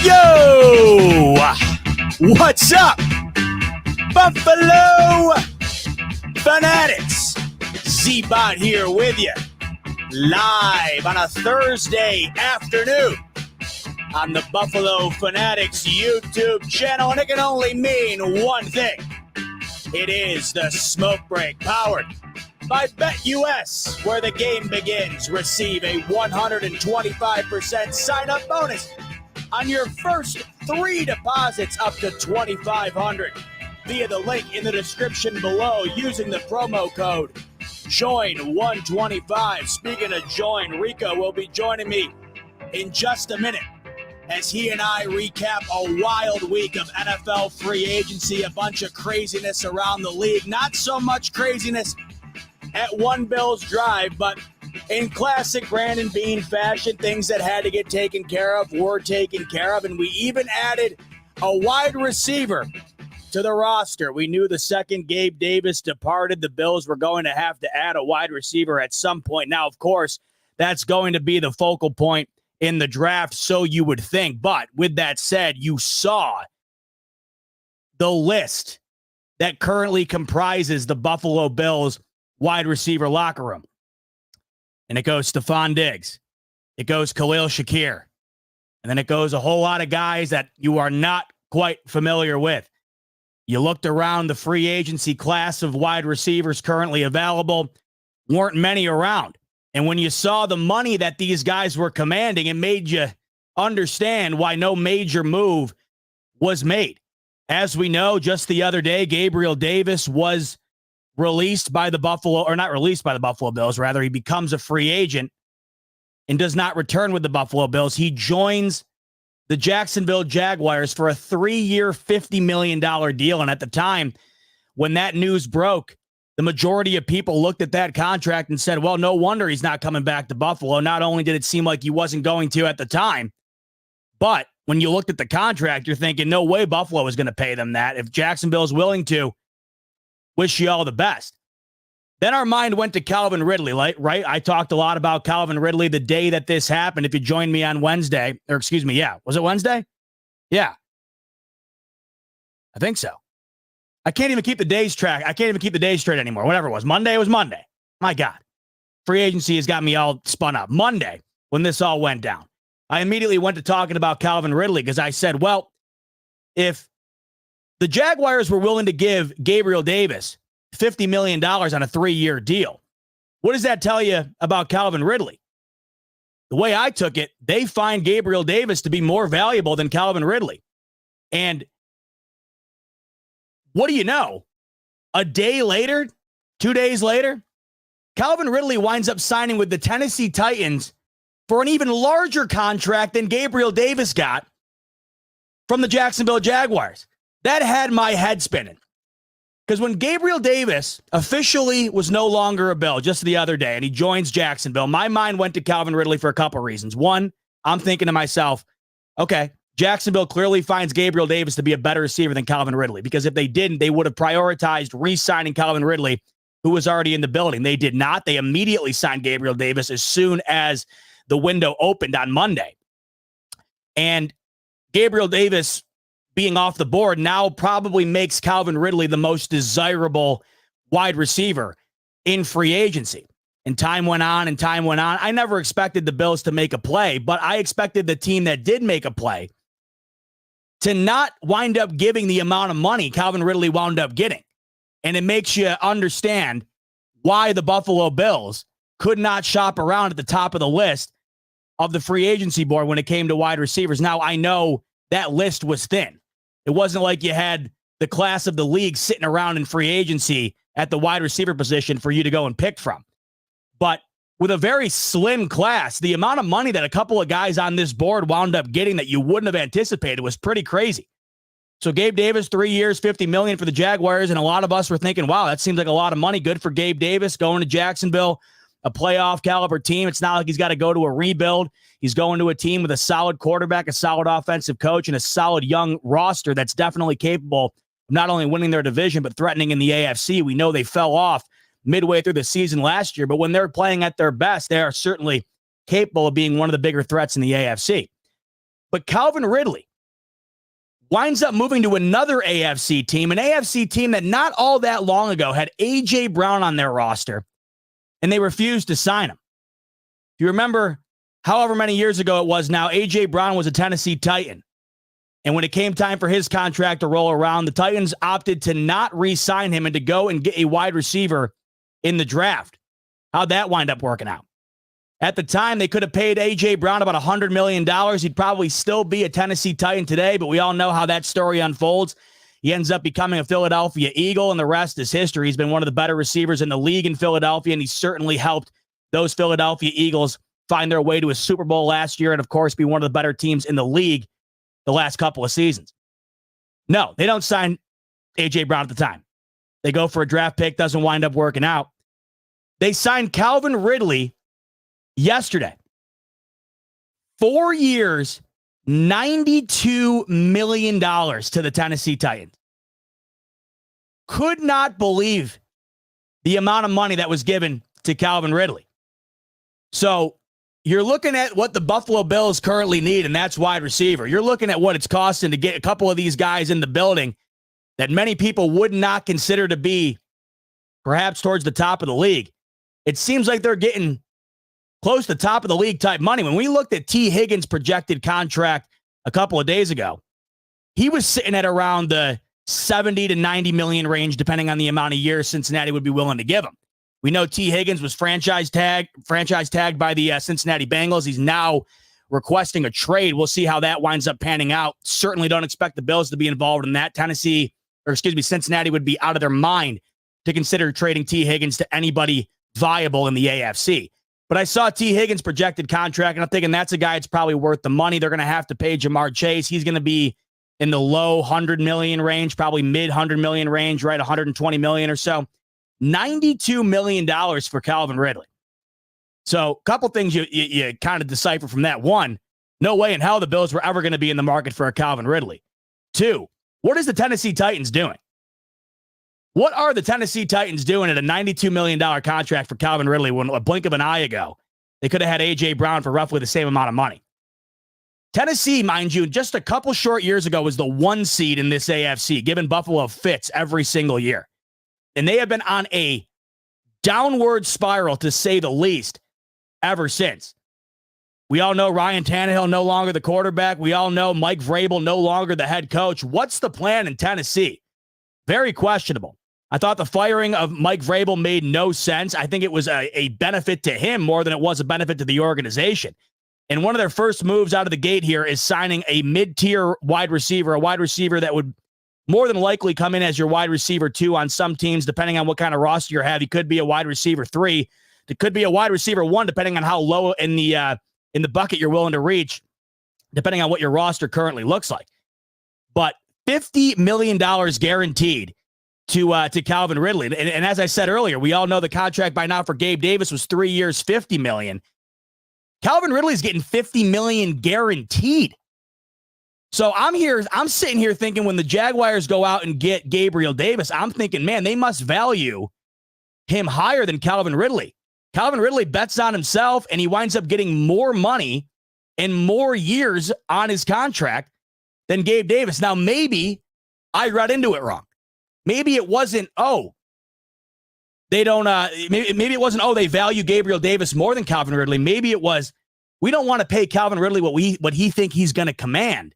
Yo! What's up, Buffalo Fanatics? Z-Bot here with you, live on a Thursday afternoon on the Buffalo Fanatics YouTube channel, and it can only mean one thing. It is the Smoke Break, powered by BetUS, where the game begins. Receive a 125% sign-up bonus on your first 3 deposits up to $2,500 via the link in the description below using the promo code JOIN125. Speaking of join, Rico will be joining me in just a minute as he and I recap a wild week of NFL free agency, a bunch of craziness around the league. Not so much craziness at One Bills Drive, but in classic Brandon Beane fashion, things that had to get taken care of were taken care of, and we even added a wide receiver to the roster. We knew the second Gabe Davis departed, the Bills were going to have to add a wide receiver at some point. Now, of course, that's going to be the focal point in the draft, so you would think. But with that said, you saw the list that currently comprises the Buffalo Bills wide receiver locker room. And it goes Stephon Diggs. It goes Khalil Shakir. And then it goes a whole lot of guys that you are not quite familiar with. You looked around the free agency class of wide receivers currently available, weren't many around. And when you saw the money that these guys were commanding, it made you understand why no major move was made. As we know, just the other day, Gabriel Davis was released by the Buffalo, or not released by the Buffalo Bills, rather, he becomes a free agent and does not return with the Buffalo Bills. He joins the Jacksonville Jaguars for a 3-year, $50 million deal. And at the time, when that news broke, the majority of people looked at that contract and said, well, no wonder he's not coming back to Buffalo. Not only did it seem like he wasn't going to at the time, but when you looked at the contract, you're thinking, no way Buffalo is going to pay them that. If Jacksonville is willing to, wish you all the best. Then our mind went to Calvin Ridley, right? I talked a lot about Calvin Ridley the day that this happened. If you joined me on Wednesday, or excuse me, yeah. Was it Wednesday? Yeah. I think so. I can't even keep the days track. I can't even keep the days straight anymore. Whatever it was. Monday, it was Monday. My God. Free agency has got me all spun up. Monday, when this all went down, I immediately went to talking about Calvin Ridley because I said, well, if the Jaguars were willing to give Gabriel Davis $50 million on a 3-year deal, what does that tell you about Calvin Ridley? The way I took it, they find Gabriel Davis to be more valuable than Calvin Ridley. And what do you know? A day later, 2 days later, Calvin Ridley winds up signing with the Tennessee Titans for an even larger contract than Gabriel Davis got from the Jacksonville Jaguars. That had my head spinning. Because when Gabriel Davis officially was no longer a Bill just the other day and he joins Jacksonville, my mind went to Calvin Ridley for a couple of reasons. One, I'm thinking to myself, okay, Jacksonville clearly finds Gabriel Davis to be a better receiver than Calvin Ridley, because if they didn't, they would have prioritized re-signing Calvin Ridley, who was already in the building. They did not. They immediately signed Gabriel Davis as soon as the window opened on Monday. And Gabriel Davis being off the board now probably makes Calvin Ridley the most desirable wide receiver in free agency. And time went on and time went on. I never expected the Bills to make a play, but I expected the team that did make a play to not wind up giving the amount of money Calvin Ridley wound up getting. And it makes you understand why the Buffalo Bills could not shop around at the top of the list of the free agency board when it came to wide receivers. Now, I know that list was thin. It wasn't like you had the class of the league sitting around in free agency at the wide receiver position for you to go and pick from. But with a very slim class, the amount of money that a couple of guys on this board wound up getting that you wouldn't have anticipated was pretty crazy. So Gabe Davis, 3 years, $50 million for the Jaguars, and a lot of us were thinking, wow, that seems like a lot of money. Good for Gabe Davis going to Jacksonville, a playoff caliber team. It's not like he's got to go to a rebuild. He's going to a team with a solid quarterback, a solid offensive coach, and a solid young roster that's definitely capable of not only winning their division, but threatening in the AFC. We know they fell off midway through the season last year, but when they're playing at their best, they are certainly capable of being one of the bigger threats in the AFC. But Calvin Ridley winds up moving to another AFC team, an AFC team that not all that long ago had A.J. Brown on their roster, and they refused to sign him. If you remember, however many years ago it was now, A.J. Brown was a Tennessee Titan. And when it came time for his contract to roll around, the Titans opted to not re-sign him and to go and get a wide receiver in the draft. How'd that wind up working out? At the time, they could have paid A.J. Brown about $100 million. He'd probably still be a Tennessee Titan today, but we all know how that story unfolds. He ends up becoming a Philadelphia Eagle, and the rest is history. He's been one of the better receivers in the league in Philadelphia, and he certainly helped those Philadelphia Eagles find their way to a Super Bowl last year and, of course, be one of the better teams in the league the last couple of seasons. No, they don't sign A.J. Brown at the time. They go for a draft pick, doesn't wind up working out. They signed Calvin Ridley yesterday. 4 years, $92 million to the Tennessee Titans. Could not believe the amount of money that was given to Calvin Ridley. So you're looking at what the Buffalo Bills currently need, and that's wide receiver. You're looking at what it's costing to get a couple of these guys in the building that many people would not consider to be perhaps towards the top of the league. It seems like they're getting close to top of the league type money. When we looked at T. Higgins' projected contract a couple of days ago, he was sitting at around the 70 to 90 million range, depending on the amount of years Cincinnati would be willing to give him. We know T. Higgins was franchise tagged by the Cincinnati Bengals. He's now requesting a trade. We'll see how that winds up panning out. Certainly don't expect the Bills to be involved in that. Cincinnati would be out of their mind to consider trading T. Higgins to anybody viable in the AFC. But I saw T. Higgins' projected contract, and I'm thinking that's a guy that's probably worth the money. They're going to have to pay Jamar Chase. He's going to be in the low 100 million range, probably mid 100 million range, right? 120 million or so. $92 million for Calvin Ridley. So a couple things you kind of decipher from that. One, no way in hell the Bills were ever going to be in the market for a Calvin Ridley. Two, what is the Tennessee Titans doing? What are the Tennessee Titans doing at a $92 million contract for Calvin Ridley when a blink of an eye ago, they could have had A.J. Brown for roughly the same amount of money? Tennessee, mind you, just a couple short years ago was the 1 seed in this AFC, giving Buffalo fits every single year. And they have been on a downward spiral, to say the least, ever since. We all know Ryan Tannehill no longer the quarterback. We all know Mike Vrabel no longer the head coach. What's the plan in Tennessee? Very questionable. I thought the firing of Mike Vrabel made no sense. I think it was a benefit to him more than it was a benefit to the organization. And one of their first moves out of the gate here is signing a mid-tier wide receiver, a wide receiver that would more than likely come in as your wide receiver 2 on some teams, depending on what kind of roster you have. He could be a wide receiver 3. It could be a wide receiver 1, depending on how low in the bucket you're willing to reach, depending on what your roster currently looks like. But $50 million guaranteed to Calvin Ridley. And as I said earlier, we all know the contract by now for Gabe Davis was 3 years, $50 million. Calvin Ridley's getting $50 million guaranteed. So I'm sitting here thinking when the Jaguars go out and get Gabriel Davis, I'm thinking, man, they must value him higher than Calvin Ridley. Calvin Ridley bets on himself, and he winds up getting more money and more years on his contract than Gabe Davis. Now, maybe I read into it wrong. Maybe it wasn't, they don't, maybe it wasn't, they value Gabriel Davis more than Calvin Ridley. Maybe it was, we don't want to pay Calvin Ridley what he think he's going to command.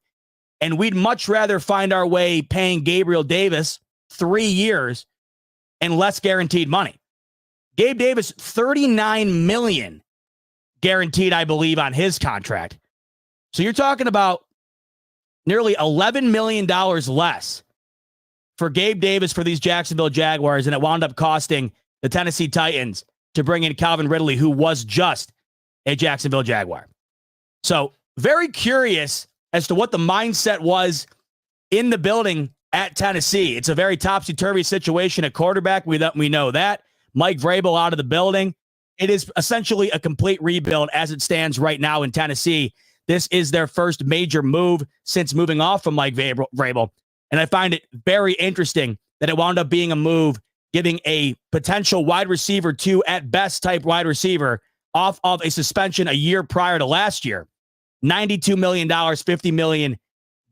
And we'd much rather find our way paying Gabriel Davis 3 years and less guaranteed money. Gabe Davis, $39 million guaranteed, I believe, on his contract. So you're talking about nearly $11 million less for Gabe Davis for these Jacksonville Jaguars, and it wound up costing the Tennessee Titans to bring in Calvin Ridley, who was just a Jacksonville Jaguar. So very curious as to what the mindset was in the building at Tennessee. It's a very topsy-turvy situation at quarterback. We know that. Mike Vrabel out of the building. It is essentially a complete rebuild as it stands right now in Tennessee. This is their first major move since moving off from Mike Vrabel. And I find it very interesting that it wound up being a move giving a potential wide receiver 2 at best type wide receiver off of a suspension a year prior to last year. $92 million, $50 million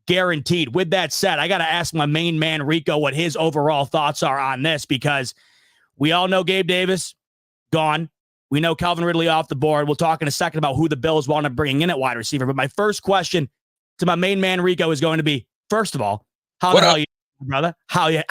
guaranteed. With that said, I got to ask my main man, Rico, what his overall thoughts are on this, because we all know Gabe Davis gone. We know Calvin Ridley off the board. We'll talk in a second about who the Bills wound up bringing in at wide receiver. But my first question to my main man, Rico, is going to be, first of all, how the hell you, brother? How you?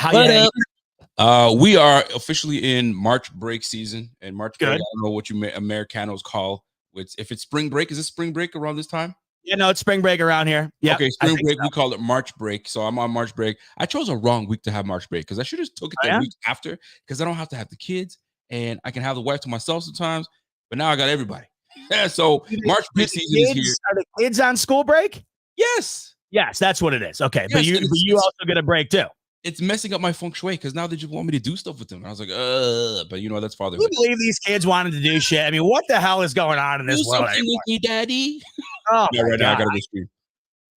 We are officially in March break season, and March break, I don't know what you Americanos call. If it's spring break, is it spring break around this time? Yeah, no, it's spring break around here. Yeah. Okay, spring break. So. We call it March break. So I'm on March break. I chose a wrong week to have March break because I should have took it the week after, because I don't have to have the kids and I can have the wife to myself sometimes. But now I got everybody. Yeah, so March break season is here. Are the kids on school break? Yes. Yes, that's what it is. Okay, yes, but you also get a break too. It's messing up my feng shui because now they just want me to do stuff with them. And I was like, but that's fatherhood. You believe these kids wanted to do shit? I mean, what the hell is going on in this world? With me, daddy. Oh, yeah, right now I gotta go scream.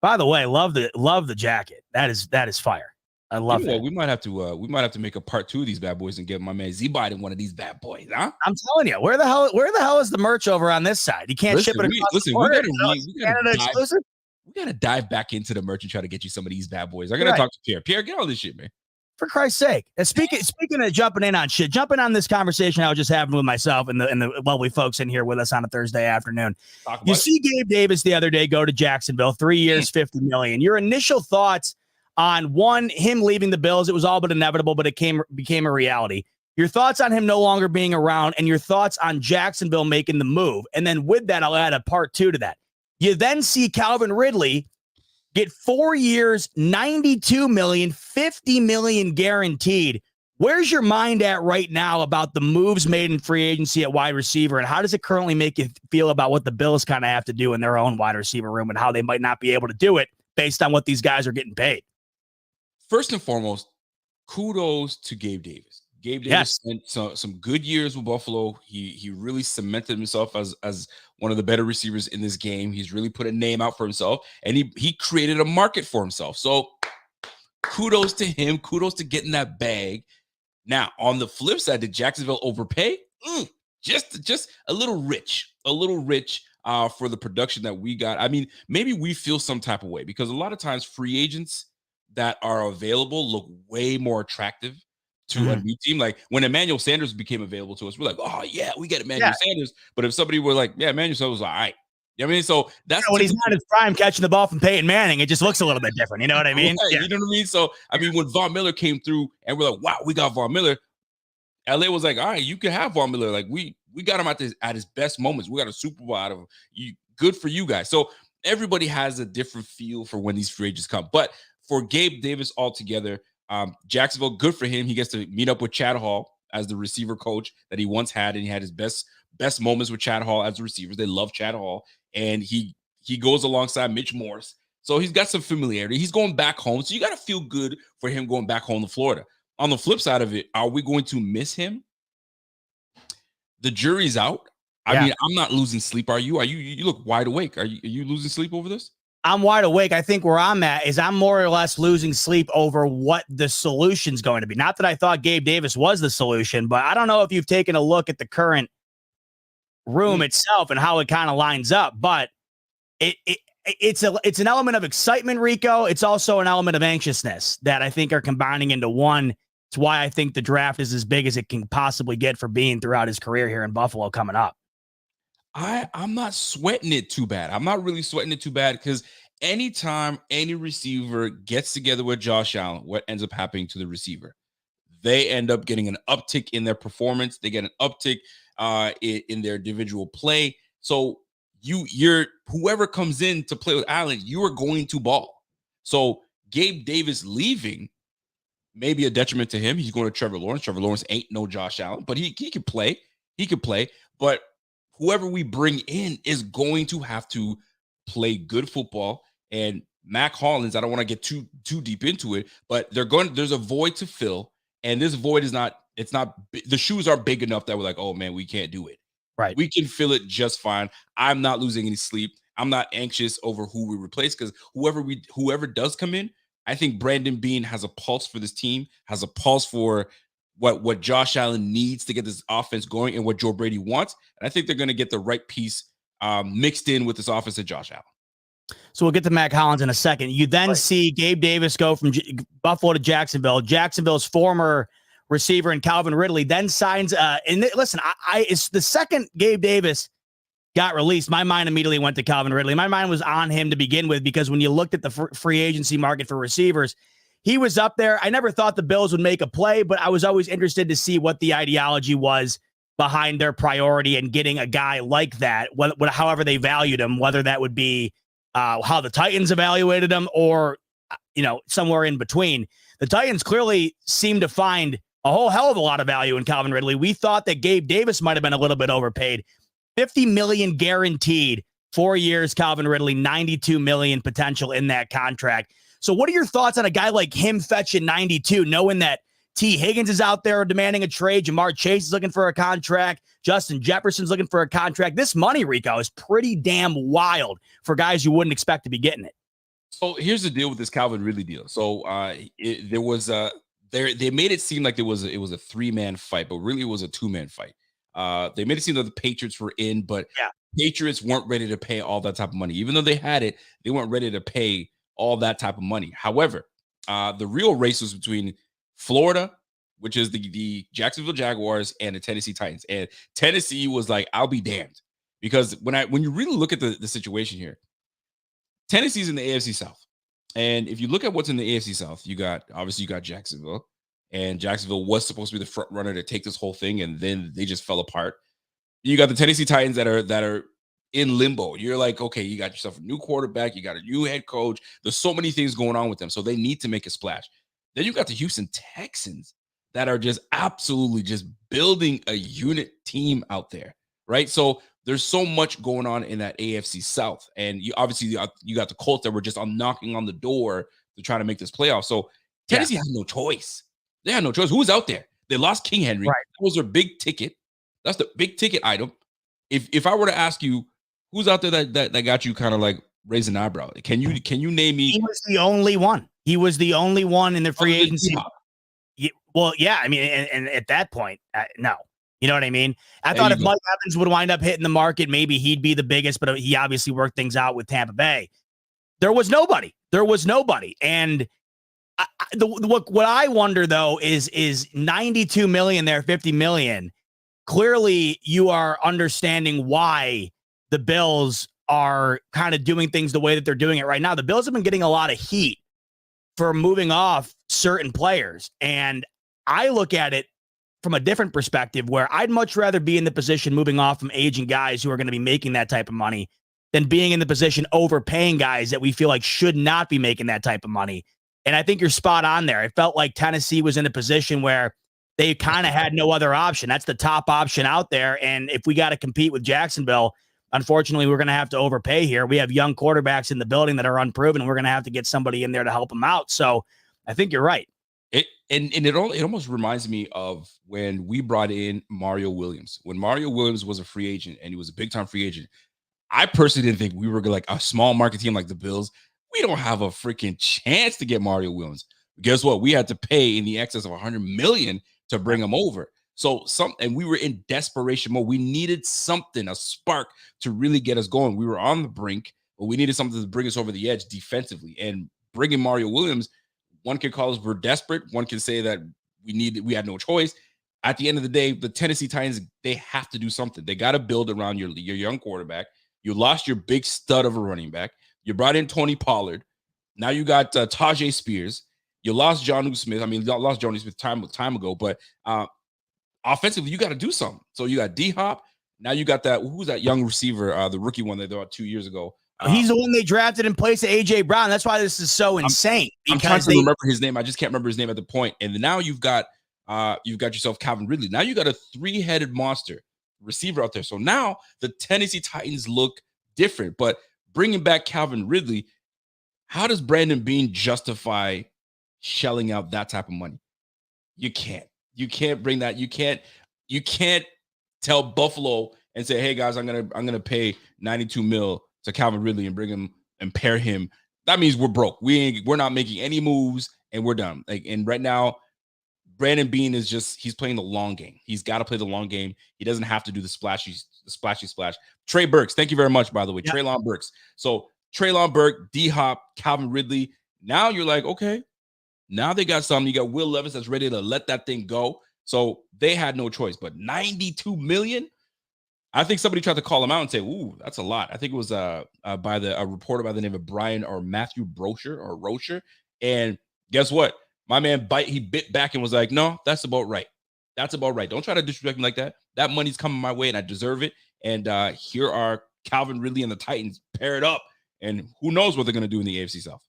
By the way, love the jacket. That is fire. I love it. We might have to make a part 2 of these bad boys and get my man Z-Bot in one of these bad boys, huh? I'm telling you, where the hell is the merch over on this side? You can't ship it across the border. We gotta dive back into the merch and try to get you some of these bad boys. I gotta talk to Pierre. Pierre, get all this shit, man. For Christ's sake. And speaking of jumping in on this conversation I was just having with myself and the lovely folks in here with us on a Thursday afternoon. You see Gabe Davis the other day go to Jacksonville, 3 years, $50 million. Your initial thoughts on him leaving the Bills? It was all but inevitable, but it became a reality. Your thoughts on him no longer being around, and your thoughts on Jacksonville making the move. And then with that, I'll add a part 2 to that. You then see Calvin Ridley get 4 years, $92 million, $50 million guaranteed. Where's your mind at right now about the moves made in free agency at wide receiver, and how does it currently make you feel about what the Bills kind of have to do in their own wide receiver room and how they might not be able to do it based on what these guys are getting paid? First and foremost, kudos to Gabe Davis. Gabe Davis spent some good years with Buffalo. He really cemented himself as one of the better receivers in this game. He's really put a name out for himself, and he created a market for himself. So kudos to him. Kudos to getting that bag. Now, on the flip side, did Jacksonville overpay? Just a little rich for the production that we got. I mean, maybe we feel some type of way because a lot of times free agents that are available look way more attractive to a new team. Like when Emmanuel Sanders became available to us, we're like, oh yeah, we get Emmanuel Sanders. But if somebody were like, yeah, Emmanuel Sanders was all right. You know what I mean? So that's when he's not in his prime catching the ball from Peyton Manning, it just looks a little bit different. You know what I mean? Right, you know what I mean? So I mean, when Von Miller came through and we're like, wow, we got Von Miller, LA was like, all right, you can have Von Miller. Like we got him at his best moments. We got a Super Bowl out of him. Good for you guys. So everybody has a different feel for when these free agents come. But for Gabe Davis altogether, Jacksonville, good for him. He gets to meet up with Chad Hall as the receiver coach that he once had, and he had his best moments with Chad Hall as the receivers. They love Chad Hall, and he goes alongside Mitch Morse. So he's got some familiarity. He's going back home, so you got to feel good for him going back home to Florida. On the flip side of it, are we going to miss him? The jury's out. I mean, I'm not losing sleep. Are you? You look wide awake. Are you losing sleep over this? I'm wide awake. I think where I'm at is I'm more or less losing sleep over what the solution's going to be. Not that I thought Gabe Davis was the solution, but I don't know if you've taken a look at the current room itself and how it kind of lines up. But it's an element of excitement, Rico. It's also an element of anxiousness that I think are combining into one. It's why I think the draft is as big as it can possibly get for Bean throughout his career here in Buffalo coming up. I'm not sweating it too bad. I'm not really sweating it too bad because anytime any receiver gets together with Josh Allen, what ends up happening to the receiver? They end up getting an uptick in their performance. They get an uptick in their individual play. So you're whoever comes in to play with Allen, you are going to ball. So Gabe Davis leaving may be a detriment to him. He's going to Trevor Lawrence. Trevor Lawrence ain't no Josh Allen, but he can play. He could play, but whoever we bring in is going to have to play good football. And Mack Hollins, I don't want to get too deep into it, but there's a void to fill. And this void the shoes aren't big enough that we're like, oh man, we can't do it. Right. We can fill it just fine. I'm not losing any sleep. I'm not anxious over who we replace because whoever does come in, I think Brandon Beane has a pulse for this team, has a pulse for what Josh Allen needs to get this offense going and what Joe Brady wants. And I think they're going to get the right piece mixed in with this offense of Josh Allen. So we'll get to Mack Hollins in a second. You then see Gabe Davis go from Buffalo to Jacksonville. Jacksonville's former receiver and Calvin Ridley then signs. Listen, it's the second Gabe Davis got released, my mind immediately went to Calvin Ridley. My mind was on him to begin with because when you looked at the free agency market for receivers, he was up there. I never thought the Bills would make a play, but I was always interested to see what the ideology was behind their priority and getting a guy like that, however they valued him, whether that would be how the Titans evaluated him or, somewhere in between. The Titans clearly seem to find a whole hell of a lot of value in Calvin Ridley. We thought that Gabe Davis might have been a little bit overpaid. $50 million guaranteed, 4 years, Calvin Ridley, $92 million potential in that contract. So what are your thoughts on a guy like him fetching 92, knowing that T. Higgins is out there demanding a trade, Jamar Chase is looking for a contract, Justin Jefferson's looking for a contract? This money, Rico, is pretty damn wild for guys you wouldn't expect to be getting it. So here's the deal with this Calvin Ridley deal. So they made it seem like it was a 3-man fight, but really it was a 2-man fight. They made it seem that the Patriots were in, but Patriots weren't ready to pay all that type of money. Even though they had it, they weren't ready to pay all that type of money. However, the real race was between Florida, which is the Jacksonville Jaguars, and the Tennessee Titans. And Tennessee was like, I'll be damned. Because when you really look at the situation here, Tennessee's in the AFC South. And if you look at what's in the AFC South, you got Jacksonville. And Jacksonville was supposed to be the front runner to take this whole thing, and then they just fell apart. You got the Tennessee Titans that are in limbo. You're like, okay, you got yourself a new quarterback, you got a new head coach. There's so many things going on with them, so they need to make a splash. Then you got the Houston Texans that are just absolutely just building a unit team out there, right? So there's so much going on in that AFC South, and you got the Colts that were just knocking on the door to try to make this playoff. So Tennessee had no choice. They had no choice. Who was out there? They lost King Henry. Right. That was their big ticket. That's the big ticket item. If I were to ask you, who's out there that got you kind of like raising an eyebrow? Can you name me? He was the only one. He was the only one in the free agency. Well, yeah. I mean, and at that point, no. You know what I mean? I thought if Mike Evans would wind up hitting the market, maybe he'd be the biggest, but he obviously worked things out with Tampa Bay. There was nobody. And what I wonder though is 92 million there, 50 million. Clearly you are understanding why the Bills are kind of doing things the way that they're doing it right now. The Bills have been getting a lot of heat for moving off certain players. And I look at it from a different perspective where I'd much rather be in the position moving off from aging guys who are going to be making that type of money than being in the position overpaying guys that we feel like should not be making that type of money. And I think you're spot on there. It felt like Tennessee was in a position where they kind of had no other option. That's the top option out there. And if we got to compete with Jacksonville, unfortunately, we're going to have to overpay here. We have young quarterbacks in the building that are unproven, and we're going to have to get somebody in there to help them out. So I think you're right. It almost reminds me of when we brought in Mario Williams. When Mario Williams was a free agent and he was a big time free agent, I personally didn't think we were like a small market team like the Bills. We don't have a freaking chance to get Mario Williams. Guess what? We had to pay in the excess of $100 million to bring him over. And we were in desperation mode. We needed something, a spark to really get us going. We were on the brink, but we needed something to bring us over the edge defensively. And bringing Mario Williams, one can call us we're desperate. One can say that we had no choice. At the end of the day, the Tennessee Titans, they have to do something. They got to build around your young quarterback. You lost your big stud of a running back. You brought in Tony Pollard. Now you got Tajay Spears. You lost Jonnu Smith. I mean, you lost Jonnu Smith time ago, but offensively, you got to do something. So you got D-Hop. Now you got who's that young receiver, the rookie one they bought 2 years ago. He's the one they drafted in place of A.J. Brown. That's why this is so insane. I'm trying to remember his name. I just can't remember his name at the point. And now you've got yourself Calvin Ridley. Now you got a three-headed monster receiver out there. So now the Tennessee Titans look different. But bringing back Calvin Ridley, how does Brandon Beane justify shelling out that type of money? You can't bring that. You can't tell Buffalo and say, "Hey guys, I'm gonna pay $92 million to Calvin Ridley and bring him and pair him." That means we're broke. We're not making any moves and we're done. And right now, Brandon Beane he's playing the long game. He's got to play the long game. He doesn't have to do the splashy splash. Trey Burks, thank you very much, by the way. Yep. Treylon Burks. So Treylon Burke, D-Hop, Calvin Ridley. Now you're like, okay, now they got something. You got Will Levis that's ready to let that thing go. So they had no choice. But $92 million? I think somebody tried to call him out and say, ooh, that's a lot. I think it was by a reporter by the name of Brian or Matthew Rocher. And guess what? My man bit back and was like, no, that's about right. That's about right. Don't try to disrespect me like that. That money's coming my way and I deserve it. And here are Calvin Ridley and the Titans paired up. And who knows what they're going to do in the AFC South.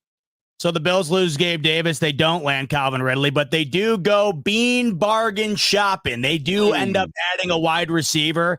So the Bills lose Gabe Davis. They don't land Calvin Ridley, but they do go Beane bargain shopping. They do end up adding a wide receiver.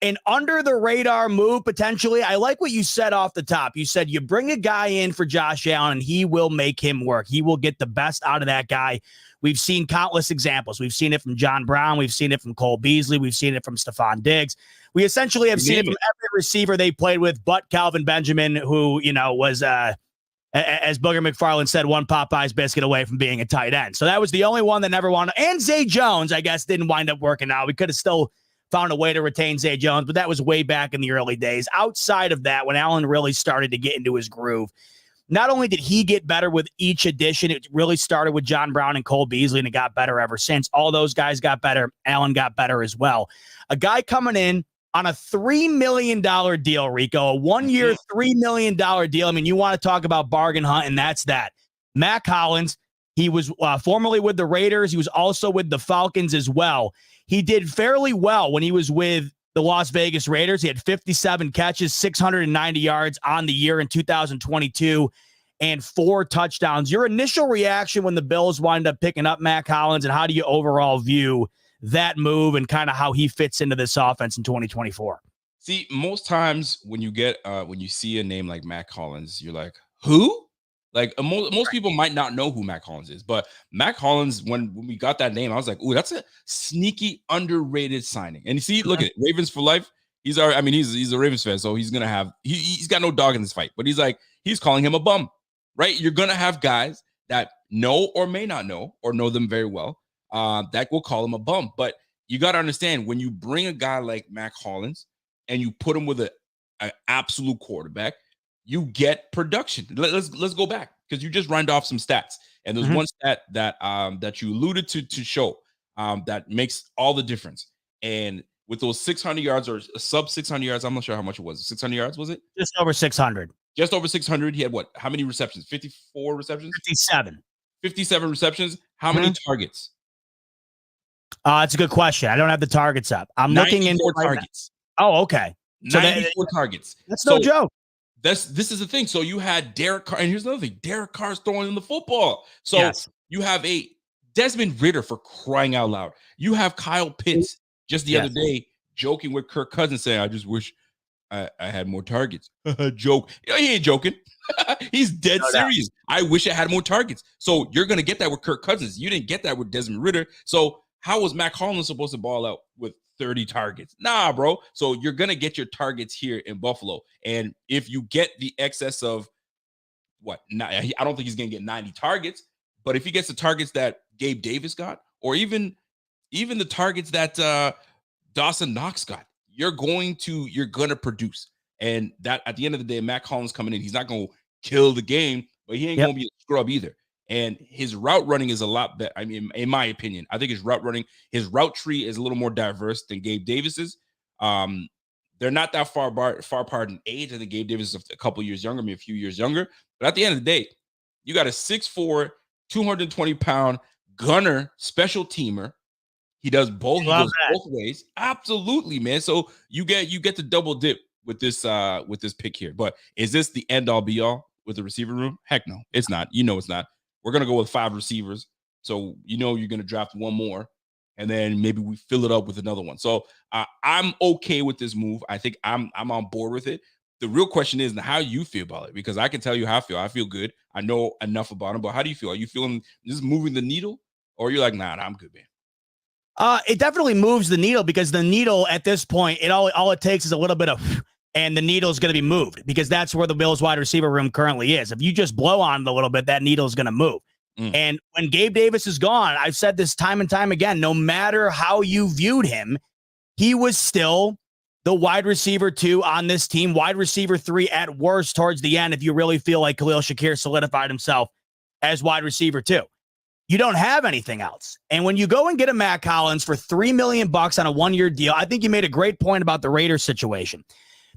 An under-the-radar move, potentially. I like what you said off the top. You said you bring a guy in for Josh Allen, and he will make him work. He will get the best out of that guy. We've seen countless examples. We've seen it from John Brown. We've seen it from Cole Beasley. We've seen it from Stephon Diggs. We essentially have seen it from every receiver they played with but Calvin Benjamin, who, was, as Booger McFarland said, one Popeye's biscuit away from being a tight end. So that was the only one that never wanted. And Zay Jones, I guess, didn't wind up working out. We could have still found a way to retain Zay Jones, but that was way back in the early days. Outside of that, when Allen really started to get into his groove, not only did he get better with each addition, it really started with John Brown and Cole Beasley, and it got better ever since. All those guys got better. Allen got better as well. A guy coming in on a $3 million deal, Rico, a 1 year, $3 million deal. I mean, you want to talk about bargain hunt, and that's that. Mack Hollins, he was formerly with the Raiders. He was also with the Falcons as well. He did fairly well when he was with the Las Vegas Raiders. He had 57 catches, 690 yards on the year in 2022, and 4 touchdowns. Your initial reaction when the Bills wind up picking up Mack Hollins, and how do you overall view that move and kind of how he fits into this offense in 2024? See, most times when you see a name like Mack Hollins, you're like, who? Like most people might not know who Mack Hollins is, but Mack Hollins, when we got that name, I was like, ooh, that's a sneaky underrated signing. And you see, look at it, Ravens for life. He's a Ravens fan, so he's gonna have he's got no dog in this fight. But he's calling him a bum, right? You're gonna have guys that know or may not know or know them very well that will call him a bum. But you got to understand, when you bring a guy like Mack Hollins and you put him with an absolute quarterback, you get production. Let's go back, because you just rhymed off some stats, and there's one stat that you alluded to show that makes all the difference. And with those 600 yards or sub 600 yards, I'm not sure how much it was. 600 yards, was it? Just over 600. Just over 600. He had what? How many receptions? 54 receptions? 57. 57 receptions. How many targets? It's a good question. I don't have the targets up. I'm looking into targets. Oh, okay. So 94 targets. That's no joke. This is the thing. So you had Derek Carr, and here's another thing. Derek Carr's throwing in the football. So you have a Desmond Ridder, for crying out loud. You have Kyle Pitts just the other day joking with Kirk Cousins saying, I just wish I had more targets. Joke. He ain't joking. He's dead serious. I wish I had more targets. So you're going to get that with Kirk Cousins. You didn't get that with Desmond Ridder. So how was Mack Hollins supposed to ball out with 30 targets? Nah, bro. So you're going to get your targets here in Buffalo. And if you get the excess of I don't think he's going to get 90 targets, but if he gets the targets that Gabe Davis got, or even the targets that Dawson Knox got, you're going to produce. And that at the end of the day, Mack Hollins coming in, he's not going to kill the game, but he ain't going to be a scrub either. And his route running is a lot better. I mean, in my opinion, I think his route tree is a little more diverse than Gabe Davis's. They're not that far apart in age. I think Gabe Davis is a couple years younger, maybe a few years younger. But at the end of the day, you got a 6'4", 220-pound gunner special teamer. He does both. He goes both ways. Absolutely, man. So you get to double dip with this pick here. But is this the end all be all with the receiver room? Heck no, it's not. You know it's not. We're gonna go with 5 receivers. So you're gonna draft one more, and then maybe we fill it up with another one. So I'm okay with this move. I think I'm on board with it. The real question is how you feel about it, because I can tell you how I feel. I feel good. I know enough about him, but how do you feel? Are you feeling this moving the needle, or you're like, nah, I'm good, man? It definitely moves the needle, because the needle at this point, all it takes is a little bit of, and the needle is going to be moved, because that's where the Bills wide receiver room currently is. If you just blow on it a little bit, that needle is going to move. And when Gabe Davis is gone, I've said this time and time again, no matter how you viewed him, he was still the wide receiver 2 on this team, wide receiver 3 at worst towards the end, if you really feel like Khalil Shakir solidified himself as wide receiver 2. You don't have anything else. And when you go and get a Mack Hollins for $3 million on a 1-year deal, I think you made a great point about the Raiders situation,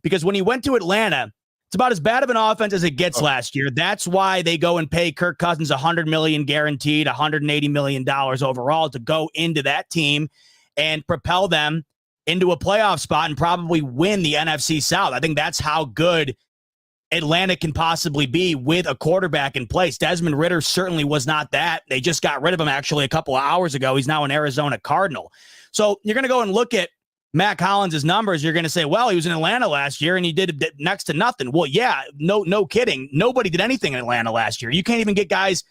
because when he went to Atlanta, it's about as bad of an offense as it gets last year. That's why they go and pay Kirk Cousins $100 million guaranteed, $180 million overall to go into that team and propel them into a playoff spot and probably win the NFC South. I think that's how good Atlanta can possibly be with a quarterback in place. Desmond Ridder certainly was not that. They just got rid of him actually a couple of hours ago. He's now an Arizona Cardinal. So you're going to go and look at Mack Hollins' numbers. You're going to say, well, he was in Atlanta last year and he did next to nothing. Well, yeah, no kidding. Nobody did anything in Atlanta last year. You can't even get guys.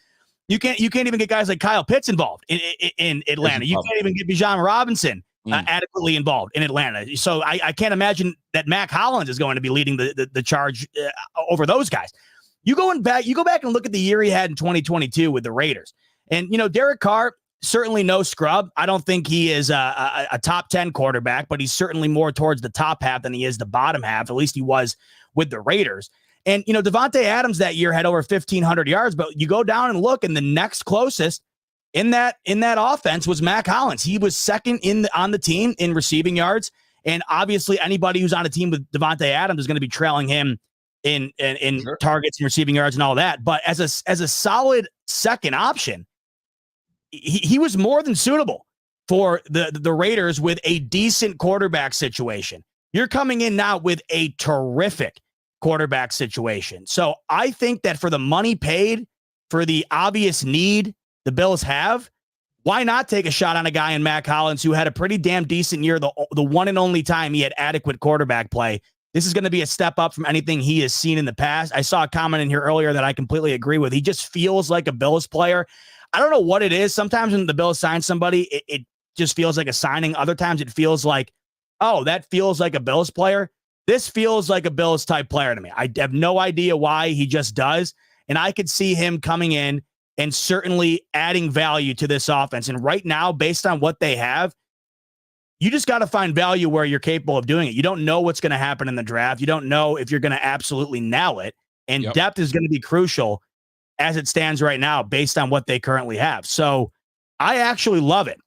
You can't even get guys like Kyle Pitts involved in Atlanta. You can't even get Bijan Robinson adequately involved in Atlanta. So I can't imagine that Mack Hollins is going to be leading the charge over those guys. You go back and look at the year he had in 2022 with the Raiders, and Derek Carr, certainly no scrub. I don't think he is a top 10 quarterback, but he's certainly more towards the top half than he is the bottom half. At least he was with the Raiders. And Devontae Adams that year had over 1,500 yards, but you go down and look, and the next closest in that offense was Mack Hollins. He was second on the team in receiving yards, and obviously anybody who's on a team with Devontae Adams is going to be trailing him in sure, targets and receiving yards and all that. But as a solid second option, he was more than suitable for the Raiders with a decent quarterback situation. You're coming in now with a terrific quarterback situation. So I think that for the money paid, for the obvious need the Bills have, why not take a shot on a guy in Mack Hollins who had a pretty damn decent year, the one and only time he had adequate quarterback play. This is going to be a step up from anything he has seen in the past. I saw a comment in here earlier that I completely agree with. He just feels like a Bills player. I don't know what it is. Sometimes when the Bills sign somebody, it just feels like a signing. Other times it feels like, oh, that feels like a Bills player. This feels like a Bills type player to me. I have no idea why, he just does. And I could see him coming in and certainly adding value to this offense. And right now, based on what they have, you just got to find value where you're capable of doing it. You don't know what's going to happen in the draft. You don't know if you're going to absolutely nail it. And depth is going to be crucial as it stands right now, based on what they currently have. So I actually love it.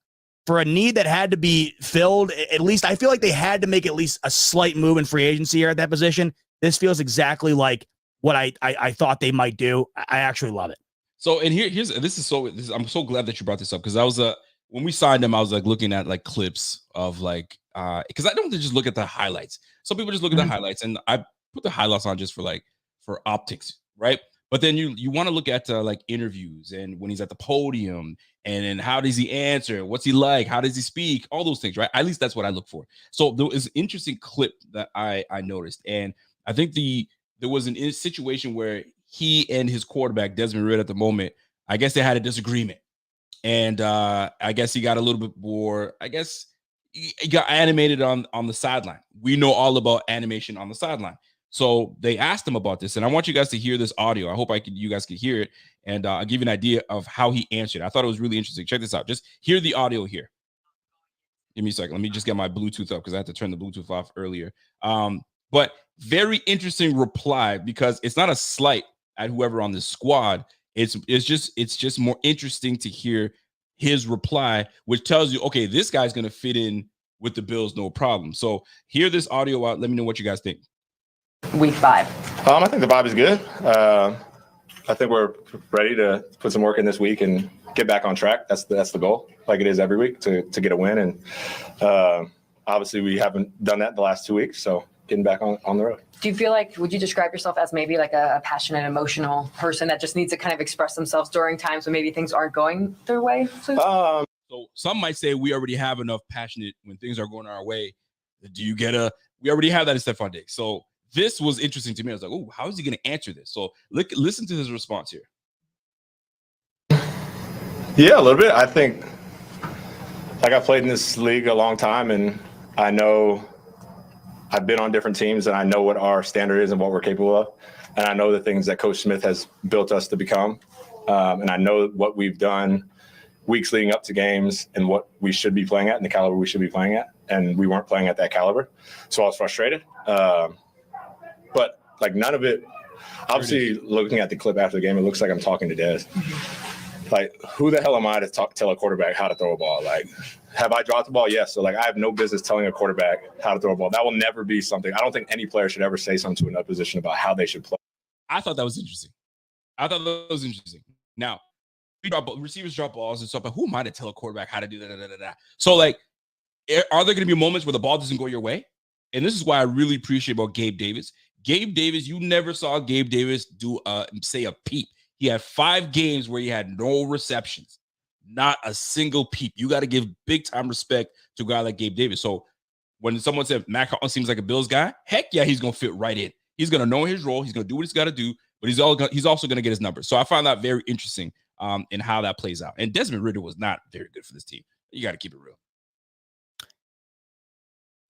For a need that had to be filled, at least I feel like they had to make at least a slight move in free agency here at that position. This feels exactly like what I thought they might do. I actually love it. So, and I'm so glad that you brought this up, because I was when we signed him, I was like looking at like clips of like because I don't just look at the highlights. Some people just look at the highlights, and I put the highlights on just for optics, right? But then you want to look at like interviews and when he's at the podium And then how does he answer? What's he like? How does he speak? All those things, right? At least that's what I look for. So there was an interesting clip that I noticed. And I think there was a situation where he and his quarterback, Desmond Ridder, at the moment, I guess they had a disagreement. And I guess he got a little bit more, I guess he got animated on the sideline. We know all about animation on the sideline. So they asked him about this, and I want you guys to hear this audio. I hope you guys can hear it, and I'll give you an idea of how he answered. I thought it was really interesting. Check this out. Just hear the audio here. Give me a second. Let me just get my Bluetooth up because I had to turn the Bluetooth off earlier. But very interesting reply, because it's not a slight at whoever on this squad. It's just more interesting to hear his reply, which tells you, okay, this guy's going to fit in with the Bills, no problem. So hear this audio out. Let me know what you guys think. Week 5. I think the vibe is good. I think we're ready to put some work in this week and get back on track. That's the goal, like it is every week, to get a win. And obviously we haven't done that the last 2 weeks, so getting back on the road. Do you feel like, would you describe yourself as maybe like a passionate, emotional person that just needs to kind of express themselves during times when maybe things aren't going their way? So some might say we already have enough passionate when things are going our way. We already have that in Stephon Diggs. So this was interesting to me. I was like, oh, how is he going to answer this? So listen to his response here. Yeah, a little bit. I think, like, I've played in this league a long time, and I know I've been on different teams, and I know what our standard is and what we're capable of. And I know the things that Coach Smith has built us to become. And I know what we've done weeks leading up to games and what we should be playing at and the caliber we should be playing at. And we weren't playing at that caliber. So I was frustrated. But, like, none of it – obviously, looking at the clip after the game, it looks like I'm talking to Dez. Like, who the hell am I to tell a quarterback how to throw a ball? Like, have I dropped the ball? Yes. So, like, I have no business telling a quarterback how to throw a ball. That will never be something – I don't think any player should ever say something to another position about how they should play. I thought that was interesting. Now, receivers drop balls and stuff, but who am I to tell a quarterback how to do that? So, like, are there going to be moments where the ball doesn't go your way? And this is why I really appreciate about Gabe Davis. Gabe Davis, you never saw Gabe Davis do say a peep. He had 5 games where he had no receptions, not a single peep. You got to give big time respect to a guy like Gabe Davis. So when someone said Mack Hollins seems like a Bills guy, heck yeah, he's going to fit right in. He's going to know his role. He's going to do what he's got to do, but he's also going to get his numbers. So I find that very interesting in how that plays out. And Desmond Ridder was not very good for this team. You got to keep it real.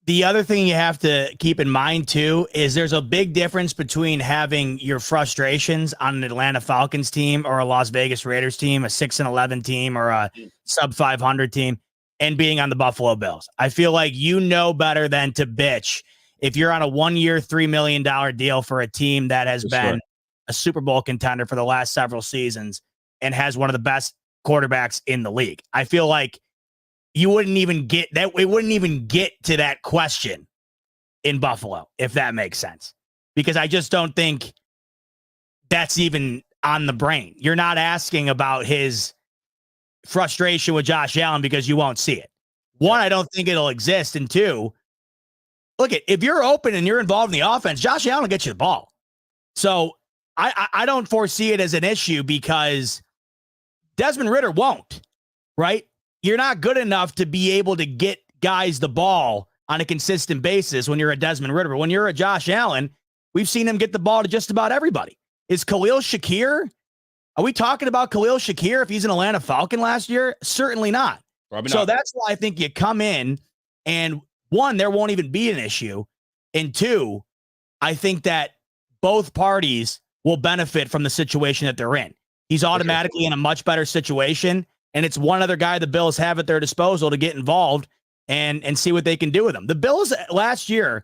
The other thing you have to keep in mind, too, is there's a big difference between having your frustrations on an Atlanta Falcons team or a Las Vegas Raiders team, a 6-11 team or a sub 500 team, and being on the Buffalo Bills. I feel like you know better than to bitch if you're on a 1-year, $3 million deal for a team that has been a Super Bowl contender for the last several seasons and has one of the best quarterbacks in the league. I feel like you wouldn't even get that. It wouldn't even get to that question in Buffalo, if that makes sense, because I just don't think that's even on the brain. You're not asking about his frustration with Josh Allen because you won't see it. One, I don't think it'll exist. And two, look, if you're open and you're involved in the offense, Josh Allen will get you the ball. So I don't foresee it as an issue because Desmond Ridder won't, right? You're not good enough to be able to get guys the ball on a consistent basis when you're a Desmond Ridder. But when you're a Josh Allen, we've seen him get the ball to just about everybody. Is Khalil Shakir? Are we talking about Khalil Shakir if he's an Atlanta Falcon last year? Certainly not. Probably so not. that's why I think you come in and, one, there won't even be an issue. And two, I think that both parties will benefit from the situation that they're in. He's automatically in a much better situation. And it's one other guy the Bills have at their disposal to get involved and see what they can do with him. The Bills last year,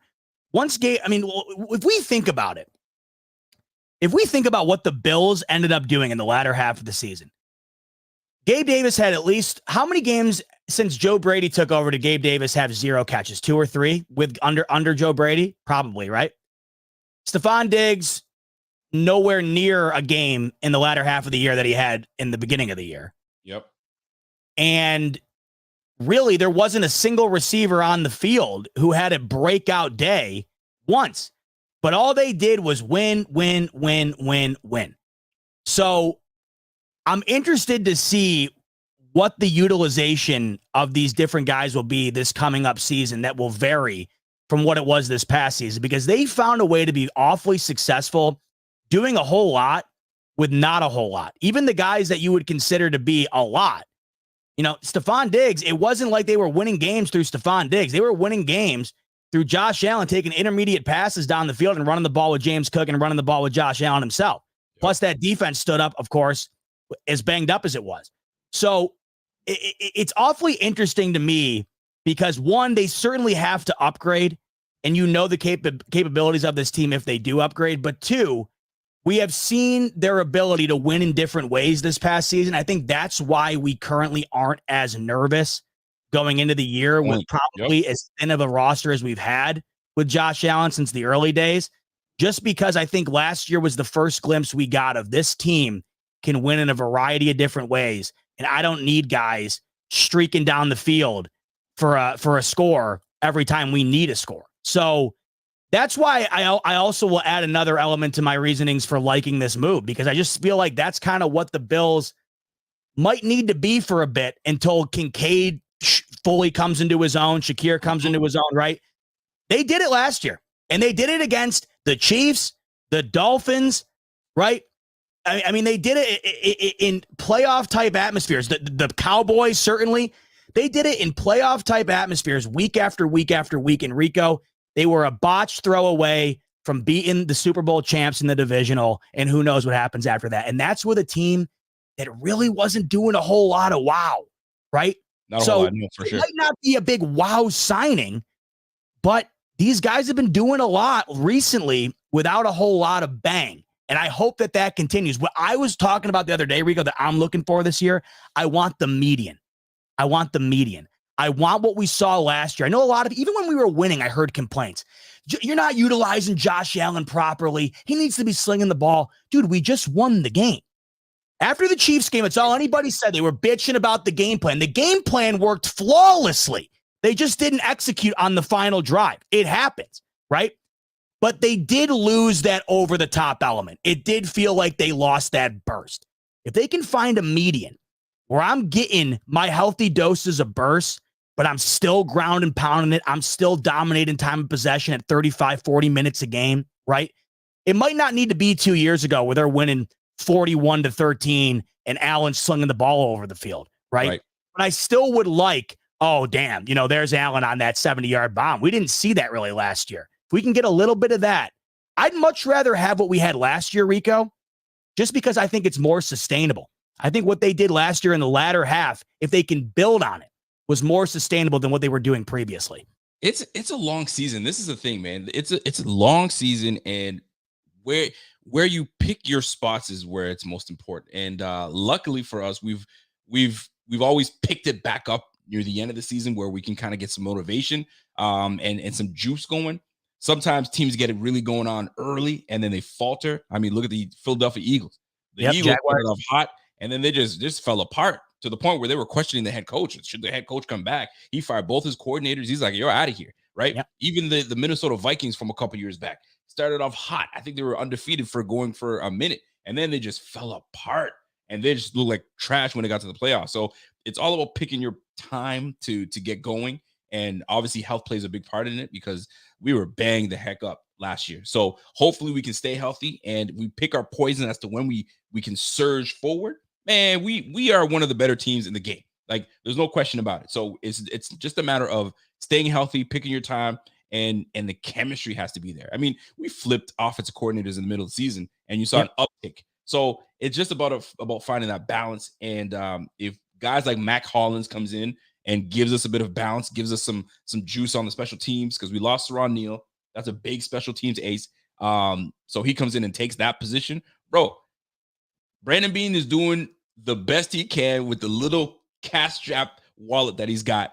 if we think about it, if we think about what the Bills ended up doing in the latter half of the season, Gabe Davis had at least, how many games since Joe Brady took over did Gabe Davis have 0 catches? 2 or 3 with under Joe Brady? Probably, right? Stephon Diggs, nowhere near a game in the latter half of the year that he had in the beginning of the year. Yep. And really, there wasn't a single receiver on the field who had a breakout day once. But all they did was win. So I'm interested to see what the utilization of these different guys will be this coming up season that will vary from what it was this past season, because they found a way to be awfully successful doing a whole lot with not a whole lot. Even the guys that you would consider to be a lot. Stephon Diggs, it wasn't like they were winning games through Stephon Diggs. They were winning games through Josh Allen taking intermediate passes down the field and running the ball with James Cook and running the ball with Josh Allen himself. Plus that defense stood up, of course, as banged up as it was. So it's awfully interesting to me because, one, they certainly have to upgrade, and the capabilities of this team if they do upgrade. But two, we have seen their ability to win in different ways this past season. I think that's why we currently aren't as nervous going into the year with probably as thin of a roster as we've had with Josh Allen since the early days, just because I think last year was the first glimpse we got of this team can win in a variety of different ways. And I don't need guys streaking down the field for a score every time we need a score. So that's why I also will add another element to my reasonings for liking this move, because I just feel like that's kind of what the Bills might need to be for a bit until Kincaid fully comes into his own, Shakir comes into his own, right? They did it last year, and they did it against the Chiefs, the Dolphins, right? I mean, they did it in playoff type atmospheres. The Cowboys, certainly, they did it in playoff type atmospheres week after week after week. In Rico, they were a botched throw away from beating the Super Bowl champs in the divisional, and who knows what happens after that. And that's with a team that really wasn't doing a whole lot of wow, right? Not a whole lot, no, for sure. It might not be a big wow signing, but these guys have been doing a lot recently without a whole lot of bang. And I hope that continues. What I was talking about the other day, Rico, that I'm looking for this year, I want the median. I want what we saw last year. I know even when we were winning, I heard complaints. You're not utilizing Josh Allen properly. He needs to be slinging the ball. Dude, we just won the game. After the Chiefs game, it's all anybody said. They were bitching about the game plan. The game plan worked flawlessly. They just didn't execute on the final drive. It happens, right? But they did lose that over-the-top element. It did feel like they lost that burst. If they can find a median where I'm getting my healthy doses of burst, but I'm still ground and pounding it, I'm still dominating time of possession at 35, 40 minutes a game, right? It might not need to be 2 years ago where they're winning 41-13 and Allen slinging the ball over the field, right? But I still would like, oh, damn, there's Allen on that 70-yard bomb. We didn't see that really last year. If we can get a little bit of that, I'd much rather have what we had last year, Rico, just because I think it's more sustainable. I think what they did last year in the latter half, if they can build on it, was more sustainable than what they were doing previously. It's a long season. This is the thing, man. It's a long season, and where you pick your spots is where it's most important. And luckily for us, we've always picked it back up near the end of the season where we can kind of get some motivation and some juice going. Sometimes teams get it really going on early and then they falter. I mean, look at the Philadelphia Eagles. The Eagles started off hot and then they just fell apart to the point where they were questioning the head coach. Should the head coach come back? He fired both his coordinators. He's like, you're out of here, right? Yep. Even the Minnesota Vikings from a couple years back started off hot. I think they were undefeated for a minute, and then they just fell apart and they just looked like trash when they got to the playoffs. So it's all about picking your time to get going. And obviously health plays a big part in it because we were banged the heck up last year. So hopefully we can stay healthy and we pick our poison as to when we can surge forward. Man, we are one of the better teams in the game. Like, there's no question about it. So it's just a matter of staying healthy, picking your time, and the chemistry has to be there. I mean, we flipped offensive coordinators in the middle of the season and you saw an uptick. So it's just about finding that balance. And if guys like Mack Hollins comes in and gives us a bit of balance, gives us some juice on the special teams, because we lost Ron Neal. That's a big special teams ace. So he comes in and takes that position. Bro, Brandon Beane is doing the best he can with the little cash-strapped wallet that he's got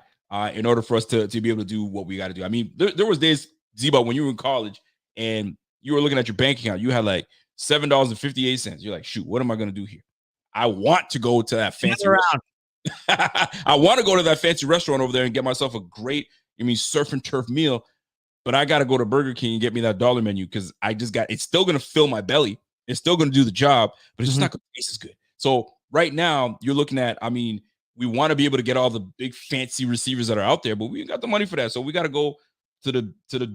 in order for us to be able to do what we got to do. I mean, there was days, Z-Bot, when you were in college and you were looking at your bank account, you had like $7.58. You're like, shoot, what am I going to do here? I want to go to that fancy restaurant. I want to go to that fancy restaurant over there and get myself a great, surf and turf meal, but I got to go to Burger King and get me that dollar menu because it's still going to fill my belly. It's still going to do the job, but it's just not going to taste as good. So right now you're looking at, we want to be able to get all the big fancy receivers that are out there, but we ain't got the money for that. So we got to go to the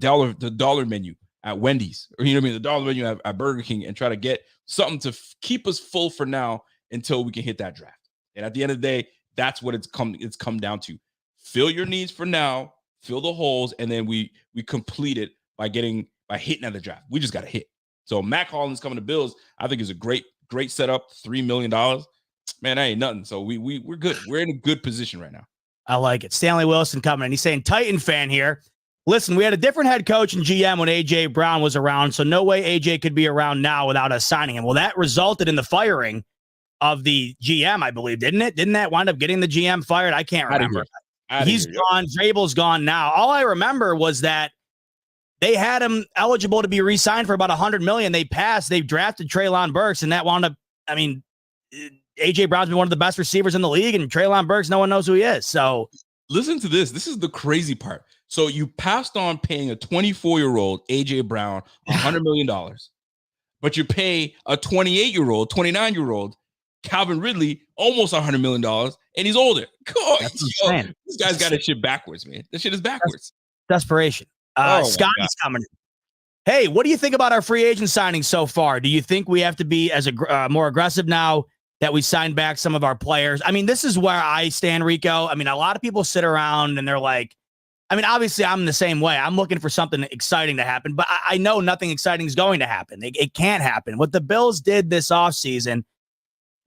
dollar menu at Wendy's, or you know what I mean, the dollar menu at Burger King, and try to get something to keep us full for now until we can hit that draft. And at the end of the day, that's what it's come down to. Fill your needs for now, fill the holes, and then we complete it by hitting at the draft. We just got to hit. So Mack Hollins coming to Bills, I think is a great setup. $3 million, man, that ain't nothing. So we're good. We're in a good position right now. I like it. Stanley Wilson coming in. He's saying Titan fan here. Listen, we had a different head coach and GM when A.J. Brown was around, so no way A.J. could be around now without us signing him. Well, that resulted in the firing of the GM, I believe, didn't it? Didn't that wind up getting the GM fired? I can't remember. He's gone. Vrabel's gone now. All I remember was that they had him eligible to be re-signed for about $100 million. They passed. They drafted Treylon Burks, and that wound up, I mean, A.J. Brown's been one of the best receivers in the league, and Treylon Burks, no one knows who he is. So listen to this. This is the crazy part. So you passed on paying a 24-year-old A.J. Brown $100 million, but you pay a 28-year-old, 29-year-old Calvin Ridley almost $100 million, and he's older. This guy's got his shit backwards, man. This shit is backwards. Desperation. Scotty's coming in. Hey, what do you think about our free agent signings so far? Do you think we have to be as more aggressive now that we signed back some of our players? I mean, this is where I stand, Rico. I mean, a lot of people sit around and they're like, I mean, obviously I'm the same way. I'm looking for something exciting to happen, but I know nothing exciting is going to happen. It can't happen. What the Bills did this offseason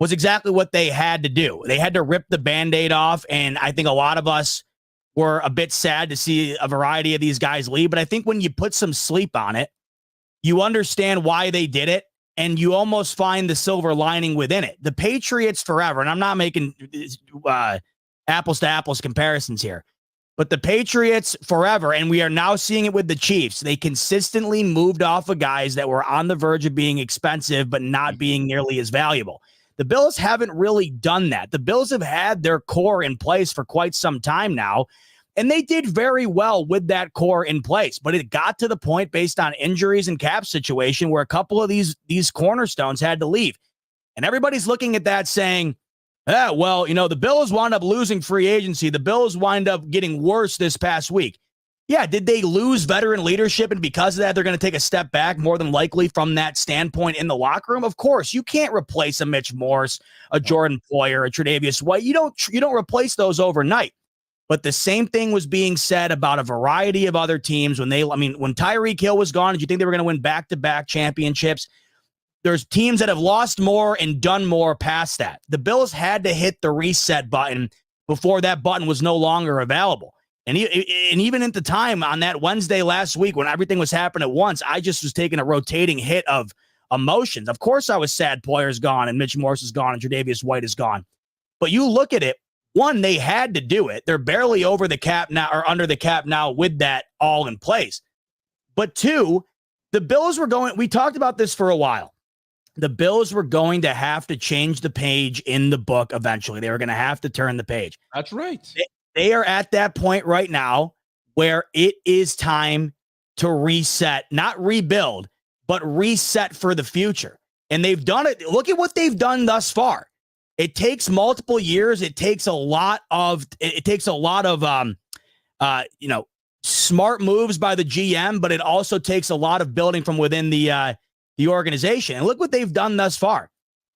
was exactly what they had to do. They had to rip the Band-Aid off, and I think a lot of us were a bit sad to see a variety of these guys leave, but I think when you put some sleep on it, you understand why they did it, and you almost find the silver lining within it. The Patriots forever, and I'm not making apples to apples comparisons here, but the Patriots forever, and we are now seeing it with the Chiefs, they consistently moved off of guys that were on the verge of being expensive but not being nearly as valuable. The Bills haven't really done that. The Bills have had their core in place for quite some time now, and they did very well with that core in place. But it got to the point based on injuries and cap situation where a couple of these cornerstones had to leave. And everybody's looking at that saying, well, you know, the Bills wound up losing free agency. The Bills wind up getting worse this past week. Yeah, did they lose veteran leadership, and because of that, they're going to take a step back more than likely from that standpoint in the locker room? Of course, you can't replace a Mitch Morse, a Jordan Poyer, a Tre'Davious White. You don't replace those overnight. But the same thing was being said about a variety of other teams when when Tyreek Hill was gone, did you think they were going to win back-to-back championships? There's teams that have lost more and done more past that. The Bills had to hit the reset button before that button was no longer available. And even at the time on that Wednesday last week when everything was happening at once, I just was taking a rotating hit of emotions. Of course I was sad Poyer's gone and Mitch Morse is gone and Tre'Davious White is gone. But you look at it, one, they had to do it. They're barely over the cap now or under the cap now with that all in place. But two, the Bills were we talked about this for a while. The Bills were going to have to change the page in the book eventually. They were going to have to turn the page. That's right. They are at that point right now where it is time to reset, not rebuild, but reset for the future. And they've done it. Look at what they've done thus far. It takes multiple years. It takes a lot of smart moves by the GM, but it also takes a lot of building from within the organization. And look what they've done thus far.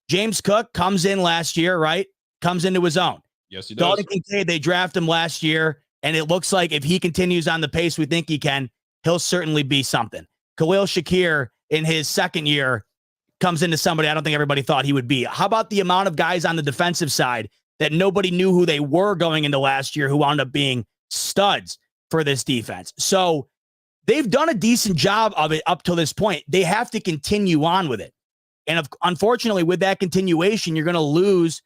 James Cook comes in last year, right? Comes into his own. Yes, he does. Dalton Kincaid, they draft him last year, and it looks like if he continues on the pace we think he can, he'll certainly be something. Khalil Shakir, in his second year, comes into somebody I don't think everybody thought he would be. How about the amount of guys on the defensive side that nobody knew who they were going into last year who wound up being studs for this defense? So they've done a decent job of it up to this point. They have to continue on with it. And unfortunately, with that continuation, you're going to lose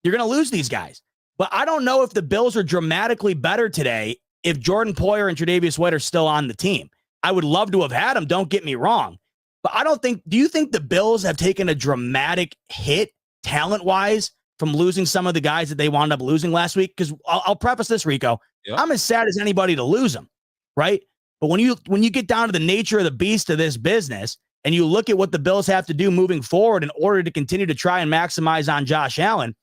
these guys. But I don't know if the Bills are dramatically better today if Jordan Poyer and Tre'Davious White are still on the team. I would love to have had them, don't get me wrong. But do you think the Bills have taken a dramatic hit talent-wise from losing some of the guys that they wound up losing last week? Because I'll preface this, Rico. Yep. I'm as sad as anybody to lose them, right? But when you get down to the nature of the beast of this business and you look at what the Bills have to do moving forward in order to continue to try and maximize on Josh Allen,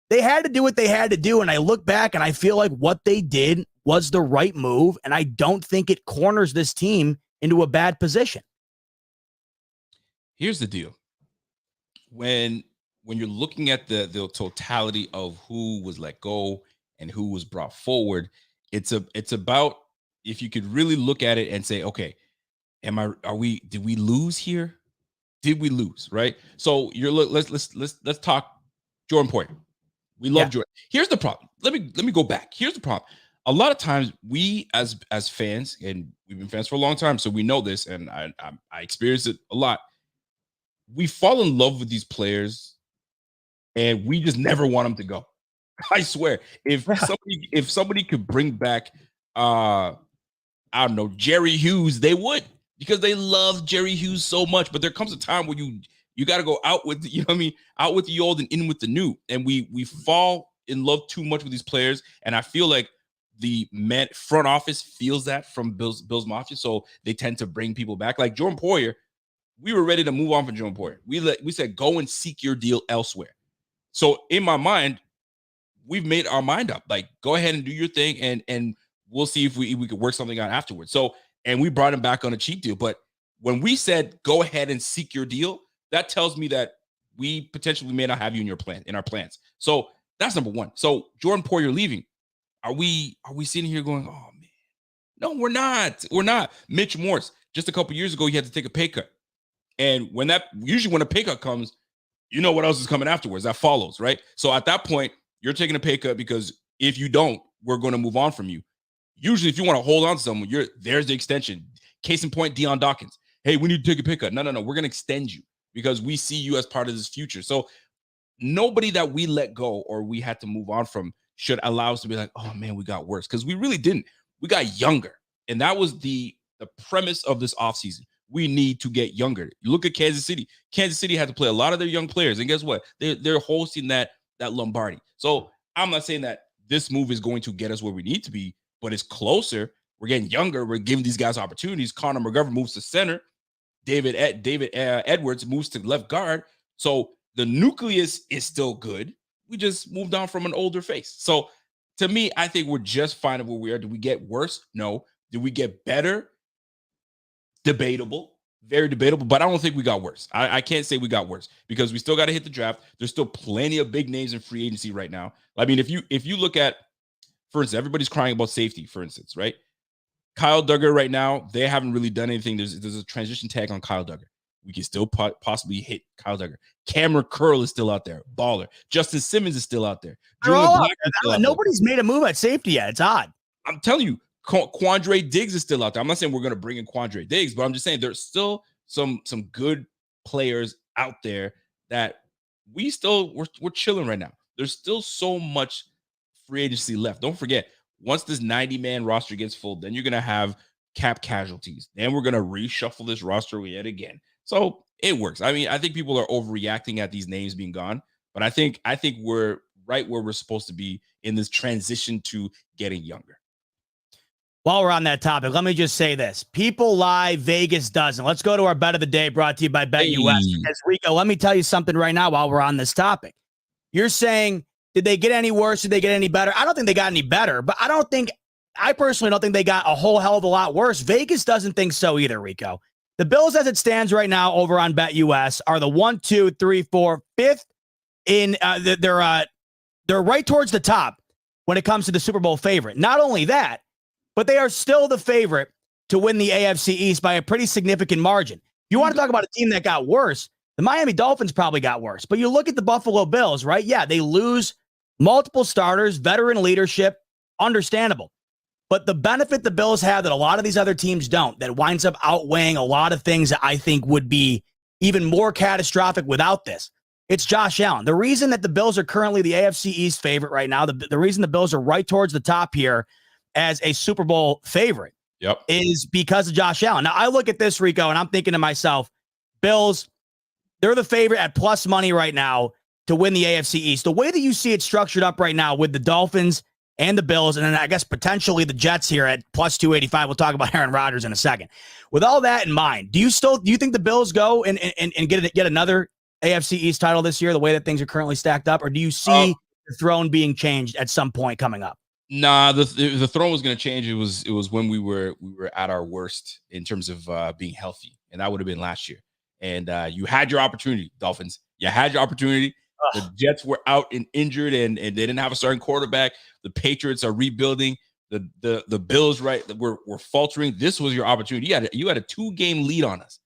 They had to do what they had to do, and I look back and I feel like what they did was the right move, and I don't think it corners this team into a bad position. Here's the deal. When you're looking at the totality of who was let go and who was brought forward, it's about, if you could really look at it and say, okay, did we lose here? Did we lose? Right. So let's talk Jordan Poyer. We love Jordan. Here's the problem. Let me go back. Here's the problem. A lot of times we as fans, and we've been fans for a long time, so we know this, and I experience it a lot. We fall in love with these players and we just never want them to go. I swear, if somebody could bring back I don't know, Jerry Hughes, they would, because they love Jerry Hughes so much. But there comes a time where you got to go out with, you know what I mean, out with the old and in with the new. And we fall in love too much with these players. And I feel like the front office feels that from Bills Mafia, so they tend to bring people back. Like Jordan Poyer, we were ready to move on from Jordan Poyer. We said, go and seek your deal elsewhere. So in my mind, we've made our mind up. Like, go ahead and do your thing, and we'll see if we could work something out afterwards. So, and we brought him back on a cheap deal. But when we said, go ahead and seek your deal, that tells me that we potentially may not have you in our plans. So that's number one. So Jordan Poyer leaving. Are we sitting here going, oh man? No, we're not. We're not. Mitch Morse, just a couple years ago, he had to take a pay cut. And when a pay cut comes, you know what else is coming afterwards. That follows, right? So at that point, you're taking a pay cut, because if you don't, we're going to move on from you. Usually, if you want to hold on to someone, there's the extension. Case in point, Deion Dawkins. Hey, we need to take a pay cut. No. We're going to extend you because we see you as part of this future. So nobody that we let go or we had to move on from should allow us to be like, oh man, we got worse, because we really didn't. We got younger. And that was the premise of this offseason. We need to get younger. You look at Kansas City. Kansas City had to play a lot of their young players. And guess what? They're hosting that Lombardi. So I'm not saying that this move is going to get us where we need to be, but it's closer. We're getting younger. We're giving these guys opportunities. Connor McGovern moves to center. David Edwards moves to left guard. So the nucleus is still good. We just moved on from an older face. So to me, I think we're just fine where we are. Did we get worse? No. Did we get better? Debatable, very debatable, but I don't think we got worse. I can't say we got worse, because we still got to hit the draft. There's still plenty of big names in free agency right now. I mean, if you look at, for instance, everybody's crying about safety, for instance, right? Kyle Duggar right now, they haven't really done anything. There's a transition tag on Kyle Duggar. We can still possibly hit Kyle Duggar. Cameron Curl is still out there, baller. Justin Simmons is still out there. Nobody's made a move at safety yet. It's odd. I'm telling you, Quandre Diggs is still out there. I'm not saying we're going to bring in Quandre Diggs, but I'm just saying there's still some good players out there that we're chilling right now. There's still so much free agency left. Don't forget, once this 90-man roster gets full, then you're going to have cap casualties. Then we're going to reshuffle this roster yet again. So it works. I mean, I think people are overreacting at these names being gone, but I think we're right where we're supposed to be in this transition to getting younger. While we're on that topic, let me just say this. People lie, Vegas doesn't. Let's go to our bet of the day, brought to you by BetUS. Because, Rico, let me tell you something right now while we're on this topic. You're saying, did they get any worse? Did they get any better? I don't think they got any better, but I personally don't think they got a whole hell of a lot worse. Vegas doesn't think so either, Rico. The Bills, as it stands right now over on BetUS, are the 1, 2, 3, 4, 5th in they're right towards the top when it comes to the Super Bowl favorite. Not only that, but they are still the favorite to win the AFC East by a pretty significant margin. You want to talk about a team that got worse? The Miami Dolphins probably got worse. But you look at the Buffalo Bills, right? Yeah, they lose multiple starters, veteran leadership, understandable. But the benefit the Bills have that a lot of these other teams don't, that winds up outweighing a lot of things that I think would be even more catastrophic without this, it's Josh Allen. The reason that the Bills are currently the AFC East favorite right now, the reason the Bills are right towards the top here as a Super Bowl favorite, is because of Josh Allen. Now, I look at this, Rico, and I'm thinking to myself, Bills, they're the favorite at plus money right now to win the AFC East. The way that you see it structured up right now with the Dolphins and the Bills, and then I guess potentially the Jets here at plus 285. We'll talk about Aaron Rodgers in a second. With all that in mind, do you think the Bills go and get another AFC East title this year, the way that things are currently stacked up, or do you see the throne being changed at some point coming up? Nah, the throne was going to change. It was when we were at our worst in terms of being healthy, and that would have been last year. And you had your opportunity, Dolphins. You had your opportunity. The Jets were out and injured, and they didn't have a starting quarterback. The Patriots are rebuilding. The Bills, right, were faltering. This was your opportunity. You had a 2-game lead on us.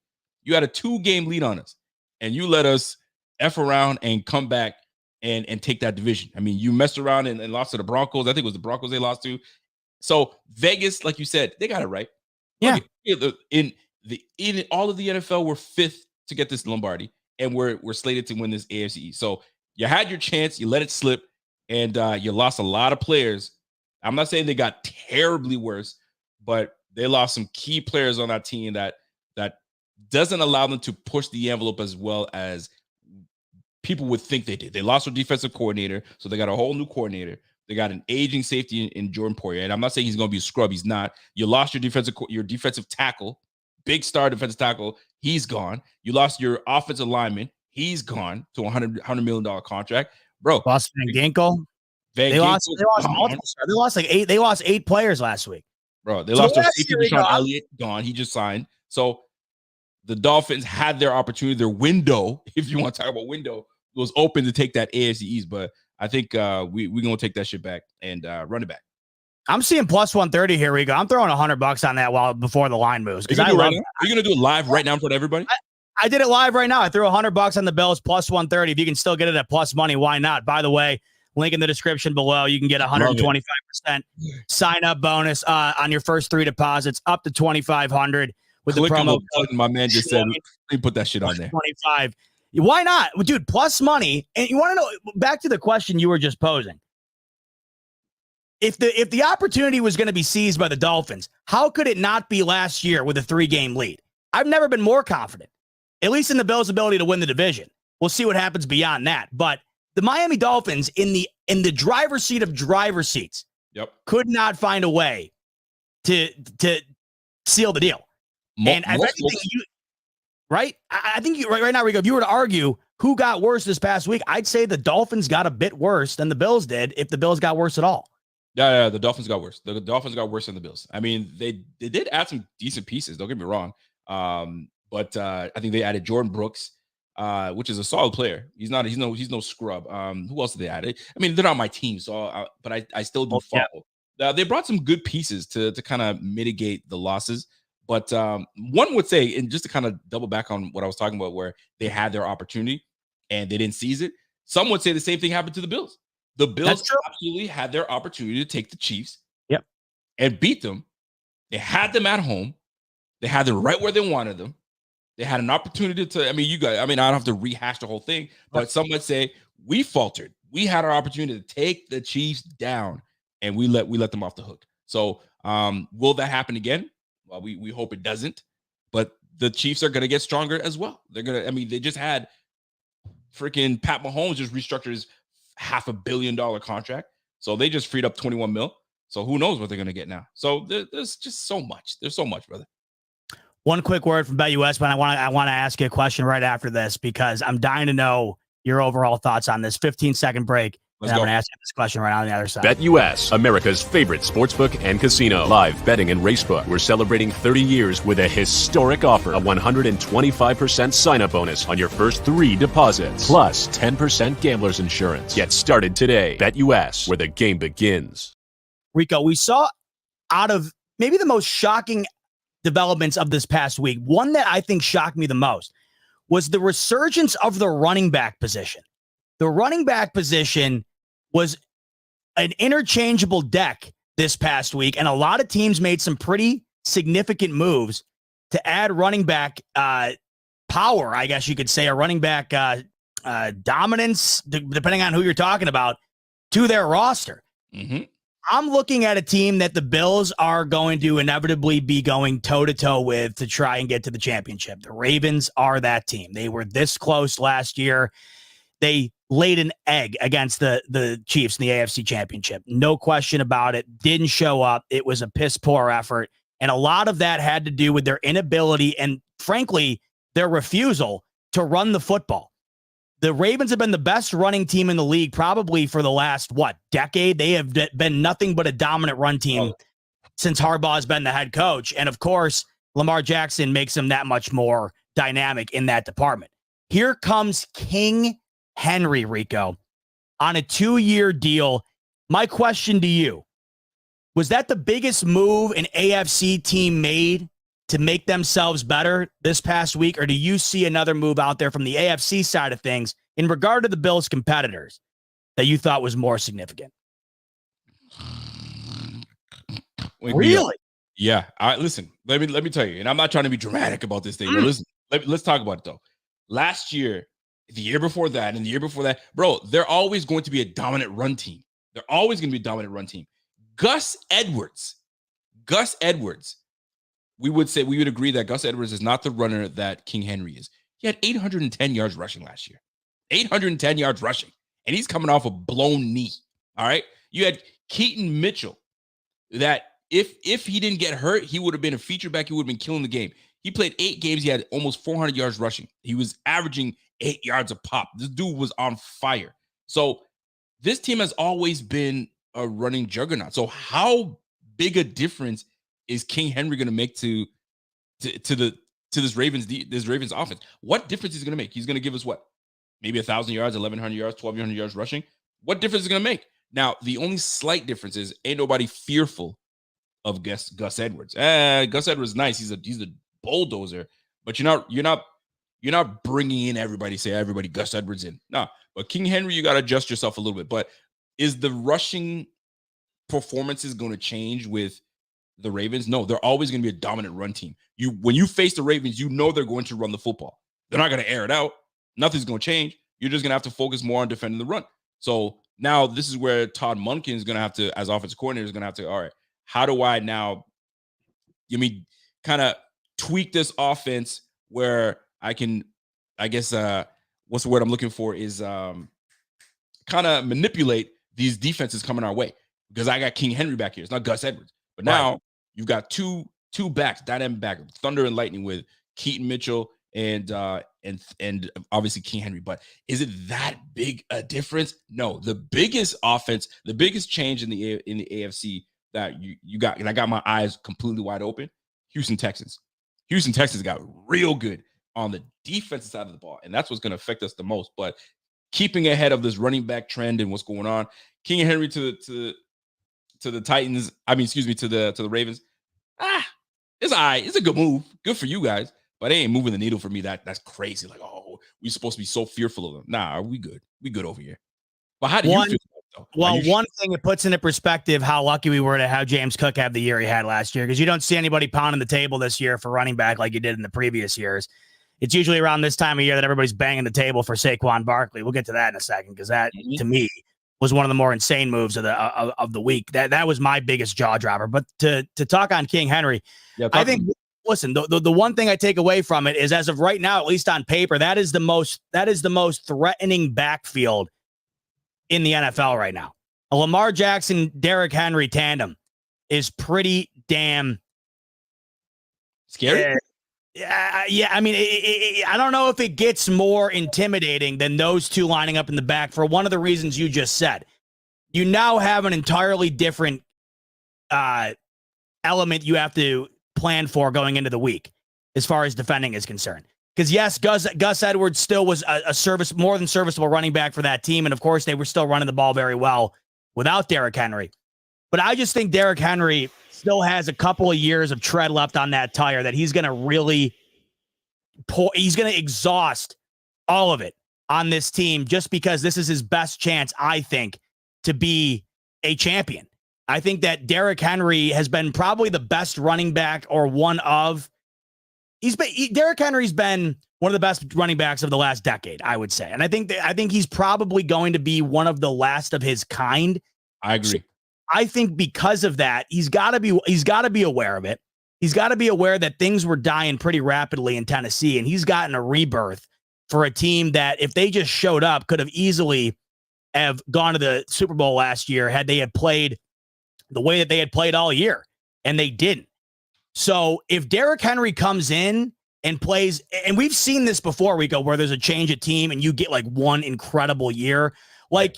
You had a 2-game lead on us, and you let us F around and come back and take that division. I mean, you messed around and lost to the Broncos. I think it was the Broncos they lost to. So Vegas, like you said, they got it right. Yeah. In all of the NFL, we're 5th to get this Lombardi, and we're slated to win this AFC East. So you had your chance, you let it slip, and you lost a lot of players. I'm not saying they got terribly worse, but they lost some key players on that team that doesn't allow them to push the envelope as well as people would think they did. They lost their defensive coordinator, so they got a whole new coordinator. They got an aging safety in Jordan Poyer, and I'm not saying he's going to be a scrub. He's not. You lost your defensive tackle, big star defensive tackle. He's gone. You lost your offensive lineman. He's gone to a $100 million contract, bro. Lost Van Ginkel. They lost multiple. They lost like 8. They lost 8 players last week, bro. They lost their safety, Deshaun Elliott, gone. He just signed. So the Dolphins had their opportunity, their window, if you want to talk about window, was open to take that AFC East. But I think we're going to take that shit back and run it back. I'm seeing plus 130 here, Rico. I'm throwing $100 on that before the line moves. Are you going to do it live right now in front of everybody? I did it live right now. I threw $100 on the Bills plus 130. If you can still get it at plus money, why not? By the way, link in the description below. You can get 125% sign up bonus on your first 3 deposits up to $2,500 with Click the promo code. My man just said, let me put that shit on there. 25. Why not? Dude, plus money. And you want to know, back to the question you were just posing. If the opportunity was going to be seized by the Dolphins, how could it not be last year with a 3-game lead? I've never been more confident, at least in the Bills' ability to win the division. We'll see what happens beyond that. But the Miami Dolphins in the driver's seat of driver's seats could not find a way to seal the deal. I think you right now, Rico, if you were to argue who got worse this past week, I'd say the Dolphins got a bit worse than the Bills did, if the Bills got worse at all. Yeah, the Dolphins got worse. The Dolphins got worse than the Bills. I mean, they did add some decent pieces. Don't get me wrong. But I think they added Jordan Brooks, which is a solid player. He's no scrub. Who else did they add? I mean, they're not my team, so but I still do follow. They brought some good pieces to kind of mitigate the losses. But one would say, and just to kind of double back on what I was talking about, where they had their opportunity and they didn't seize it. Some would say the same thing happened to the Bills. The Bills absolutely had their opportunity to take the Chiefs and beat them. They had them at home. They had them right where they wanted them. They had an opportunity to, I don't have to rehash the whole thing, but some would say we faltered. We had our opportunity to take the Chiefs down and we let them off the hook. So will that happen again? Well, we hope it doesn't, but the Chiefs are going to get stronger as well. They just had freaking Pat Mahomes just restructured his $500 million contract. So they just freed up 21 mil. So who knows what they're going to get now. So there's just so much. There's so much, brother. One quick word from BetUS, but I want to ask you a question right after this because I'm dying to know your overall thoughts on this. 15-second break. I'm going to ask you this question right on the other side. BetUS, America's favorite sportsbook and casino. Live betting and racebook. We're celebrating 30 years with a historic offer. A 125% sign-up bonus on your first 3 deposits. Plus 10% gambler's insurance. Get started today. BetUS, where the game begins. Rico, we saw out of maybe the most shocking developments of this past week, one that I think shocked me the most was the resurgence of the running back position. The running back position was an interchangeable deck this past week, and a lot of teams made some pretty significant moves to add running back power, I guess you could say, a running back dominance, depending on who you're talking about, to their roster. Mm-hmm. I'm looking at a team that the Bills are going to inevitably be going toe-to-toe with to try and get to the championship. The Ravens are that team. They were this close last year. They laid an egg against the Chiefs in the AFC Championship. No question about it. Didn't show up. It was a piss-poor effort. And a lot of that had to do with their inability and, frankly, their refusal to run the football. The Ravens have been the best running team in the league probably for the last, decade? They have been nothing but a dominant run team since Harbaugh has been the head coach. And, of course, Lamar Jackson makes him that much more dynamic in that department. Here comes King Henry, Rico, on a 2-year deal. My question to you, was that the biggest move an AFC team made to make themselves better this past week, or do you see another move out there from the AFC side of things in regard to the Bills' competitors that you thought was more significant? Really? Yeah. Listen, let me tell you, and I'm not trying to be dramatic about this thing, but listen, let's talk about it, though. Last year, the year before that, and the year before that, bro, they're always going to be a dominant run team. They're always going to be a dominant run team. Gus Edwards, we would agree that Gus Edwards is not the runner that King Henry is. He had 810 yards rushing last year. 810 yards rushing. And he's coming off a blown knee. All right. You had Keaton Mitchell that if he didn't get hurt, he would have been a feature back. He would have been killing the game. He played 8 games. He had almost 400 yards rushing. He was averaging 8 yards a pop. This dude was on fire. So this team has always been a running juggernaut. So how big a difference is King Henry going to make to this Ravens offense? What difference is he going to make? He's going to give us what? Maybe 1,000 yards, 1,100 yards, 1,200 yards rushing. What difference is it going to make? Now, the only slight difference is ain't nobody fearful of Gus Edwards. Gus Edwards is nice. He's a bulldozer, but you're not bringing in everybody. Say everybody Gus Edwards in. No, but King Henry, you got to adjust yourself a little bit. But is the rushing performances going to change with the Ravens? No, they're always going to be a dominant run team. When you face the Ravens, you know they're going to run the football. They're not going to air it out. Nothing's going to change. You're just going to have to focus more on defending the run. So now this is where Todd Monken is going to have to, as offensive coordinator, is going to have to, all right, how do I now, kind of tweak this offense where I can, I guess, what's the word I'm looking for is kind of manipulate these defenses coming our way, because I got King Henry back here. It's not Gus Edwards. But now you've got two backs, dynamic back, thunder and lightning with Keaton Mitchell and obviously King Henry. But is it that big a difference? No. The biggest offense, the biggest change in the AFC that you got, and I got my eyes completely wide open, Houston Texans. Houston Texans got real good on the defensive side of the ball, and that's what's going to affect us the most. But keeping ahead of this running back trend and what's going on, King Henry to the Titans, to the Ravens. It's all right. It's a good move. Good for you guys. But it ain't moving the needle for me. That's crazy. Like, oh, we're supposed to be so fearful of them. Nah, we good. We good over here. But how do you feel? Well, one thing, it puts into perspective how lucky we were to have James Cook have the year he had last year, because you don't see anybody pounding the table this year for running back like you did in the previous years. It's usually around this time of year that everybody's banging the table for Saquon Barkley. We'll get to that in a second, because that, to me, was one of the more insane moves of the week. That was my biggest jaw dropper. But to talk on King Henry, I think, listen, the one thing I take away from it is, as of right now, at least on paper, that is the most threatening backfield in the NFL right now. A Lamar Jackson, Derrick Henry tandem is pretty damn scary. Yeah. I mean, I don't know if it gets more intimidating than those two lining up in the back, for one of the reasons you just said. You now have an entirely different element you have to plan for going into the week as far as defending is concerned. Because, yes, Gus Edwards still was a more than serviceable running back for that team. And, of course, they were still running the ball very well without Derrick Henry. But I just think Derrick Henry still has a couple of years of tread left on that tire that he's going to really he's going to exhaust all of it on this team, just because this is his best chance, I think, to be a champion. I think that Derrick Henry has been probably the best running back, or one of. Derrick Henry's been one of the best running backs of the last decade, I would say. And I think he's probably going to be one of the last of his kind. I agree. So I think because of that, he's got to be aware of it. He's got to be aware that things were dying pretty rapidly in Tennessee, and he's gotten a rebirth for a team that, if they just showed up, could have easily have gone to the Super Bowl last year had they had played the way that they had played all year, and they didn't. So if Derrick Henry comes in and plays, and we've seen this before, Rico, where there's a change of team and you get like one incredible year. Like,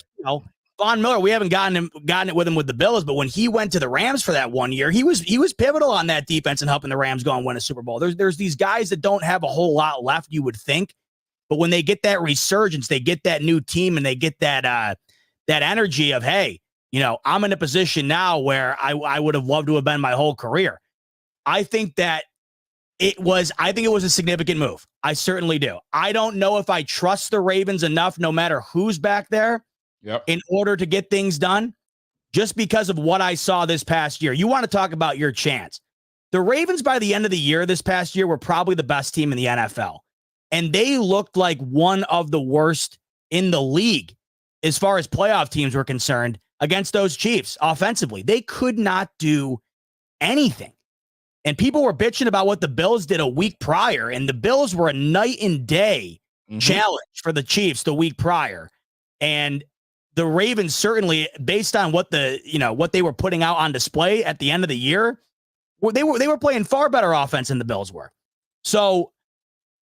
Von Miller, we haven't gotten it with him with the Bills, but when he went to the Rams for that 1 year, he was pivotal on that defense and helping the Rams go and win a Super Bowl. There's these guys that don't have a whole lot left, you would think, but when they get that resurgence, they get that new team and they get that energy of, hey, I'm in a position now where I would have loved to have been my whole career. I think it was a significant move. I certainly do. I don't know if I trust the Ravens enough, no matter who's back there, in order to get things done, just because of what I saw this past year. You want to talk about your chance. The Ravens, by the end of the year, this past year, were probably the best team in the NFL. And they looked like one of the worst in the league as far as playoff teams were concerned against those Chiefs offensively. They could not do anything. And people were bitching about what the Bills did a week prior, and the Bills were a night and day challenge for the Chiefs the week prior. And the Ravens, certainly based on what what they were putting out on display at the end of the year, they were playing far better offense than the Bills were. So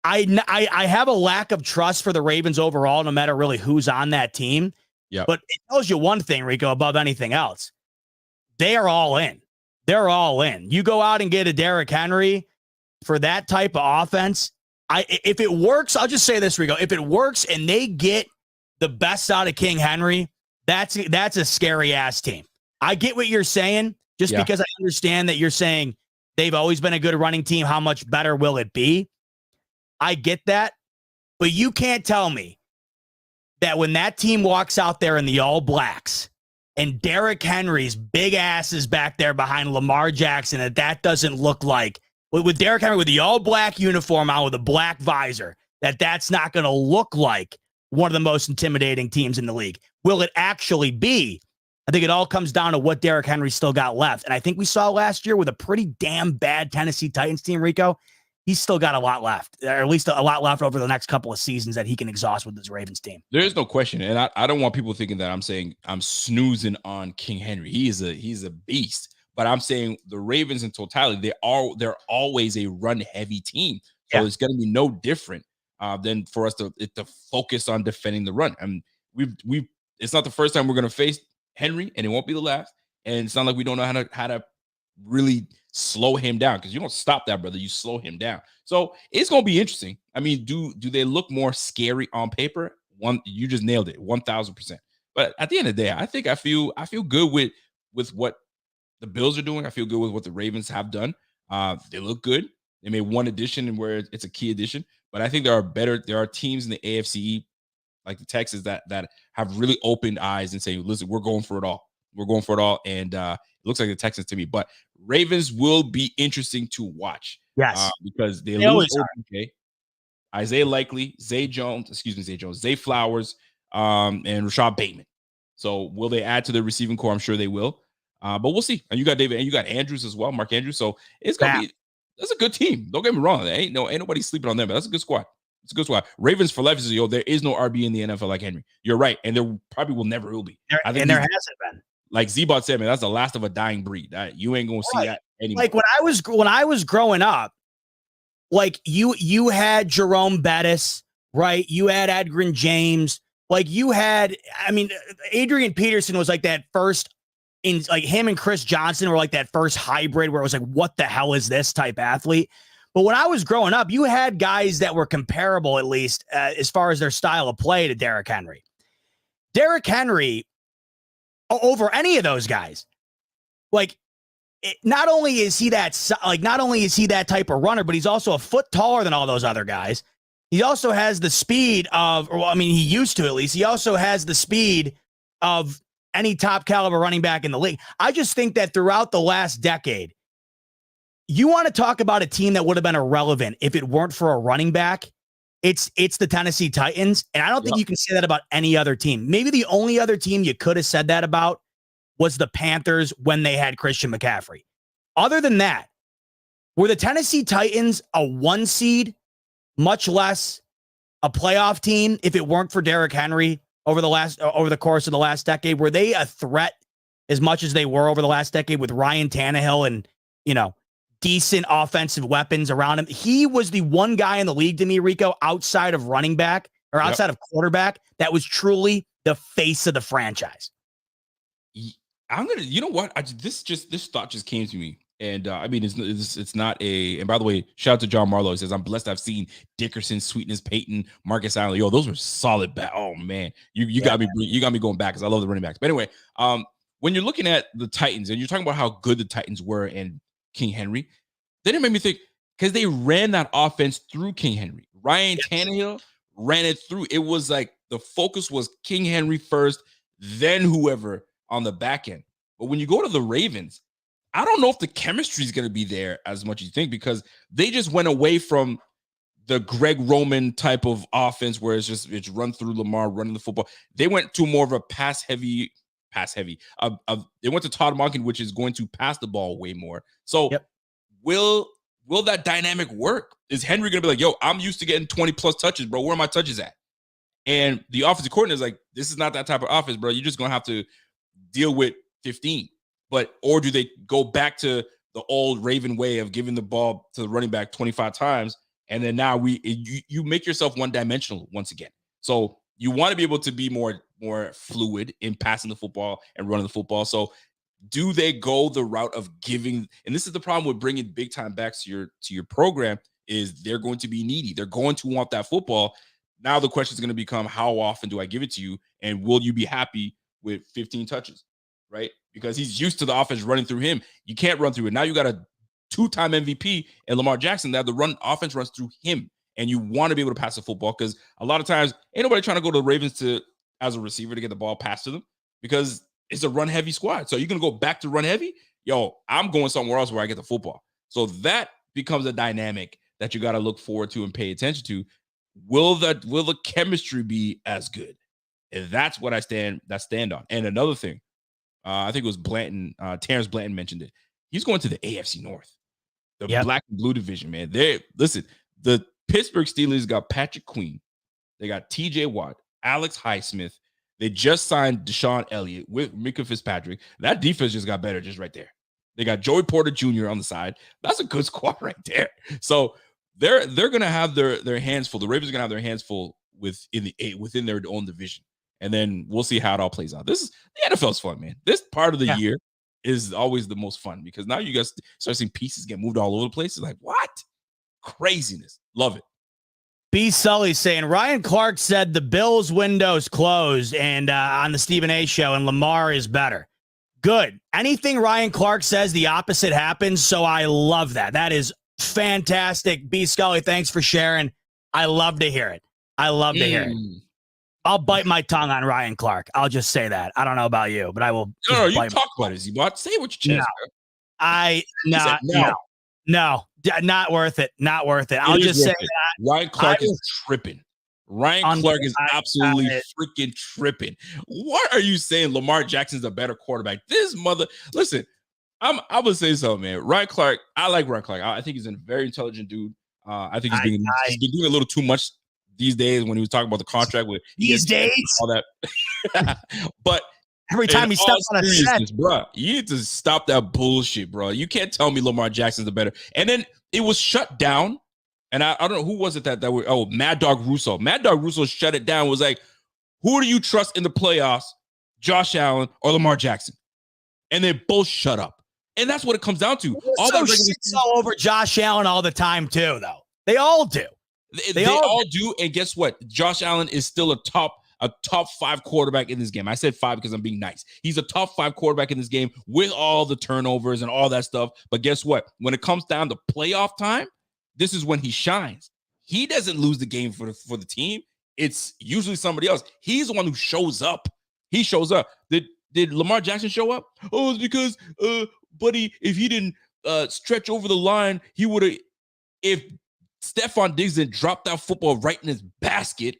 I have a lack of trust for the Ravens overall, no matter really who's on that team. Yeah. But it tells you one thing, Rico, above anything else. They are all in. They're all in. You go out and get a Derrick Henry for that type of offense. If it works, I'll just say this, Rico. If it works and they get the best out of King Henry, that's a scary ass team. I get what you're saying, just because I understand that you're saying they've always been a good running team. How much better will it be? I get that, but you can't tell me that when that team walks out there in the All Blacks and Derrick Henry's big ass is back there behind Lamar Jackson, that doesn't look like, with Derrick Henry with the all black uniform on with a black visor, that's not going to look like one of the most intimidating teams in the league. Will it actually be? I think it all comes down to what Derrick Henry still got left. And I think we saw last year with a pretty damn bad Tennessee Titans team, Rico, he's still got a lot left, or at least a lot left over the next couple of seasons that he can exhaust with his Ravens team. There is no question. And I don't want people thinking that I'm saying I'm snoozing on King Henry. He's a beast. But I'm saying the Ravens in totality, they're always a run-heavy team. So it's going to be no different than for us to focus on defending the run. And it's not the first time we're going to face Henry, and it won't be the last. And it's not like we don't know how to really slow him down, because you don't stop that, brother. You slow him down. So it's going to be interesting. I mean, do they look more scary on paper? You just nailed it, 1,000%. But at the end of the day, I think I feel good with what the Bills are doing. I feel good with what the Ravens have done. They look good. They made one addition where it's a key addition, but I think there are teams in the AFC, like the Texans, that have really opened eyes and saying, listen, we're going for it all. We're going for it all. And it looks like the Texans to me, but Ravens will be interesting to watch. Yes. Because they lose OBJ, Isaiah Likely, Zay Flowers, and Rashad Bateman. So will they add to the receiving core? I'm sure they will. But we'll see. And you got David, and you got Andrews as well, Mark Andrews. So it's gonna be, that's a good team. Don't get me wrong. Ain't nobody sleeping on them, but that's a good squad. It's a good squad. Ravens for life is, there is no RB in the NFL like Henry. You're right, and there probably will never will be. There hasn't been. Like Z-Bot said, man, that's the last of a dying breed. You ain't gonna see that anymore. Like when I was growing up, like you had Jerome Bettis, right? You had Edgerrin James. Like you had, I mean, Adrian Peterson was like that first. In like him and Chris Johnson were like that first hybrid where it was like, what the hell is this type athlete? But when I was growing up, you had guys that were comparable, at least as far as their style of play, to Derrick Henry. Derrick Henry, over any of those guys, not only is he that type of runner, but he's also a foot taller than all those other guys. He also has the speed he used to, at least. He also has the speed of any top caliber running back in the league. I just think that throughout the last decade, you want to talk about a team that would have been irrelevant if it weren't for a running back. It's the Tennessee Titans. And I don't think you can say that about any other team. Maybe the only other team you could have said that about was the Panthers when they had Christian McCaffrey. Other than that, were the Tennessee Titans a 1 seed, much less a playoff team, if it weren't for Derrick Henry over the course of the last decade? Were they a threat as much as they were over the last decade with Ryan Tannehill and, decent offensive weapons around him. He was the one guy in the league to me, Rico, outside of running back or outside of quarterback, that was truly the face of the franchise. You know what? This thought just came to me. And I mean, it's not a, and by the way, shout out to John Marlowe. He says, I'm blessed I've seen Dickerson, Sweetness, Payton, Marcus Allen. Yo, those were solid back. Oh man, you got me going back because I love the running backs. But anyway, when you're looking at the Titans and you're talking about how good the Titans were and King Henry, then it made me think, because they ran that offense through King Henry. Ryan Tannehill ran it through. It was like the focus was King Henry first, then whoever on the back end. But when you go to the Ravens, I don't know if the chemistry is going to be there as much as you think, because they just went away from the Greg Roman type of offense where it's run through Lamar, running the football. They went to more of a pass heavy. They went to Todd Monken, which is going to pass the ball way more. So will that dynamic work? Is Henry going to be like, yo, I'm used to getting 20 plus touches, bro. Where are my touches at? And the offensive coordinator is like, this is not that type of offense, bro. You're just going to have to deal with 15. Or do they go back to the old Raven way of giving the ball to the running back 25 times? And then now you make yourself one-dimensional once again. So you want to be able to be more fluid in passing the football and running the football. So do they go the route of giving? And this is the problem with bringing big time backs to your program, is they're going to be needy. They're going to want that football. Now the question is going to become, how often do I give it to you? And will you be happy with 15 touches, right? Because he's used to the offense running through him. You can't run through it. Now you got a 2-time MVP and Lamar Jackson that the offense runs through him. And you want to be able to pass the football, because a lot of times ain't nobody trying to go to the Ravens as a receiver to get the ball passed to them, because it's a run heavy squad. So you're going to go back to run heavy. Yo, I'm going somewhere else where I get the football. So that becomes a dynamic that you got to look forward to and pay attention to. Will the chemistry be as good? And that's what I stand on. And another thing, I think it was Blanton, Terrence Blanton mentioned it. He's going to the AFC North, the black and blue division, man. Listen, the Pittsburgh Steelers got Patrick Queen. They got TJ Watt, Alex Highsmith. They just signed Deshaun Elliott with Mika Fitzpatrick. That defense just got better just right there. They got Joey Porter Jr. on the side. That's a good squad right there. So they're going to have their hands full. The Ravens are going to have their hands full within their own division. And then we'll see how it all plays out. The NFL's fun, man. This part of the year is always the most fun, because now you guys start seeing pieces get moved all over the place. It's like, what? Craziness. Love it. B. Sully saying Ryan Clark said the Bills' windows closed and on the Stephen A. show, and Lamar is better. Good. Anything Ryan Clark says, the opposite happens. So I love that. That is fantastic. B. Scully, thanks for sharing. I love to hear it. I'll bite my tongue on Ryan Clark. I'll just say that. I don't know about you, but I will. No, you talk about it, Z-Bot. Say what you chest. No, not worth it. Not worth it. I'll just say that. Ryan Clark is tripping. Ryan Clark is absolutely freaking tripping. What are you saying? Lamar Jackson's a better quarterback. Listen, I'm gonna say something, man. Ryan Clark, I like Ryan Clark. I think he's a very intelligent dude. I think he's been doing a little too much these days when he was talking about the contract with all that. But every time he steps on a set, bro, you need to stop that bullshit, bro. You can't tell me Lamar Jackson's the better. And then it was shut down. And I don't know who was it that were Mad Dog Russo. Mad Dog Russo shut it down. Was like, who do you trust in the playoffs, Josh Allen or Lamar Jackson? And they both shut up. And that's what it comes down to. All over Josh Allen all the time too, though. They all do. They all do. And guess what? Josh Allen is still a top 5 quarterback in this game. I said 5 because I'm being nice. He's a top 5 quarterback in this game with all the turnovers and all that stuff. But guess what? When it comes down to playoff time, this is when he shines. He doesn't lose the game for the team. It's usually somebody else. He's the one who shows up. He shows up. Did Lamar Jackson show up? Oh, it's because, buddy, if he didn't stretch over the line, he would have. If Stephon Diggs didn't drop that football right in his basket,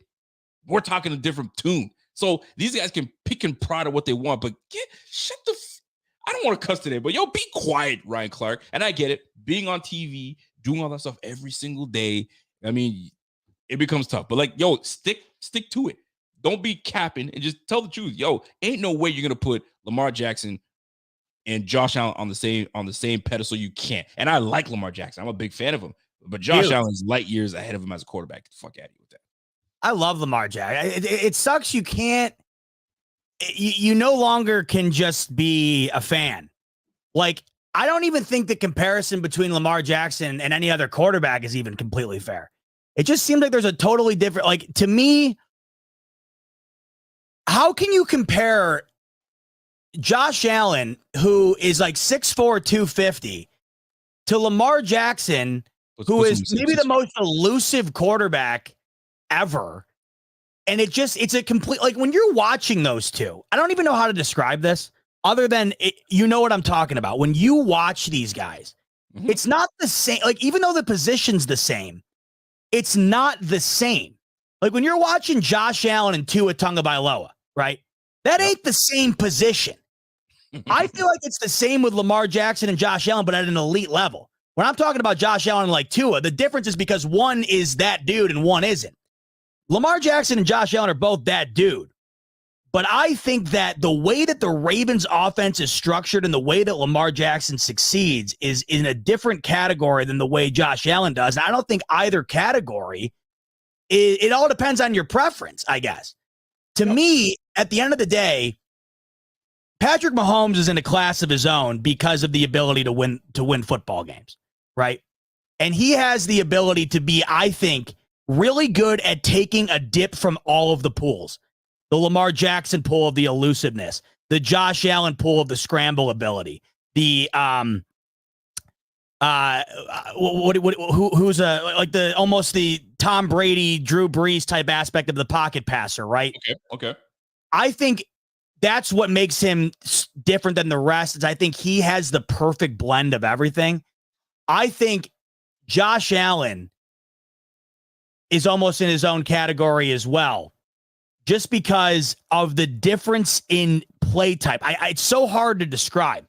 we're talking a different tune. So these guys can pick and prod at what they want, but I don't want to cuss today, but yo, be quiet, Ryan Clark. And I get it. Being on TV, doing all that stuff every single day, I mean, it becomes tough. But like, yo, stick to it. Don't be capping and just tell the truth. Yo, ain't no way you're going to put Lamar Jackson and Josh Allen on the same pedestal. You can't. And I like Lamar Jackson. I'm a big fan of him. But Josh Allen's light years ahead of him as a quarterback. Get the fuck out of here with that. I love Lamar Jackson. It sucks you can't. You no longer can just be a fan. Like, I don't even think the comparison between Lamar Jackson and any other quarterback is even completely fair. It just seems like there's a totally different, like, to me, how can you compare Josh Allen, who is like 6'4", 250, to Lamar Jackson, who is maybe the most elusive quarterback ever? And it's a complete, like, when you're watching those two, I don't even know how to describe this other than you know what I'm talking about. When you watch these guys, it's not the same. Like, even though the position's the same, it's not the same. Like, when you're watching Josh Allen and Tua Tagovailoa, right? That ain't the same position. I feel like it's the same with Lamar Jackson and Josh Allen, but at an elite level. When I'm talking about Josh Allen and like Tua, the difference is because one is that dude and one isn't. Lamar Jackson and Josh Allen are both that dude. But I think that the way that the Ravens offense is structured and the way that Lamar Jackson succeeds is in a different category than the way Josh Allen does. And I don't think either category, it all depends on your preference, I guess. To me, at the end of the day, Patrick Mahomes is in a class of his own because of the ability to win football games, right? And he has the ability to be, I think, really good at taking a dip from all of the pools. The Lamar Jackson pool of the elusiveness, the Josh Allen pool of the scramble ability, the who's like the almost the Tom Brady, Drew Brees type aspect of the pocket passer, right? Okay. I think that's what makes him different than the rest. Is I think he has the perfect blend of everything. I think Josh Allen is almost in his own category as well, just because of the difference in play type. It's so hard to describe,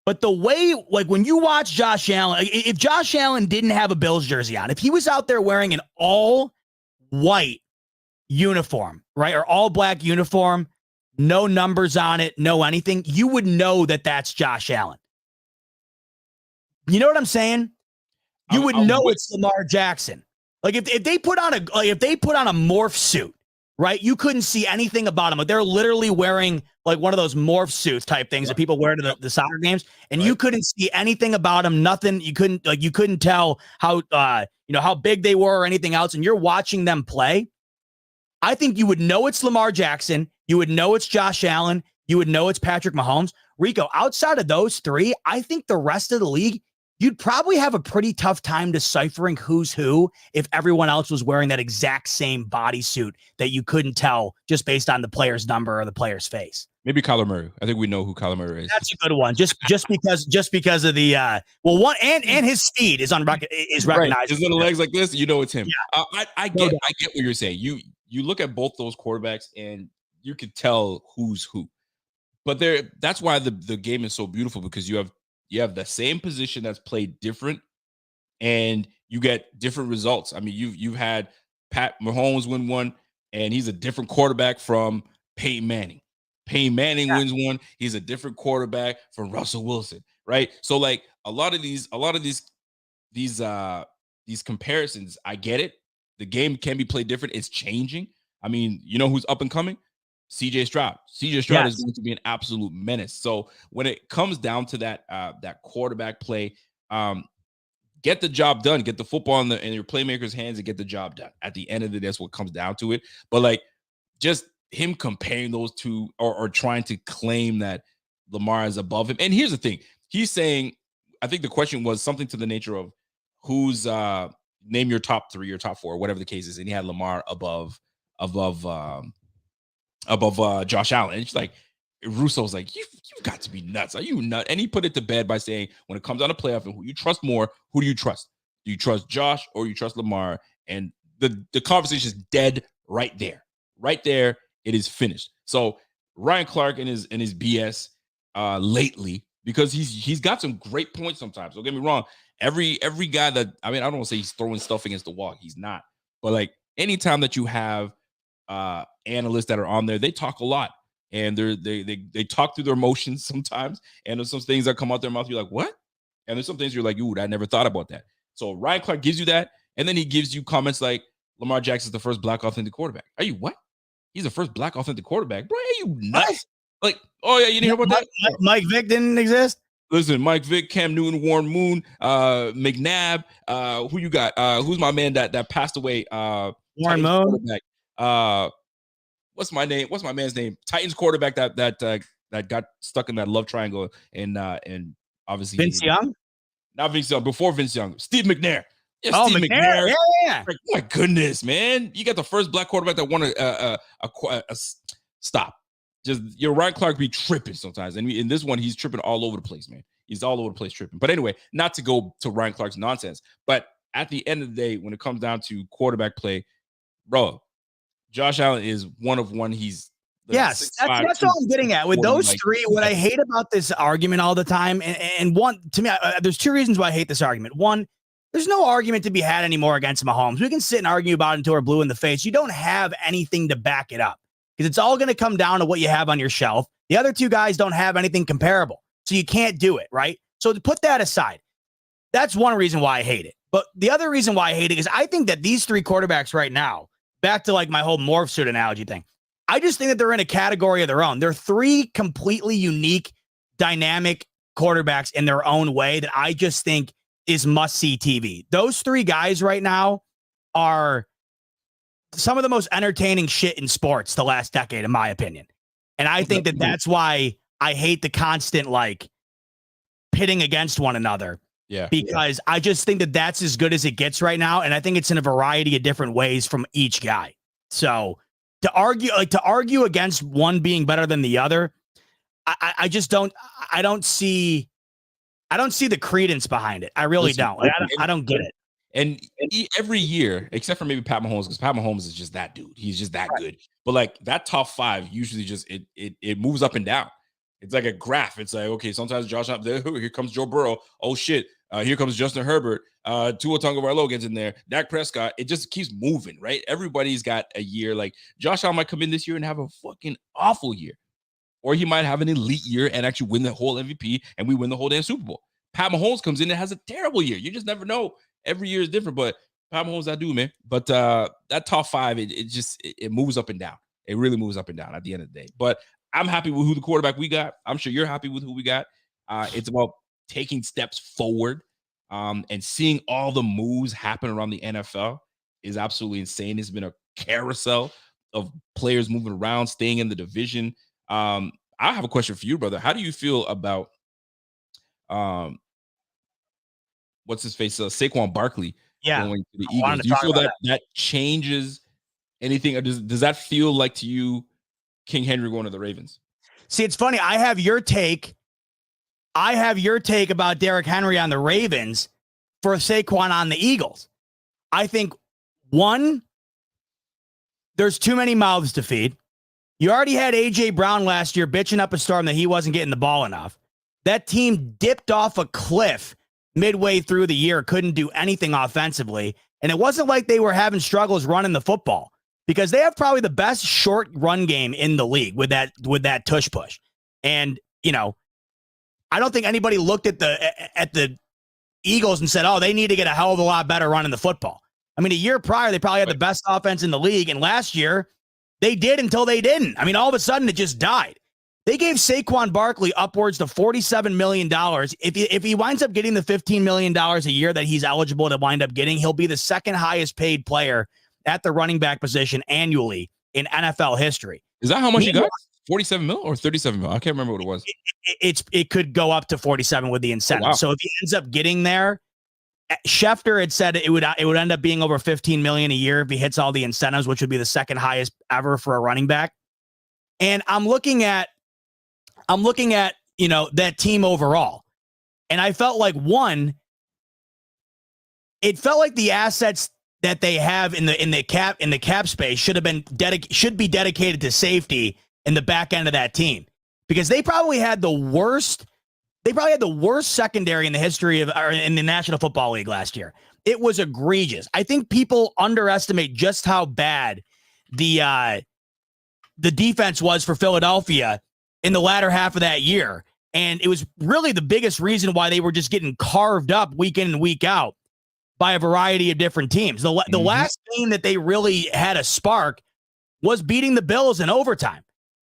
but the way, like, when you watch Josh Allen, if Josh Allen didn't have a Bills jersey on, if he was out there wearing an all white uniform, right, or all black uniform, no numbers on it, no anything, you would know that that's Josh Allen. You know what I'm saying? You would know it's Lamar Jackson. Like, if they put on a morph suit, right? You couldn't see anything about them. They're literally wearing like one of those morph suits type things that people wear to the soccer games, and you couldn't see anything about them. Nothing. You couldn't tell how how big they were or anything else. And you're watching them play. I think you would know it's Lamar Jackson. You would know it's Josh Allen. You would know it's Patrick Mahomes. Rico, outside of those three, I think the rest of the league, you'd probably have a pretty tough time deciphering who's who if everyone else was wearing that exact same bodysuit that you couldn't tell just based on the player's number or the player's face. Maybe Kyler Murray. I think we know who Kyler Murray is. That's a good one. Just because of the one and his speed is recognized. Right. His little legs like this, you know it's him. Yeah. I get what you're saying. You look at both those quarterbacks and you could tell who's who. But that's why the game is so beautiful, because you have the same position that's played different, and you get different results. I mean, you've had Pat Mahomes win one, and he's a different quarterback from Peyton Manning. Peyton Manning wins one, he's a different quarterback from Russell Wilson, right? So like a lot of these comparisons, I get it. The game can be played different. It's changing. I mean, you know who's up and coming? CJ Stroud. CJ Stroud is going to be an absolute menace. So when it comes down to that quarterback play, get the job done. Get the football in your playmakers' hands and get the job done. At the end of the day, that's what comes down to it. But like, just him comparing those two or trying to claim that Lamar is above him. And here's the thing. He's saying, I think the question was something to the nature of who's name your top three or top four, whatever the case is. And he had Lamar above Josh Allen. And it's like, Russo's like, you've got to be nuts. Are you nuts? And he put it to bed by saying, when it comes down to playoff and who you trust more, who do you trust? Do you trust Josh or you trust Lamar? And the conversation is dead right there. Right there, it is finished. So Ryan Clark and his BS lately, because he's got some great points sometimes. Don't get me wrong. Every guy that, I mean, I don't want to say he's throwing stuff against the wall. He's not. But like, anytime that you have analysts that are on there, they talk a lot. and they talk through their emotions sometimes, and there's some things that come out their mouth. You're like, what? And there's some things you're like, ooh, I never thought about that. So Ryan Clark gives you that, and then he gives you comments like Lamar Jackson's the first black authentic quarterback. Are you what? He's the first black authentic quarterback, bro. Are you nuts? Like, oh yeah, you didn't hear about that? Mike Vick didn't exist. Listen, Mike Vick, Cam Newton, Warren Moon, McNabb. Who you got? Who's my man that passed away? Warren Moon. What's my name? What's my man's name? Titans quarterback that got stuck in that love triangle and obviously Vince Young. Not Vince Young. Before Vince Young, Steve McNair. Yeah, Steve McNair. Yeah. Like, my goodness, man! You got the first black quarterback that won a stop. Just your Ryan Clark be tripping sometimes, and in this one, he's tripping all over the place, man. He's all over the place tripping. But anyway, not to go to Ryan Clark's nonsense, but at the end of the day, when it comes down to quarterback play, bro, Josh Allen is one of one. He's yes, that's all I'm getting at with those three. What I hate about this argument all the time, and one to me, there's two reasons why I hate this argument. One, there's no argument to be had anymore against Mahomes. We can sit and argue about it until we're blue in the face. You don't have anything to back it up because it's all going to come down to what you have on your shelf. The other two guys don't have anything comparable, so you can't do it, right? So to put that aside, that's one reason why I hate it. But the other reason why I hate it is I think that these three quarterbacks right now, back to like my whole morph suit analogy thing, I just think that they're in a category of their own. They're three completely unique, dynamic quarterbacks in their own way that I just think is must-see TV. Those three guys right now are some of the most entertaining shit in sports the last decade, in my opinion. And I think that that's why I hate the constant, like, pitting against one another. Yeah. Because I just think that that's as good as it gets right now. And I think it's in a variety of different ways from each guy. So to argue against one being better than the other, I just don't see the credence behind it. I really don't. I don't get it. And every year, except for maybe Pat Mahomes, because Pat Mahomes is just that dude. He's just that good. But like that top five usually just it moves up and down. It's like a graph. It's like, okay, sometimes Josh up there, here comes Joe Burrow. Oh shit. Here comes Justin Herbert. Tua Tagovailoa gets in there. Dak Prescott. It just keeps moving, right? Everybody's got a year. Like Josh Allen might come in this year and have a fucking awful year. Or he might have an elite year and actually win the whole MVP and we win the whole damn Super Bowl. Pat Mahomes comes in and has a terrible year. You just never know. Every year is different, but Pat Mahomes, that dude, man. But that top five, it moves up and down. It really moves up and down at the end of the day. But I'm happy with who the quarterback we got. I'm sure you're happy with who we got. It's about taking steps forward and seeing all the moves happen around the NFL is absolutely insane. It's been a carousel of players moving around, staying in the division. I have a question for you, brother. How do you feel about what's his face? Saquon Barkley going to the Eagles? Do you feel that changes anything? Or does that feel like to you King Henry going to the Ravens? See, it's funny. I have your take about Derrick Henry on the Ravens for Saquon on the Eagles. I think, one, there's too many mouths to feed. You already had A.J. Brown last year bitching up a storm that he wasn't getting the ball enough. That team dipped off a cliff midway through the year, couldn't do anything offensively. And it wasn't like they were having struggles running the football because they have probably the best short run game in the league with that tush push. And, you know, I don't think anybody looked at the Eagles and said, oh, they need to get a hell of a lot better running the football. I mean, a year prior, they probably had the best offense in the league. And last year they did until they didn't. I mean, all of a sudden it just died. They gave Saquon Barkley upwards to $47 million. If he winds up getting the $15 million a year that he's eligible to wind up getting, he'll be the second highest paid player at the running back position annually in NFL history. Is that how much he got? 47 mil or 37 mil? I can't remember what it was. It could go up to 47 with the incentive. Oh, wow. So if he ends up getting there, Schefter had said it would end up being over 15 million a year if he hits all the incentives, which would be the second highest ever for a running back. And I'm looking at, you know, that team overall. And I felt like it felt like the assets that they have in the cap space should be dedicated to safety in the back end of that team, because they probably had the worst secondary in the history of, or in the National Football League last year. It was egregious. I think people underestimate just how bad the the defense was for Philadelphia in the latter half of that year. And it was really the biggest reason why they were just getting carved up week in and week out by a variety of different teams. The last game that they really had a spark was beating the Bills in overtime.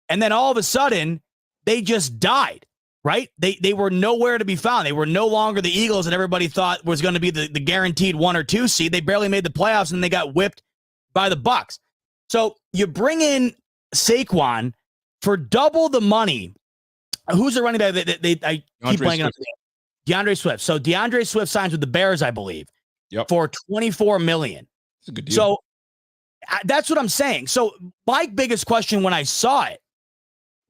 And then all of a sudden, they just died, right? They were nowhere to be found. They were no longer the Eagles that everybody thought was going to be the guaranteed 1 or 2 seed. They barely made the playoffs, and they got whipped by the Bucs. So you bring in Saquon for double the money. Who's the running back? I keep blanking on DeAndre Swift. So DeAndre Swift signs with the Bears, I believe, for $24 million. That's a good deal. So that's what I'm saying. So my biggest question when I saw it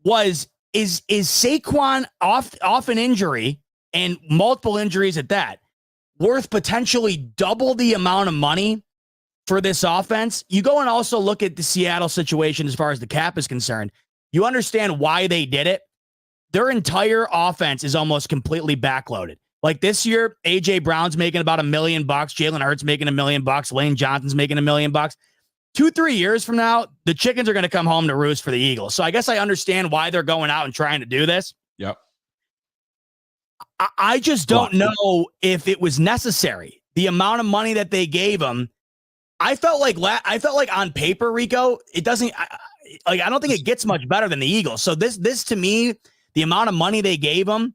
was, is Saquon off an injury and multiple injuries at that worth potentially double the amount of money for this offense? You go and also look at the Seattle situation as far as the cap is concerned. You understand why they did it. Their entire offense is almost completely backloaded. Like this year, AJ Brown's making about $1 million. Jalen Hurts making $1 million. Lane Johnson's making $1 million. 2-3 years from now, the chickens are going to come home to roost for the Eagles. So I guess I understand why they're going out and trying to do this. Yep. I just don't know if it was necessary. The amount of money that they gave him, I felt like on paper, Rico, it doesn't. I don't think it gets much better than the Eagles. So this to me, the amount of money they gave him.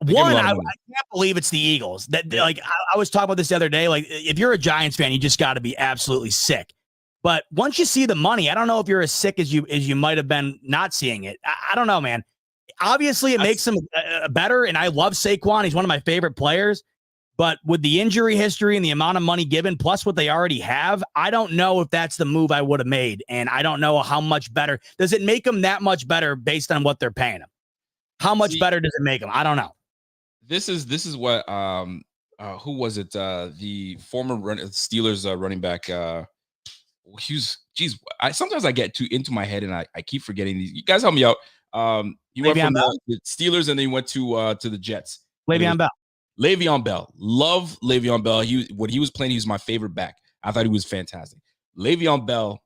One, I can't believe it's the Eagles. I was talking about this the other day. Like, if you're a Giants fan, you just got to be absolutely sick. But once you see the money, I don't know if you're as sick as you might have been not seeing it. I don't know, man. Obviously, it makes him better, and I love Saquon. He's one of my favorite players. But with the injury history and the amount of money given, plus what they already have, I don't know if that's the move I would have made. And I don't know how much better. Does it make them that much better based on what they're paying him? How much better does it make them? I don't know. This is what who was it? The former Steelers running back. Sometimes I get too into my head and I keep forgetting these. You guys help me out. You went from the Steelers and then you went to the Jets. Le'Veon Bell. Love Le'Veon Bell. When he was playing, he was my favorite back. I thought he was fantastic. Le'Veon Bell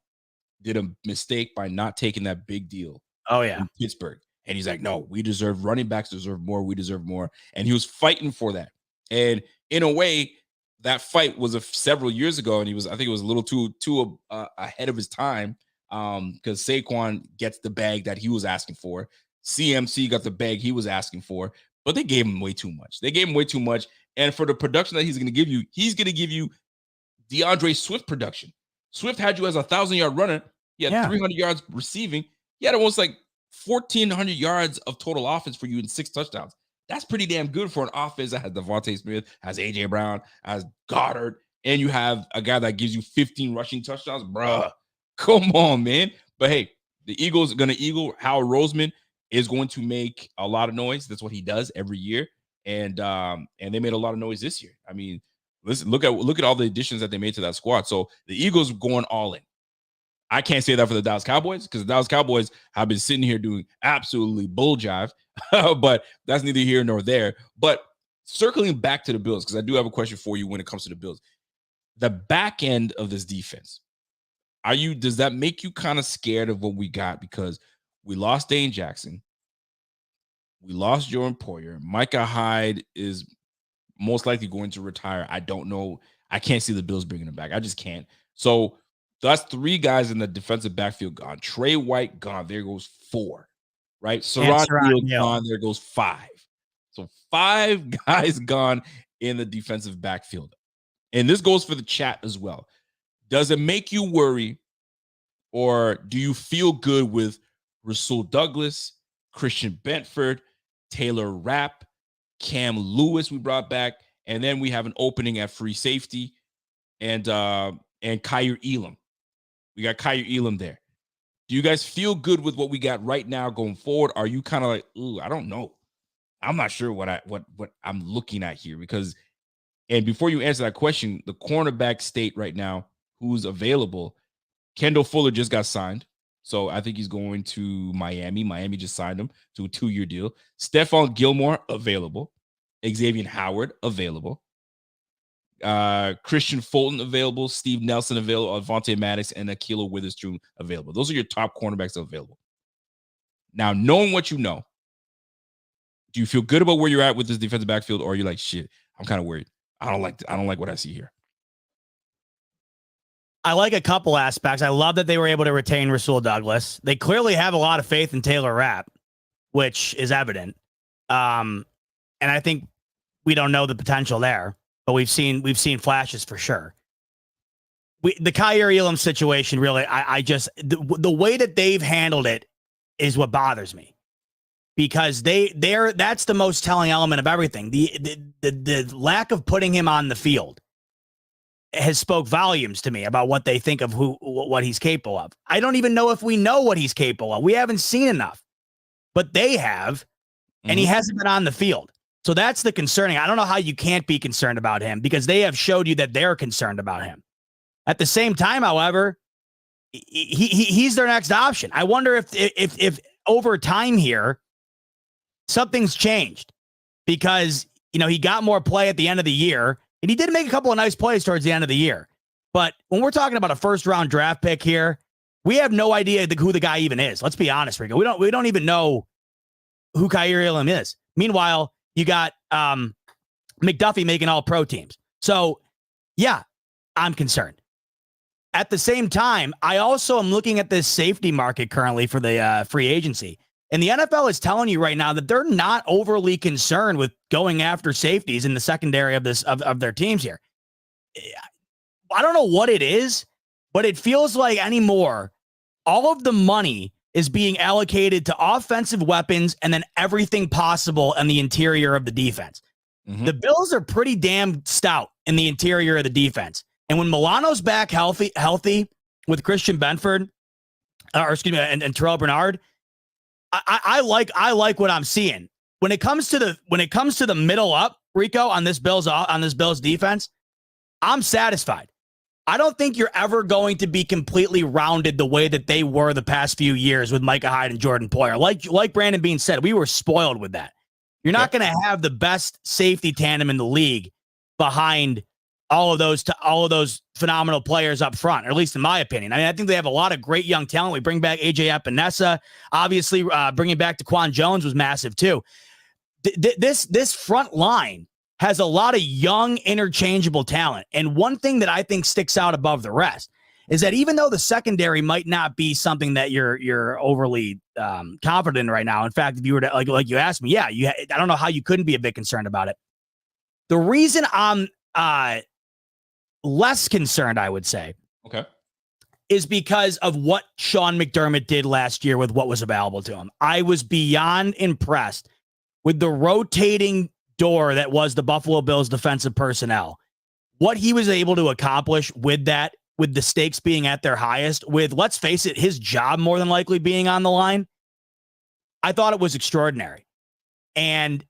did a mistake by not taking that big deal. Oh yeah, in Pittsburgh. And he's like, no, running backs deserve more. We deserve more. And he was fighting for that. And in a way, that fight was several years ago. And I think it was a little too ahead of his time because Saquon gets the bag that he was asking for. CMC got the bag he was asking for, but they gave him way too much. And for the production that he's going to give you DeAndre Swift production. Swift had you as a 1,000-yard runner. He had 300 yards receiving. He had almost like 1,400 yards of total offense for you in 6 touchdowns. That's pretty damn good for an offense that has Devontae Smith, has AJ Brown, has Goddard, and you have a guy that gives you 15 rushing touchdowns. Bruh, come on, man. But hey, the Eagles are going to eagle. Howard Roseman is going to make a lot of noise. That's what he does every year. And they made a lot of noise this year. I mean, listen, look at all the additions that they made to that squad. So the Eagles are going all in. I can't say that for the Dallas Cowboys because the Dallas Cowboys have been sitting here doing absolutely bull jive, but that's neither here nor there. But circling back to the Bills, because I do have a question for you when it comes to the Bills. The back end of this defense, does that make you kind of scared of what we got? Because we lost Dane Jackson. We lost Jordan Poyer. Micah Hyde is most likely going to retire. I don't know. I can't see the Bills bringing him back. I just can't. So that's 3 guys in the defensive backfield gone. Trey White gone. There goes 4. Right? Saran gone. There goes 5. So 5 guys gone in the defensive backfield. And this goes for the chat as well. Does it make you worry, or do you feel good with Rasul Douglas, Christian Benford, Taylor Rapp, Cam Lewis we brought back, and then we have an opening at free safety, and Kyer Elam. We got Kyer Elam there. Do you guys feel good with what we got right now going forward? Are you kind of like, ooh, I don't know. I'm not sure what I'm looking at here because, and before you answer that question, the cornerback state right now, who's available, Kendall Fuller just got signed. So I think he's going to Miami. Miami just signed him to a 2-year deal. Stephon Gilmore, available. Xavier Howard, available. Christian Fulton available, Steve Nelson available, Avonte Maddox, and Ahkello Witherspoon available. Those are your top cornerbacks available. Now, knowing what you know, do you feel good about where you're at with this defensive backfield, or are you like, shit, I'm kind of worried. I don't like what I see here. I like a couple aspects. I love that they were able to retain Rasul Douglas. They clearly have a lot of faith in Taylor Rapp, which is evident. And I think we don't know the potential there, but we've seen flashes for sure. The Kaiir Elam situation, really, I just the way that they've handled it is what bothers me, because that's the most telling element of everything. The lack of putting him on the field has spoke volumes to me about what they think of what he's capable of. I don't even know if we know what he's capable of. We haven't seen enough, but they have, and he hasn't been on the field. So that's the concerning. I don't know how you can't be concerned about him, because they have showed you that they're concerned about him. At the same time, however, he's their next option. I wonder if over time here, something's changed, because, he got more play at the end of the year, and he did make a couple of nice plays towards the end of the year. But when we're talking about a first-round draft pick here, we have no idea who the guy even is. Let's be honest, Rico. We don't even know who Kaiir Elam is. Meanwhile, you got McDuffie making all-pro teams. So, yeah, I'm concerned. At the same time, I also am looking at this safety market currently for the free agency. And the NFL is telling you right now that they're not overly concerned with going after safeties in the secondary of their teams here. I don't know what it is, but it feels like anymore, all of the money is being allocated to offensive weapons and then everything possible in the interior of the defense. The Bills are pretty damn stout in the interior of the defense. And when Milano's back healthy with Christian Benford, and Terrell Bernard, I like what I'm seeing. When it comes to the middle up, Rico, on this Bills defense, I'm satisfied. I don't think you're ever going to be completely rounded the way that they were the past few years with Micah Hyde and Jordan Poyer. Like Brandon Beane said, we were spoiled with that. You're not going to have the best safety tandem in the league behind all of those phenomenal players up front, or at least in my opinion. I mean, I think they have a lot of great young talent. We bring back AJ Epinesa. Obviously, bringing back Daquan Jones was massive too. This front line has a lot of young, interchangeable talent. And one thing that I think sticks out above the rest is that even though the secondary might not be something that you're overly confident in right now, in fact, if you were to like you asked me, I don't know how you couldn't be a bit concerned about it. The reason I'm less concerned, I would say, is because of what Sean McDermott did last year with what was available to him. I was beyond impressed with the rotating door that was the Buffalo Bills defensive personnel. What he was able to accomplish with that, with the stakes being at their highest, with, let's face it, his job more than likely being on the line, I thought it was extraordinary. And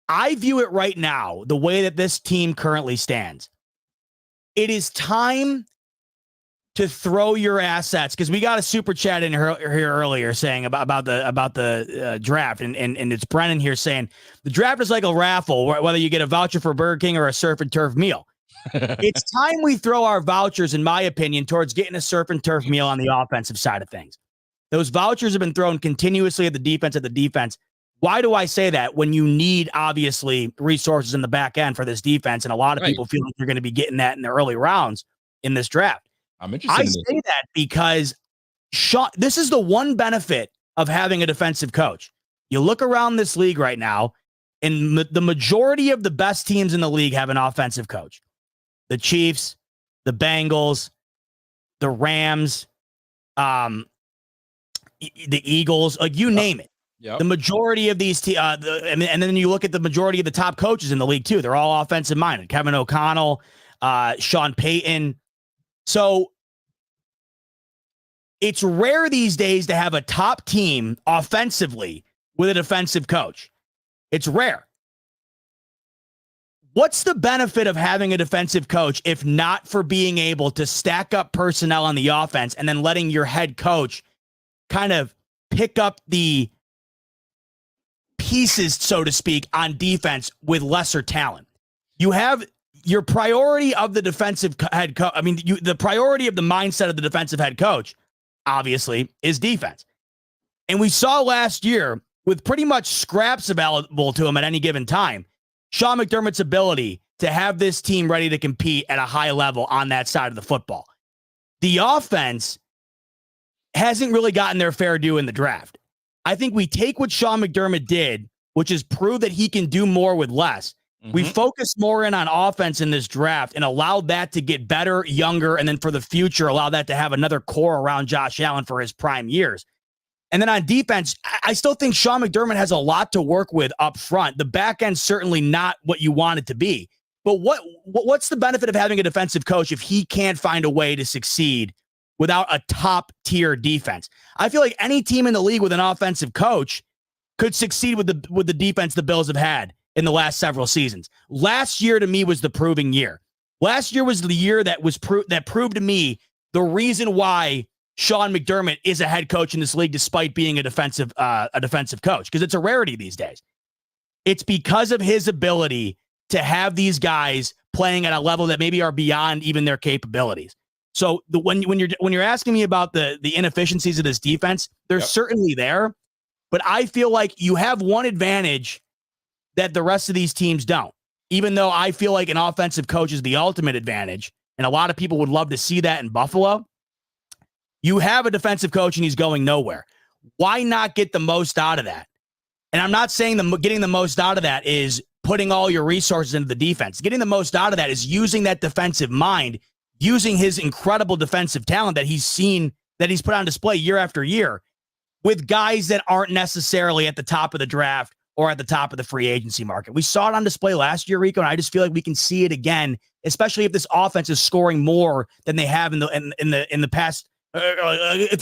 I view it right now, the way that this team currently stands, it is time to throw your assets, because we got a super chat in here earlier saying about the draft, and it's Brennan here saying the draft is like a raffle, whether you get a voucher for Burger King or a surf and turf meal. It's time we throw our vouchers, in my opinion, towards getting a surf and turf meal on the offensive side of things. Those vouchers have been thrown continuously at the defense. Why do I say that? When you need, obviously, resources in the back end for this defense, and a lot of people feel like you're going to be getting that in the early rounds in this draft. I'm interested in this. I say that because this is the one benefit of having a defensive coach. You look around this league right now, and the majority of the best teams in the league have an offensive coach. The Chiefs, the Bengals, the Rams, the Eagles, like you name it. Yep. The majority of these and then you look at the majority of the top coaches in the league too. They're all offensive minded. Kevin O'Connell, Sean Payton. So it's rare these days to have a top team offensively with a defensive coach. It's rare. What's the benefit of having a defensive coach if not for being able to stack up personnel on the offense and then letting your head coach kind of pick up the pieces, so to speak, on defense with lesser talent? You have your priority of the defensive head coach, the priority of the mindset of the defensive head coach, obviously, is defense. And we saw last year, with pretty much scraps available to him at any given time, Sean McDermott's ability to have this team ready to compete at a high level on that side of the football. The offense hasn't really gotten their fair due in the draft. I think we take what Sean McDermott did, which is prove that he can do more with less. We focused more in on offense in this draft and allowed that to get better, younger, and then for the future, allow that to have another core around Josh Allen for his prime years. And then on defense, I still think Sean McDermott has a lot to work with up front. The back end's certainly not what you want it to be. But what's the benefit of having a defensive coach if he can't find a way to succeed without a top-tier defense? I feel like any team in the league with an offensive coach could succeed with the defense the Bills have had in the last several seasons. Last year, to me, was the proving year. Last year was the year that proved to me the reason why Sean McDermott is a head coach in this league, despite being a defensive coach, because it's a rarity these days. It's because of his ability to have these guys playing at a level that maybe are beyond even their capabilities. So when you're asking me about the inefficiencies of this defense, they're certainly there, but I feel like you have one advantage that the rest of these teams don't. Even though I feel like an offensive coach is the ultimate advantage, and a lot of people would love to see that in Buffalo, you have a defensive coach and he's going nowhere. Why not get the most out of that? And I'm not saying getting the most out of that is putting all your resources into the defense. Getting the most out of that is using that defensive mind, using his incredible defensive talent that he's seen, that he's put on display year after year, with guys that aren't necessarily at the top of the draft or at the top of the free agency market. We saw it on display last year, Rico, and I just feel like we can see it again, especially if this offense is scoring more than they have in the past. If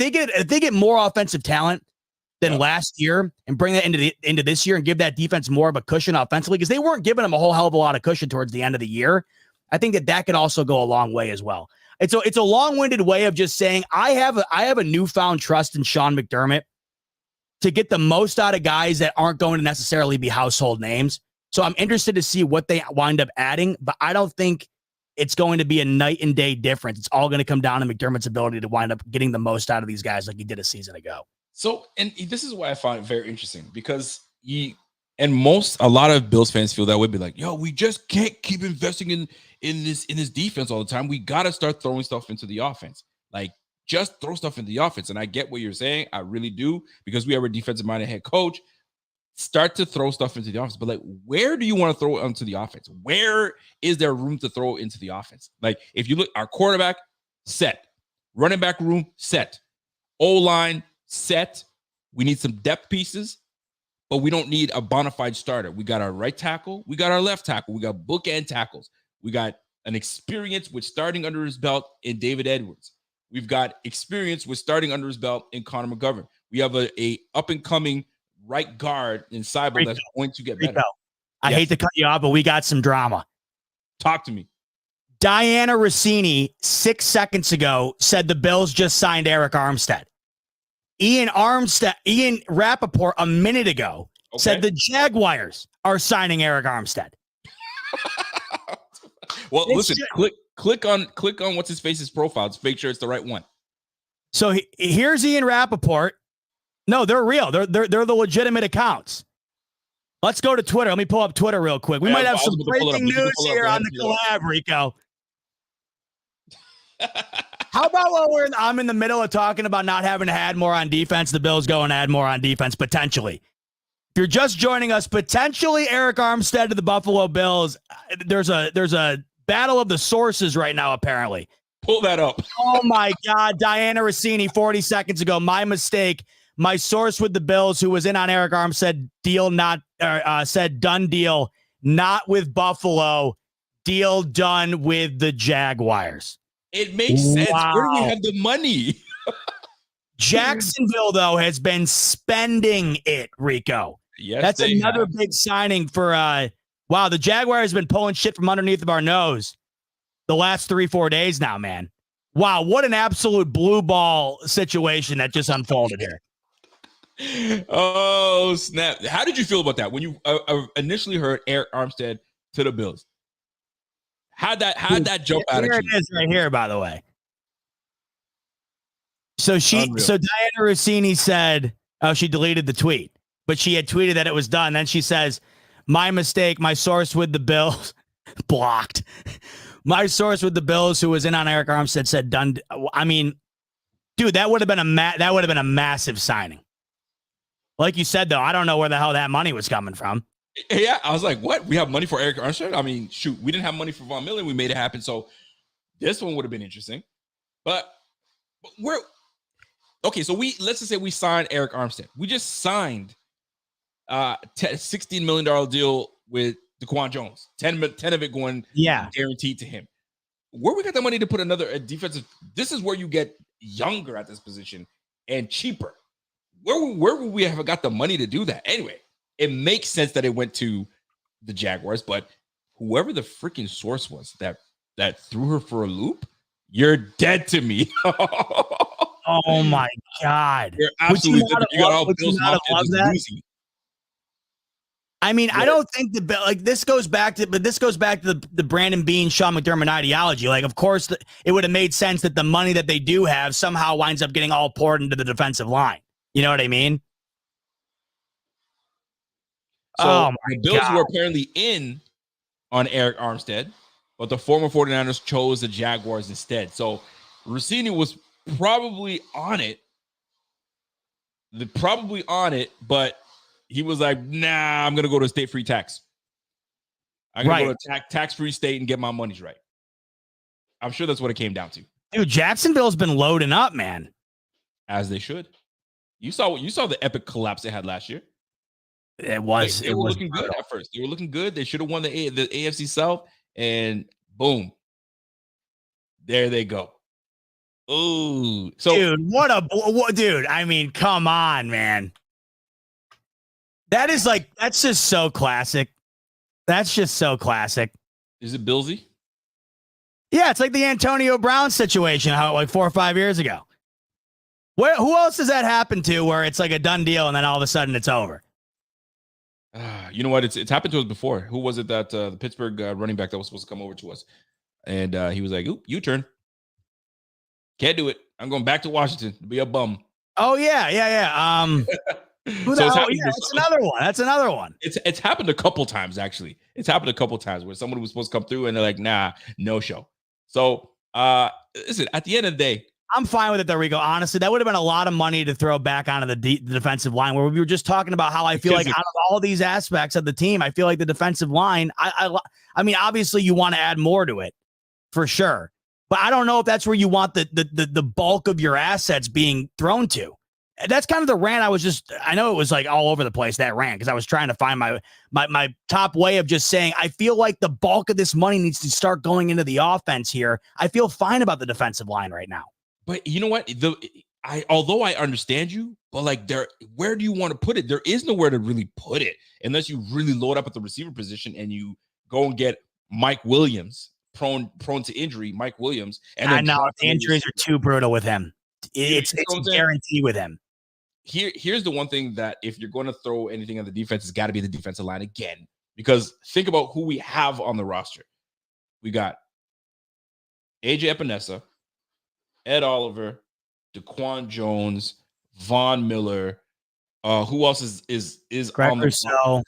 they get more offensive talent than last year and bring that into this year and give that defense more of a cushion offensively, because they weren't giving them a whole hell of a lot of cushion towards the end of the year, I think that could also go a long way as well. It's a long-winded way of just saying I have a newfound trust in Sean McDermott to get the most out of guys that aren't going to necessarily be household names. So I'm interested to see what they wind up adding, but I don't think it's going to be a night and day difference. It's all going to come down to McDermott's ability to wind up getting the most out of these guys like he did a season ago. So, and this is why I find it very interesting, because a lot of Bills fans feel that way, be like, yo, we just can't keep investing in this defense all the time. We got to start throwing stuff into the offense. Like, just throw stuff into the offense. And I get what you're saying. I really do, because we have a defensive-minded head coach. Start to throw stuff into the offense. But, like, where do you want to throw it into the offense? Where is there room to throw into the offense? Like, if you look, our quarterback, set. Running back room, set. O-line, set. We need some depth pieces, but we don't need a bona fide starter. We got our right tackle. We got our left tackle. We got bookend tackles. We got an experience with starting under his belt in David Edwards. We've got experience with starting under his belt in Connor McGovern. We have a up-and-coming right guard in Seibel that's going to get better. I hate to cut you off, but we got some drama. Talk to me. Diana Rossini 6 seconds ago said the Bills just signed Eric Armstead. Ian Rappaport a minute ago said the Jaguars are signing Eric Armstead. Well, listen, click on what's his face's profile to make sure it's the right one. So here's Ian Rappaport. No, they're real. They're the legitimate accounts. Let's go to Twitter. Let me pull up Twitter real quick. We might have some breaking news here on the collab, Rico. How about while I'm in the middle of talking about not having to add more on defense, the Bills go and add more on defense, potentially. If you're just joining us, potentially Eric Armstead to the Buffalo Bills. There's a battle of the sources right now, apparently. Pull that up. Oh, my God. Diana Rossini, 40 seconds ago. My mistake. My source with the Bills, who was in on Eric Armstead deal, said done deal, not with Buffalo, deal done with the Jaguars. It makes sense. Wow. Where do we have the money? Jacksonville, though, has been spending it, Rico. Yes, that's another big signing for the Jaguars have been pulling shit from underneath of our nose the last 3-4 days now, man. Wow, what an absolute blue ball situation that just unfolded here. Oh, snap. How did you feel about that when you initially heard Eric Armstead to the Bills? Had that jump Here attitude. it is right here, by the way. So Diana Rossini said, oh, she deleted the tweet, but she had tweeted that it was done. Then she says, my mistake, my source with the Bills blocked. My source with the Bills, who was in on Eric Armstead, said done. I mean, dude, that would have been a massive signing. Like you said, though, I don't know where the hell that money was coming from. Yeah, I was like, what? We have money for Eric Armstead? I mean, shoot, we didn't have money for Von Miller. We made it happen. So this one would have been interesting. But we're okay. So let's just say we signed Eric Armstead. We just signed $16 million deal with DaQuan Jones. 10 of it going guaranteed to him. Where we got the money to put another defensive? This is where you get younger at this position and cheaper. Where would we have got the money to do that? Anyway, it makes sense that it went to the Jaguars, but whoever the freaking source was that threw her for a loop, you're dead to me. Oh my God. You're absolutely dead. You got all Bills losing. I mean, I don't think this goes back to the Brandon Beane, Sean McDermott ideology. Like, of course, it would have made sense that the money that they do have somehow winds up getting all poured into the defensive line. You know what I mean? So the Bills were apparently in on Eric Armstead, but the former 49ers chose the Jaguars instead. So Rossini was probably on it. But he was like, nah, I'm going to go to state-free tax. I'm going to go to tax-free state and get my monies right. I'm sure that's what it came down to. Dude, Jacksonville's been loading up, man. As they should. You saw the epic collapse they had last year. They were looking good at first. They were looking good. They should have won the AFC South, and boom, there they go. Ooh, so dude, dude. I mean, come on, man. That's just so classic. That's just so classic. Is it Billsy? Yeah, it's like the Antonio Brown situation, how like 4 or 5 years ago. Who else does that happen to where it's like a done deal and then all of a sudden it's over? You know what? It's happened to us before. Who was it that the Pittsburgh running back that was supposed to come over to us? And he was like, oop, U-turn. Can't do it. I'm going back to Washington to be a bum. Oh, yeah. That's another one. It's happened a couple times, actually. It's happened a couple times where someone was supposed to come through and they're like, nah, no show. So, listen, at the end of the day, I'm fine with it, though, Rico. Honestly, that would have been a lot of money to throw back onto the defensive line, where we were just talking about how I feel like out of all these aspects of the team, I feel like the defensive line, I mean, obviously you want to add more to it for sure, but I don't know if that's where you want the bulk of your assets being thrown to. That's kind of the rant. I know it was like all over the place, that rant, because I was trying to find my top way of just saying, I feel like the bulk of this money needs to start going into the offense here. I feel fine about the defensive line right now. But you know what? Although I understand you, but like where do you want to put it? There is nowhere to really put it unless you really load up at the receiver position and you go and get Mike Williams, prone to injury, Mike Williams. And I know the injuries are too brutal with him. It's a guarantee with him. Here's the one thing that if you're going to throw anything on the defense, it's got to be the defensive line again. Because think about who we have on the roster. We got AJ Epinesa, Ed Oliver, DaQuan Jones, Von Miller. Who else is Greg on the Rousseau?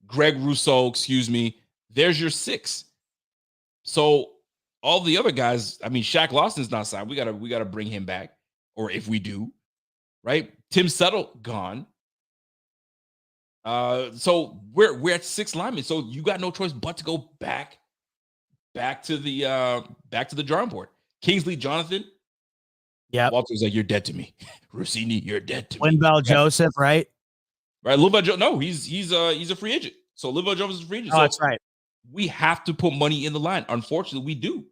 Greg Rousseau, excuse me. There's your 6. So all the other guys, I mean, Shaq Lawson's not signed. We gotta bring him back, or if we do, right? Tim Settle gone. So we're at 6 linemen. So you got no choice but to go back to the drawing board. Kingsley Jonathan. Yeah. Walter's like, you're dead to me. Rossini, you're dead to me. Linval Joseph, right? Right. Linval Joseph. No, he's a free agent. So Linval Joseph is a free agent. Oh, so that's right. We have to put money in the line. Unfortunately, we do.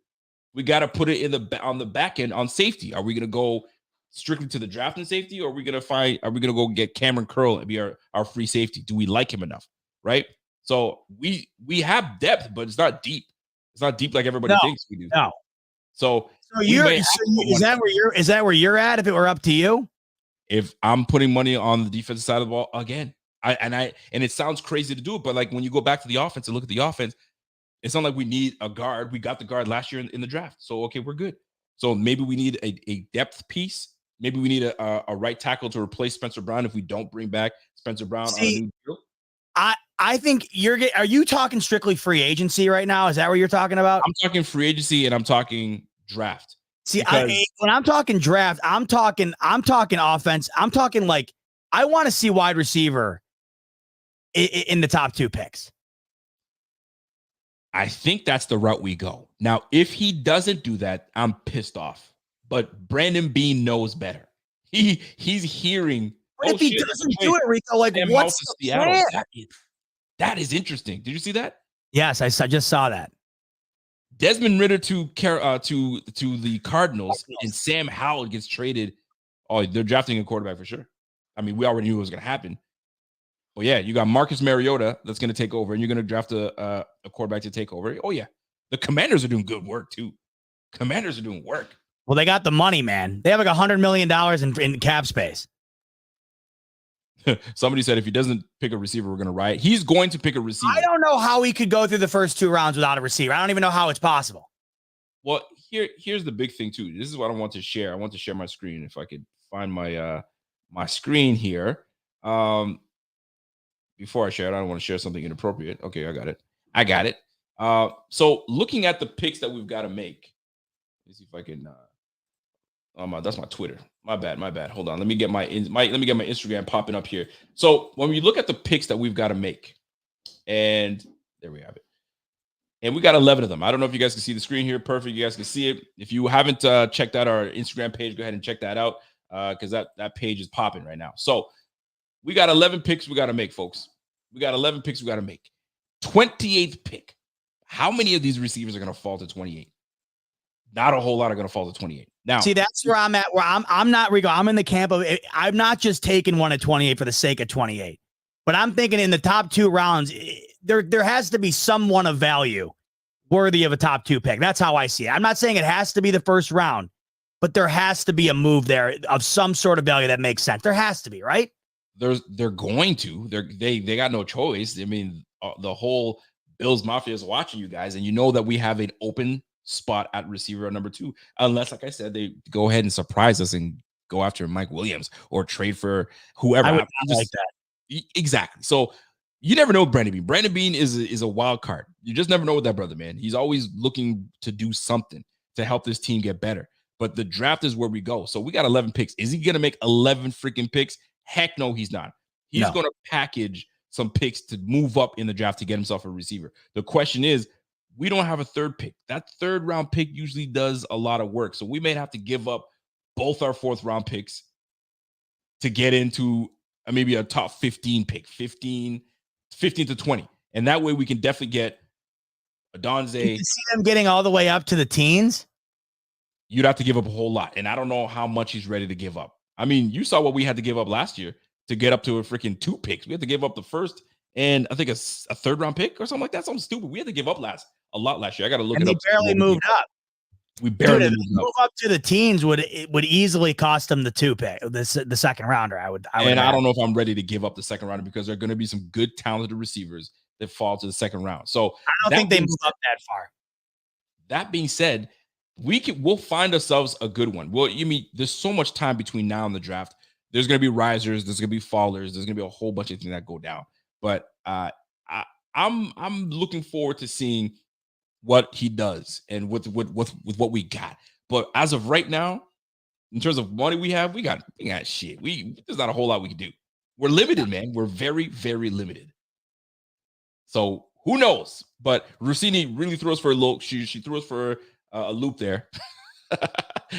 We got to put it on the back end on safety. Are we going to go strictly to the draft and safety, or are we going to go get Cameron Curl and be our free safety? Do we like him enough? Right. So we have depth, but it's not deep. It's not deep like everybody thinks we do. No. So is that where you're at? If it were up to you, if I'm putting money on the defensive side of the ball again, and it sounds crazy to do it, but like when you go back to the offense and look at the offense, It's not like we need a guard. We got the guard last year in the draft. So, okay, we're good. So maybe we need a depth piece. Maybe we need a right tackle to replace Spencer Brown if we don't bring back Spencer Brown on a new deal. I think are you talking strictly free agency right now? Is that what you're talking about? I'm talking free agency and I'm talking draft. See, when I'm talking draft, I'm talking offense. I'm talking like I want to see wide receiver in the top 2 picks. I think that's the route we go. Now, if he doesn't do that, I'm pissed off. But Brandon Beane knows better. He's hearing. But if he doesn't do it, Rico, like what's the plan? That is interesting. Did you see that? Yes, I just saw that. Desmond Ridder to the Cardinals, and Sam Howell gets traded. Oh, they're drafting a quarterback for sure. I mean, we already knew it was going to happen. Well, yeah, you got Marcus Mariota that's going to take over, and you're going to draft a quarterback to take over. Oh, yeah. The Commanders are doing good work, too. Commanders are doing work. Well, they got the money, man. They have like $100 million in cap space. Somebody said if he doesn't pick a receiver, we're going to riot. He's going to pick a receiver. I don't know how he could go through the first 2 rounds without a receiver. I don't even know how it's possible. Well, here's the big thing, too. This is what I want to share. I want to share my screen. If I could find my screen here. Before I share it, I don't want to share something inappropriate. Okay, I got it. So looking at the picks that we've got to make. Let me see if I can. That's my Twitter. My bad. Hold on. Let me get my Instagram popping up here. So when we look at the picks that we've got to make, and there we have it. And we got 11 of them. I don't know if you guys can see the screen here. Perfect. You guys can see it. If you haven't checked out our Instagram page, go ahead and check that out because that page is popping right now. So we got 11 picks we got to make, folks. We got 11 picks we got to make. 28th pick. How many of these receivers are going to fall to 28? Not a whole lot are going to fall to 28. Now, see, that's where I'm at. Where I'm not, Rico. I'm in the camp of I'm not just taking one at 28 for the sake of 28, but I'm thinking in the top 2 rounds, there has to be someone of value worthy of a top 2 pick. That's how I see it. I'm not saying it has to be the first round, but there has to be a move there of some sort of value that makes sense. There has to be, right? They're going to. They got no choice. I mean, the whole Bills Mafia is watching you guys, and you know that we have an open spot at receiver at number 2, unless, like I said, they go ahead and surprise us and go after Mike Williams or trade for whoever. I would like that. Exactly. So you never know with Brandon Beane. Brandon Beane is a wild card. You just never know with that brother, man. He's always looking to do something to help this team get better. But the draft is where we go. So we got 11 picks. Is he going to make 11 freaking picks? Heck no, he's not. He's going to package some picks to move up in the draft to get himself a receiver. The question is, we don't have a 3rd pick. That 3rd round pick usually does a lot of work. So we may have to give up both our 4th round picks to get into maybe a top 15 pick, 15 to 20. And that way we can definitely get Adonze. You see them getting all the way up to the teens? You'd have to give up a whole lot. And I don't know how much he's ready to give up. I mean, you saw what we had to give up last year to get up to a freaking 2 picks. We had to give up the 1st and I think a 3rd round pick or something like that. Something stupid. We had to give up a lot last year. I got to look it up. They barely moved up. We barely move up to the teens would easily cost them the 2 pick, the 2nd rounder. I don't know if I'm ready to give up the 2nd rounder because there are going to be some good talented receivers that fall to the 2nd round. So I don't think they move up that far. That being said, we'll find ourselves a good one. Well, you mean there's so much time between now and the draft. There's going to be risers. There's going to be fallers. There's going to be a whole bunch of things that go down. But I'm looking forward to seeing what he does and with what we got. But as of right now, in terms of money we got shit. There's not a whole lot we can do. We're limited, man. We're very, very limited. So who knows? But Rossini really throws for a loop. She threw us for a loop there.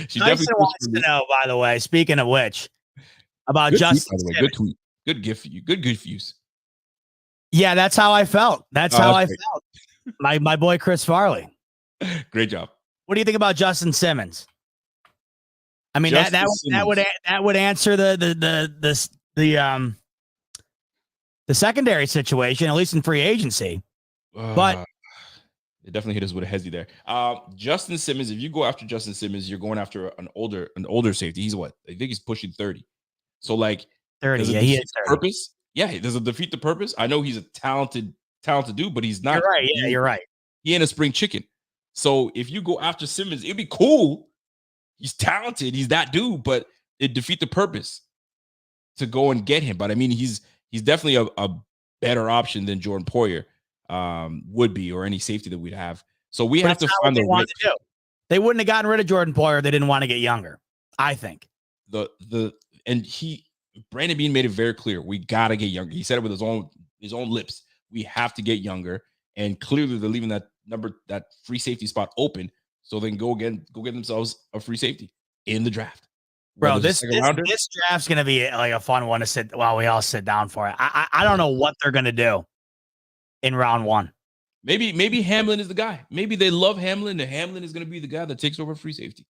She definitely wants to know, by the way, speaking of which, about good Justin. Tweet, by the way. Good tweet. Good gift for you. Good views. Yeah, that's how I felt. That's how I felt. My boy Chris Farley. Great job. What do you think about Justin Simmons? I mean, that would answer the secondary situation, at least in free agency. But it definitely hit us with a hezzy there. Justin Simmons, if you go after Justin Simmons, you're going after an older safety. He's what? I think he's pushing 30. So like 30, yeah, he is 30. Purpose? Yeah, does it defeat the purpose? I know he's a talented dude, but he's not. You're right. Yeah, you're right. he ain't a spring chicken. So if you go after Simmons, it'd be cool. He's talented. He's that dude, but it defeat the purpose to go and get him. But I mean, he's definitely a better option than Jordan Poyer would be, or any safety that we'd have. So we have to find the right. They wouldn't have gotten rid of Jordan Poyer if they didn't want to get younger, I think. Brandon Beane made it very clear. We got to get younger. He said it with his own lips. We have to get younger. And clearly they're leaving that free safety spot open so they can go get themselves a free safety in the draft. Bro, this draft's going to be like a fun one to sit while we all sit down for it. I don't know what they're going to do in round 1. Maybe Hamlin is the guy. Maybe they love Hamlin, and Hamlin is going to be the guy that takes over free safety.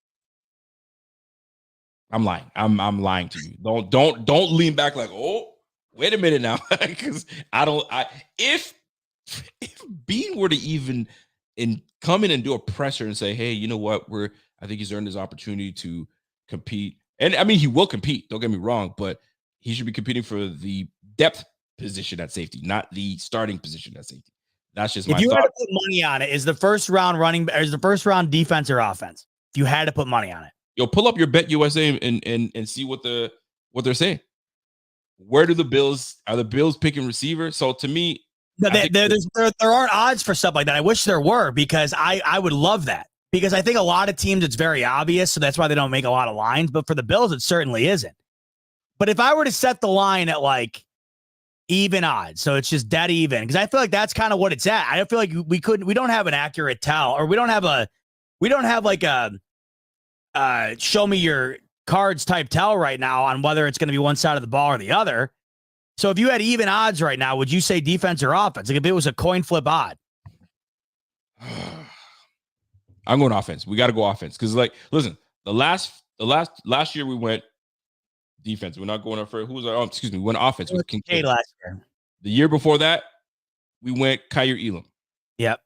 I'm lying. I'm lying to you. Don't lean back like, oh, wait a minute now, because if Bean were to even come in and do a presser and say, hey, you know what, I think he's earned his opportunity to compete, and I mean he will compete. Don't get me wrong, but he should be competing for the depth position at safety, not the starting position at safety. That's just my thought. If you had to put money on it, is the first round defense or offense? If you had to put money on it. Yo, pull up your Bet USA and see what they're saying. Where do the Bills picking receiver? So to me, no, there aren't odds for stuff like that. I wish there were, because I would love that, because I think a lot of teams it's very obvious, so that's why they don't make a lot of lines. But for the Bills, it certainly isn't. But if I were to set the line at like even odds, so it's just dead even, because I feel like that's kind of what it's at. I feel like we don't have an accurate tell, or we don't have like a show me your cards type tell right now on whether it's going to be one side of the ball or the other. So if you had even odds right now, would you say defense or offense? Like if it was a coin flip odd. I'm going offense. We got to go offense, because like, listen, the last year we went defense. We're not going up for who was our excuse me. We went offense with Kincaid last year. The year before that, we went Kyer Elam. Yep.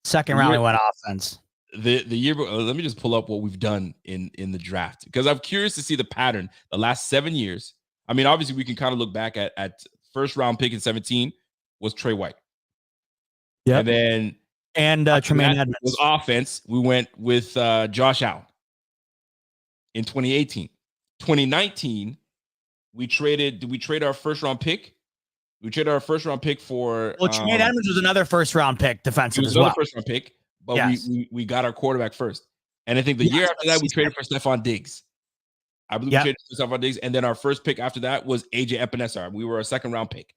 Second round we went offense. The year, let me just pull up what we've done in the draft, because I'm curious to see the pattern the last 7 years. I mean, obviously we can kind of look back at first round pick in 2017 was Trey White. Yeah. And then Tremaine Edmonds was offense. We went with Josh Allen in 2018. 2019, did we trade our first round pick? We traded our first round pick for Tremaine Edmonds was another first round pick defensive as well. First round pick. But yes, we got our quarterback first. And I think the year after that, we traded for Stephon Diggs. I believe we traded for Stephon Diggs. And then our first pick after that was AJ Epinesa. We were a second round pick.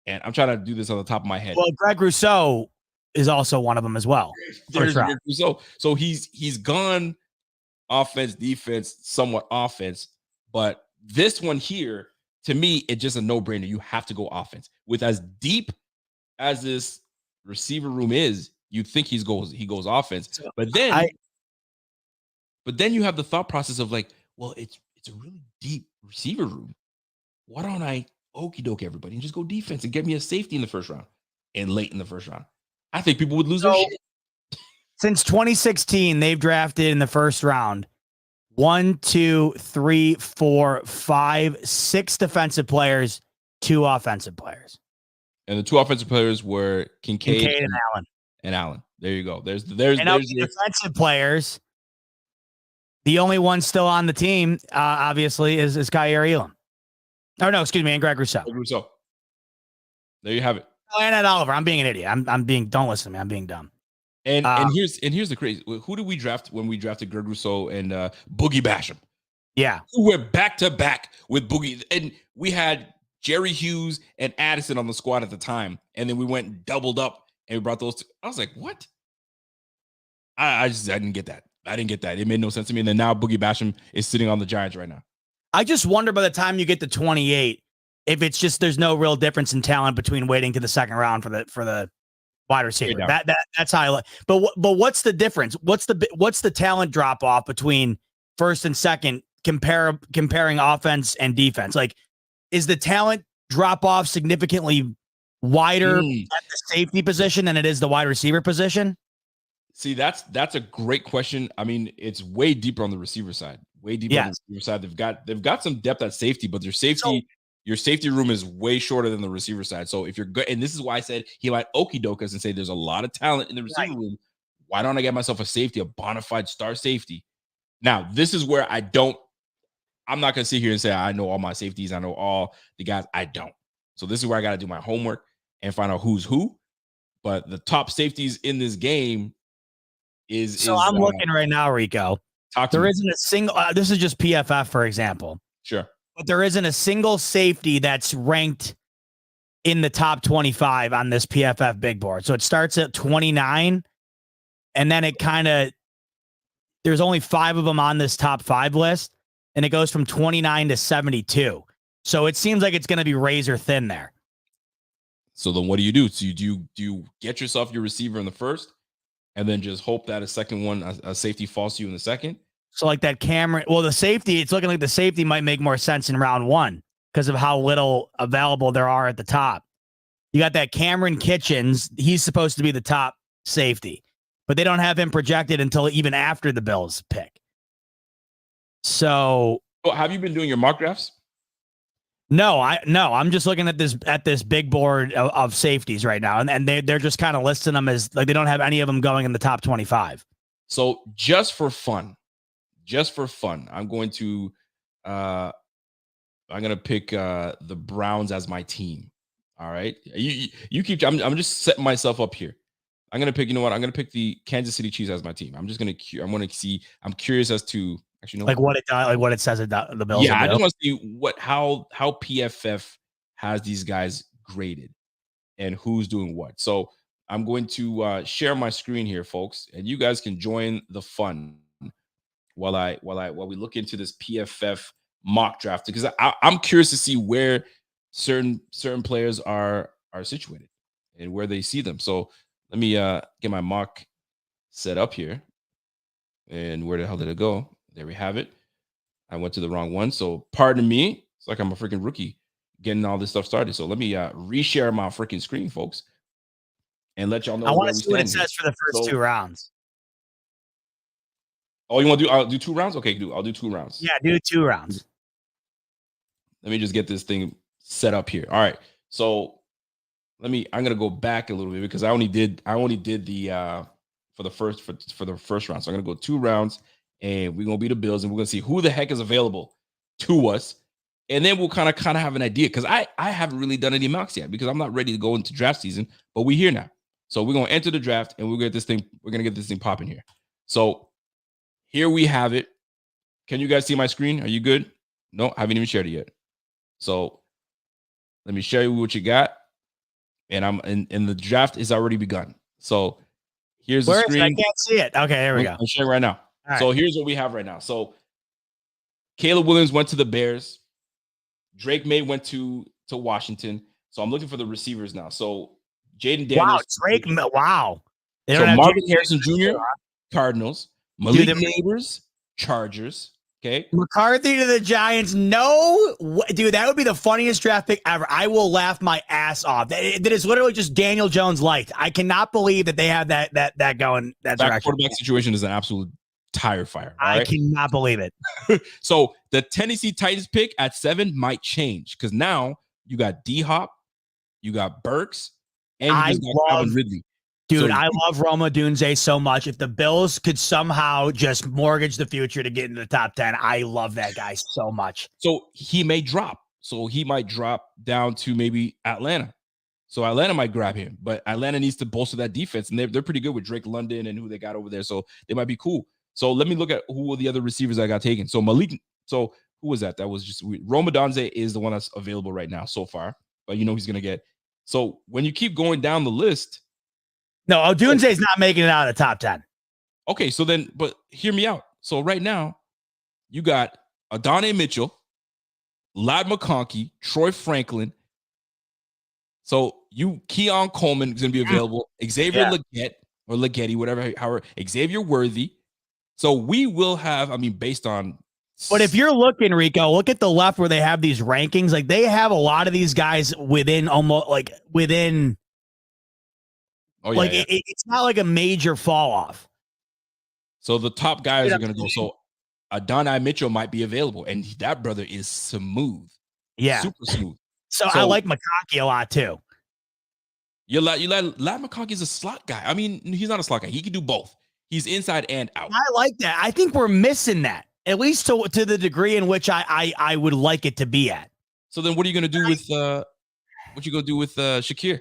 And I'm trying to do this on the top of my head. Well, Greg Rousseau is also one of them as well. There's Greg Rousseau. So he's gone offense, defense, somewhat offense. But this one here, to me, it's just a no-brainer. You have to go offense. With as deep as this receiver room is, you'd think he goes offense, but then you have the thought process of like, well, it's a really deep receiver room. Why don't I okie doke everybody and just go defense and get me a safety in the first round and late in the first round? I think people would lose their shit. Since 2016, they've drafted in the first round 1, 2, 3, 4, 5, 6 defensive players, 2 offensive players, and the 2 offensive players were Kincaid and Allen. And Allen. There you go. There's and there's the defensive players. The only one still on the team, obviously, is Kyer Elam. Oh no, excuse me, and Greg Rousseau. There you have it. Oh, and Ed Oliver. I'm being an idiot. Don't listen to me. I'm being dumb. And here's the crazy. Who did we draft when we drafted Greg Rousseau and Boogie Basham? Yeah, who went back to back with Boogie, and we had Jerry Hughes and Addison on the squad at the time, and then we went and doubled up. And we brought those two. I was like, what? I didn't get that. It made no sense to me. And then now Boogie Basham is sitting on the Giants right now. I just wonder by the time you get to 28, if it's just there's no real difference in talent between waiting to the second round for the wide receiver. That's how I like. But what's the difference? What's the talent drop off between first and second comparing offense and defense? Like, is the talent drop off significantly wider at the safety position than it is the wide receiver position? See, that's a great question. I mean, it's way deeper on the receiver side. Way deeper on the receiver side. They've got some depth at safety, but their safety Your safety room is way shorter than the receiver side. So if you're good, and this is why I said he might okey doke us and say there's a lot of talent in the receiver room. Why don't I get myself a safety, a bona fide star safety? Now, this is where I'm not going to sit here and say I know all my safeties. I know all the guys. I don't. So this is where I got to do my homework and find out who's who. But the top safeties in this game I'm looking right now, Rico. There isn't a single. This is just PFF, for example. Sure. But there isn't a single safety that's ranked in the top 25 on this PFF big board. So it starts at 29, and then it there's only 5 of them on this top 5 list, and it goes from 29 to 72. So it seems like it's going to be razor thin there. So then what do you do? So do you get yourself your receiver in the first, and then just hope that a second one, a safety falls to you in the second? So like that Cameron, the safety, it's looking like the safety might make more sense in round 1 because of how little available there are at the top. You got that Cameron Kitchens. He's supposed to be the top safety, but they don't have him projected until even after the Bills pick. So have you been doing your mock drafts? No, I'm just looking at this big board of safeties right now. And they're just kind of listing them as like, they don't have any of them going in the top 25. So just for fun, I'm going to pick the Browns as my team. All right. You keep, I'm just setting myself up here. I'm going to pick, you know what? I'm going to pick the Kansas City Chiefs as my team. I'm curious as to actually what it says about the Bills. Yeah. I just want to see how PFF has these guys graded and who's doing what. So I'm going to share my screen here, folks, and you guys can join the fun while we look into this PFF mock draft, because I'm curious to see where certain players are situated and where they see them. So let me get my mock set up here. And where the hell did it go? There we have it. I went to the wrong one. So pardon me. It's like I'm a freaking rookie getting all this stuff started. So let me reshare my freaking screen, folks, and let y'all know. I want to see what it says for the first 2 rounds. Oh, you want to do? I'll do 2 rounds. Okay, I'll do 2 rounds. Yeah, do 2 rounds. Let me just get this thing set up here. All right. So I'm gonna go back a little bit because I only did the for the first round. So I'm gonna go 2 rounds, and we're gonna be the Bills, and we're gonna see who the heck is available to us, and then we'll kind of have an idea, because I haven't really done any mocks yet because I'm not ready to go into draft season, but we're here now. So we're gonna enter the draft, and we're gonna get this thing popping here. So here we have it. Can you guys see my screen? Are you good? No, I haven't even shared it yet. So let me show you what you got. And the draft is already begun. So here's the screen. I can't see it. Okay, there we go. I'm showing right now. All so here's what we have right now. So Caleb Williams went to the Bears. Drake May went to Washington. So I'm looking for the receivers now. So Jaden Daniels. Wow, Drake. Wow. So Marvin Harrison Jr., Cardinals. Malik Neighbors, Chargers. Okay. McCarthy to the Giants. No, dude, that would be the funniest draft pick ever. I will laugh my ass off. That is literally just Daniel Jones light. I cannot believe that they have that going. That quarterback situation is an absolute tire fire. I cannot believe it. So the Tennessee Titans pick at 7 might change, because now you got D-Hop, you got Burks, and you got Calvin Ridley. Dude, I love Roma Dunze so much. If the Bills could somehow just mortgage the future to get into the top 10, I love that guy so much. So he may drop. So he might drop down to maybe Atlanta. So Atlanta might grab him, but Atlanta needs to bolster that defense, and they're pretty good with Drake London and who they got over there. So they might be cool. So let me look at who were the other receivers I got taken. So who was that? That was just Roma Dunze is the one that's available right now so far, but he's going to get. So when you keep going down the list. No, Odunze's not making it out of the top 10. Okay, so then, but hear me out. So right now, you got Adonai Mitchell, Ladd McConkey, Troy Franklin. So Keon Coleman is going to be available. Xavier Legette or Leggetti, however, Xavier Worthy. So we will have, based on. But if you're looking, Rico, look at the left where they have these rankings. Like, they have a lot of these guys within. Oh, yeah, it's not like a major fall off. So the top guys are going to go. So Adonai Mitchell might be available, and that brother is smooth. Yeah. Super smooth. So I like McConkey a lot too. Lad McConkey's a slot guy. I mean, he's not a slot guy. He can do both. He's inside and out. I like that. I think we're missing that, at least to the degree in which I would like it to be at. So then what are you going to do with Shakir?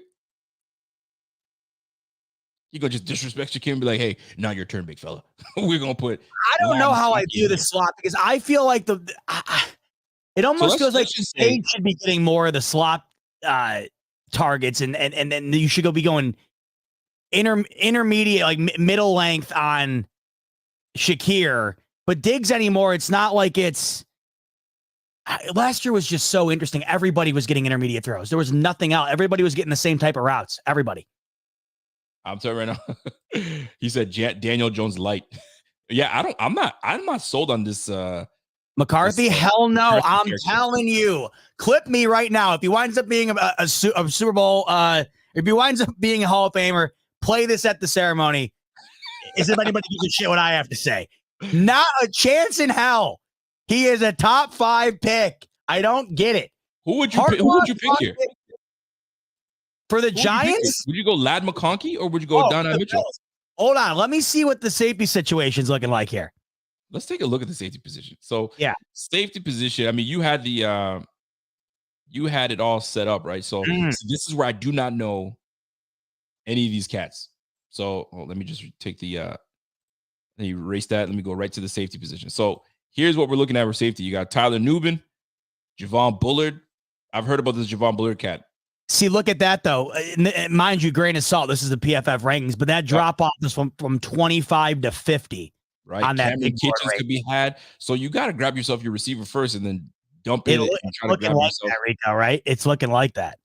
You go just disrespect Shakir and be like, hey, now your turn, big fella. We're going to put. I don't know how I view the slot because I feel like it almost feels like Cade should be getting more of the slot targets and then you should be going intermediate, like middle length on Shakir. But Diggs anymore, it's not like it's. Last year was just so interesting. Everybody was getting intermediate throws. There was nothing else. Everybody was getting the same type of routes. Everybody. I'm telling you right now. He said Daniel Jones light. Yeah, I'm not sold on this. McCarthy, hell no. I'm telling you. Clip me right now. If he winds up being a Super Bowl, if he winds up being a Hall of Famer, play this at the ceremony. Is if anybody gives a shit what I have to say? Not a chance in hell. He is a top 5 pick. I don't get it. Who would you pick here? For the Giants? Would you go Lad McConkey or would you go Donovan Mitchell? Hold on. Let me see what the safety situation's looking like here. Let's take a look at the safety position. So yeah, safety position. I mean, you had it all set up, right? So this is where I do not know any of these cats. So let me just take let me erase that. Let me go right to the safety position. So here's what we're looking at for safety. You got Tyler Nubin, Javon Bullard. I've heard about this Javon Bullard cat. See, look at that, though. Mind you, grain of salt. This is the PFF rankings, but that drop off is from 25 to 50. Right. On that big Kitchens could be had. So you got to grab yourself your receiver first and then dump in and try to grab like yourself. That, Rico, right? It's looking like that.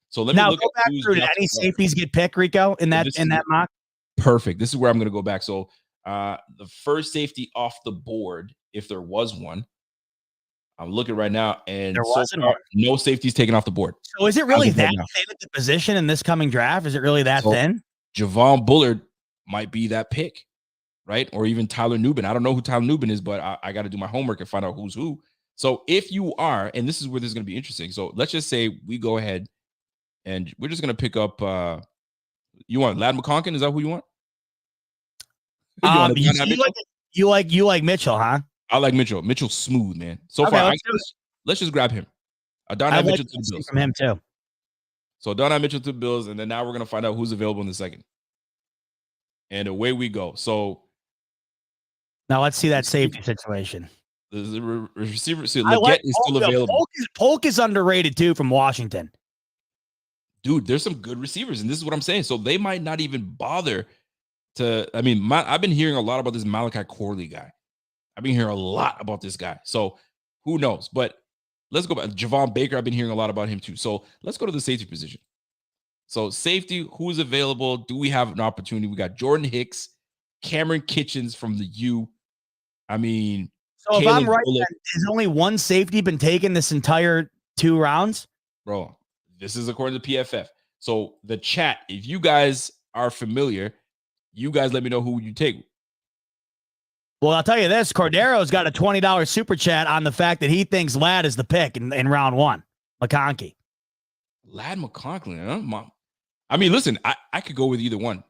So let me look go back through. Did any safeties get picked, Rico, in that mock? Perfect. This is where I'm going to go back. So the first safety off the board, if there was one, I'm looking right now, and there wasn't one. No safeties taken off the board. So is it really that thin at the position in this coming draft? Is it really that thin? Javon Bullard might be that pick, right? Or even Tyler Nubin. I don't know who Tyler Nubin is, but I got to do my homework and find out who's who. So if you are, and this is where this is going to be interesting. So let's just say we go ahead and we're just going to pick up. You want Lad McConkey? Is that who you want? You like Mitchell, huh? I like Mitchell. Mitchell's smooth, man. So far, let's just grab him. Donovan Mitchell to the Bills. From him too. So Donovan Mitchell to the Bills, and then now we're gonna find out who's available in the second. And away we go. So now let's see that safety situation. The receiver, Leggett is still available. Polk is underrated too from Washington. Dude, there's some good receivers, and this is what I'm saying. So they might not even bother to. I mean, I've been hearing a lot about this Malachi Corley guy. I've been hearing a lot about this guy. So who knows? But let's go back. Javon Baker, I've been hearing a lot about him too. So let's go to the safety position. So safety, who's available? Do we have an opportunity? We got Jordan Hicks, Cameron Kitchens from the U. I mean, so if I'm right, has only one safety been taken this entire 2 rounds? Bro, this is according to PFF. So the chat, if you guys are familiar, you guys let me know who you take. Well, I'll tell you this. Cordero's got a $20 super chat on the fact that he thinks Lad is the pick in round 1. McConkey. Lad McConkey, huh? I mean, listen, I could go with either one.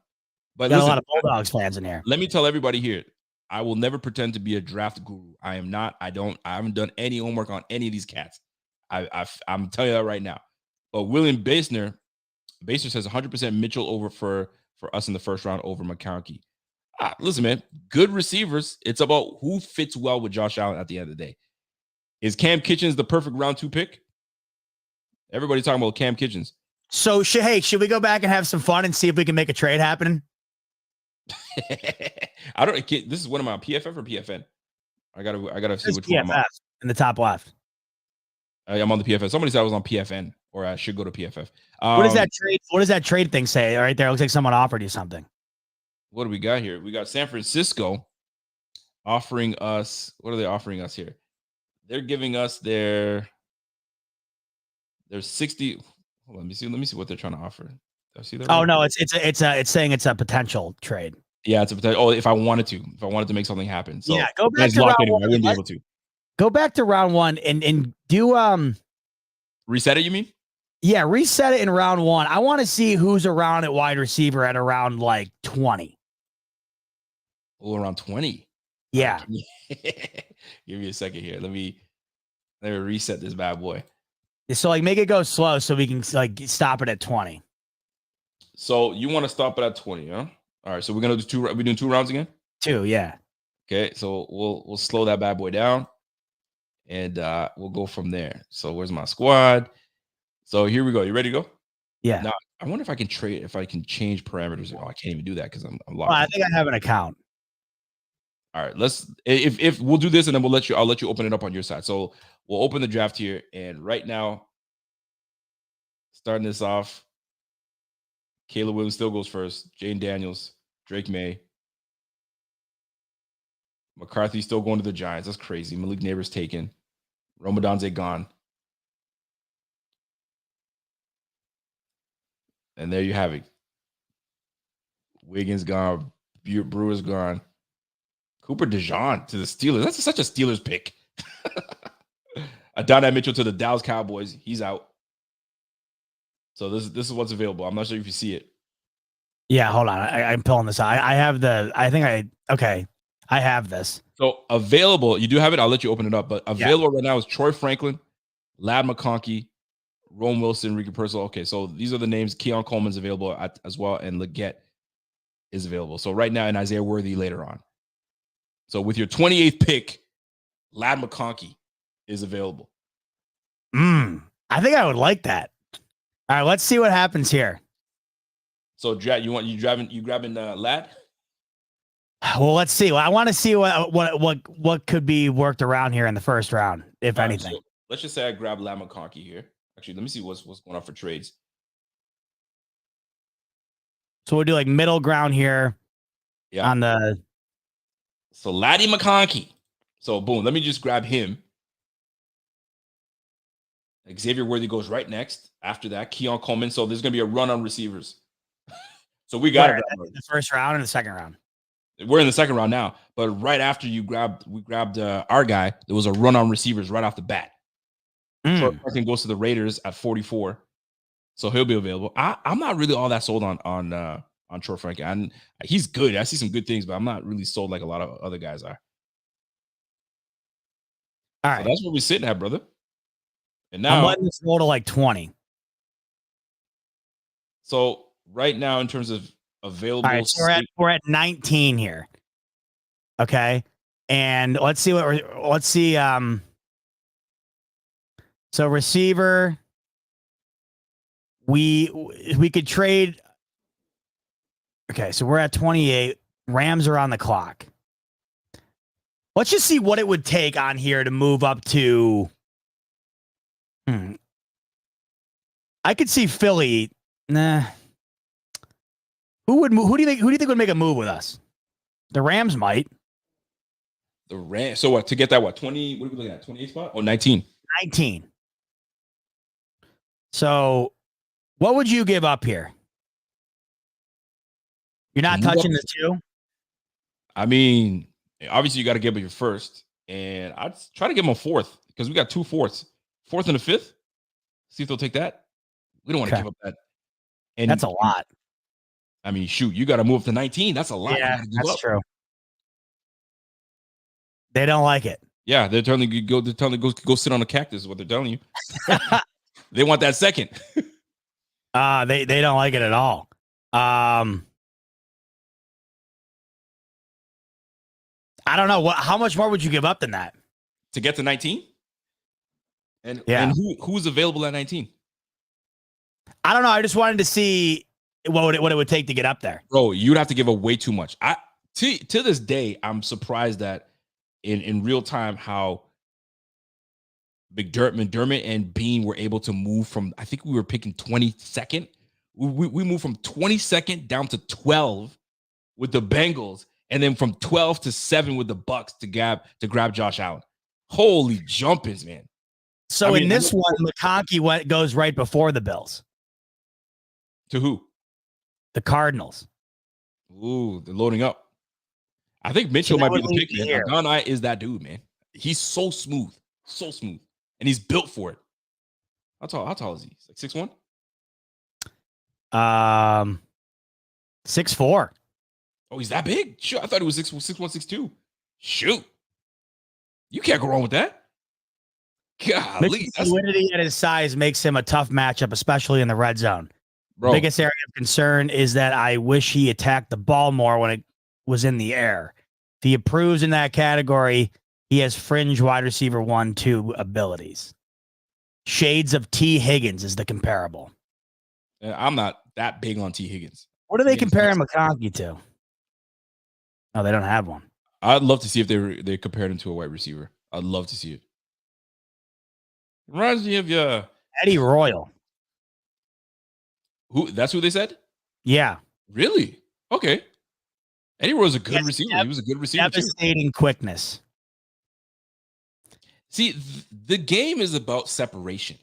But got a lot of Bulldogs fans in here. Let me tell everybody here, I will never pretend to be a draft guru. I am not. I haven't done any homework on any of these cats. I'm telling you that right now. But William Basner says 100% Mitchell over for us in the first round over McConkey. Listen, man, good receivers. It's about who fits well with Josh Allen at the end of the day. Is Cam Kitchens the perfect round 2 pick? Everybody's talking about Cam Kitchens. So, should we go back and have some fun and see if we can make a trade happen? This is what am I on, PFF or PFN? I gotta see which one I'm on. In the top left. I'm on the PFF. Somebody said I was on PFN, or I should go to PFF. What does that trade thing say right there? It looks like someone offered you something. What do we got here? We got San Francisco offering us. What are they offering us here? They're giving us their 60. Hold on, let me see what they're trying to offer. Did I see that? Oh no, it's saying it's a potential trade. Yeah, it's a potential. Oh, if I wanted to make something happen. So yeah, go back to round 1. I wouldn't be able to. Go back to round 1 and do Reset it, you mean? Yeah, reset it in round 1. I want to see who's around at wide receiver at around like 20. Oh, around 20. Yeah. Give me a second here. Let me reset this bad boy. So like make it go slow so we can like stop it at 20. So you want to stop it at 20, huh? All right. So we're gonna do 2. Are we doing 2 rounds again? 2, yeah. Okay. So we'll slow that bad boy down, and we'll go from there. So where's my squad? So here we go. You ready to go? Yeah. Now I wonder if I can trade. If I can change parameters. Oh, I can't even do that because I'm locked. Well, I think I have an account. All right. If we'll do this and then I'll let you open it up on your side. So we'll open the draft here, and right now, starting this off. Caleb Williams still goes first. Jane Daniels, Drake May. McCarthy still going to the Giants. That's crazy. Malik Neighbors taken. Ramadanze gone. And there you have it. Wiggins gone. Brewer's gone. Cooper DeJean to the Steelers. That's such a Steelers pick. Adonai Mitchell to the Dallas Cowboys. He's out. So this is what's available. I'm not sure if you see it. Yeah, hold on. I'm pulling this out. I have I have this. So available, you do have it. I'll let you open it up. But available right now is Troy Franklin, Lad McConkey, Rome Wilson, Ricky Purcell. Okay, so these are the names. Keon Coleman's available as well, and Leggett is available. So right now, and Isaiah Worthy later on. So with your 28th pick, Lad McConkey is available. I think I would like that. All right, let's see what happens here. So you grabbing Lad? Well, let's see. I want to see what could be worked around here in the first round, if anything. So let's just say I grab Lad McConkey here. Actually, let me see what's going on for trades. So we'll do like middle ground here. Yeah. On the. So Laddie McConkey. So boom, let me just grab him. Xavier Worthy goes right next. After that, Keon Coleman. So there's going to be a run on receivers. So we got it. The first round and the second round. We're in the second round now. But right after we grabbed our guy, there was a run on receivers right off the bat. Troy Franklin goes to the Raiders at 44. So he'll be available. I'm not really all that sold on Troy Franklin. He's good. I see some good things, but I'm not really sold like a lot of other guys are. All right. So that's where we're sitting at, brother. And now I'm letting this roll to like 20. So right now, in terms of available, all right, so we're at 19 here. Okay, and let's see. So receiver, we could trade. Okay, so we're at 28. Rams are on the clock. Let's just see what it would take on here to move up to. I could see Philly. Nah. Who do you think would make a move with us? The Rams might. The Rams. So what to get that? What 20? What are we looking at? 28 spot? Oh, 19. 19. So, what would you give up here? You're not touching the 2? I mean, obviously you got to give up your first, and I'd try to give them a 4th because we got 2 4ths, 4th and a 5th. See if they'll take that. We don't want to give up that. And that's a lot. I mean, shoot, you got to move up to 19. That's a lot. Yeah, that's true. They don't like it. Yeah, they're telling you go sit on a cactus. Is what they're telling you. They want that second. They don't like it at all. I don't know how much more would you give up than that to get to 19? And who's available at 19? I don't know. I just wanted to see what it would take to get up there. Bro, you'd have to give away too much. To this day, I'm surprised that in real time how McDermott and Bean were able to move from, I think we were picking 22nd. We moved from 22nd down to 12 with the Bengals, and then from 12 to 7 with the Bucks to grab Josh Allen. Holy jumpers, man. So in this one, McConkey goes right before the Bills. To who? The Cardinals. Ooh, they're loading up. I think Mitchell might be the pick, man. Adonai is that dude, man. He's so smooth. And he's built for it. How tall is he? He's like 6'1"? 6'4". Oh, he's that big? Sure, I thought he was 6'1", 6'2". Shoot. You can't go wrong with that. Golly. Mitchell's fluidity at his size makes him a tough matchup, especially in the red zone. Bro, Biggest area of concern is that I wish he attacked the ball more when it was in the air. If he improves in that category, he has fringe wide receiver 1-2 abilities. Shades of T. Higgins is the comparable. I'm not that big on T. Higgins. What are they comparing McConkey to? Oh, they don't have one. I'd love to see if they compared him to a wide receiver. I'd love to see it. Reminds me of Eddie Royal. Who? That's who they said? Yeah. Really? Okay. Eddie Roy's a good receiver. He was a good receiver too. Devastating quickness. See, the game is about separation.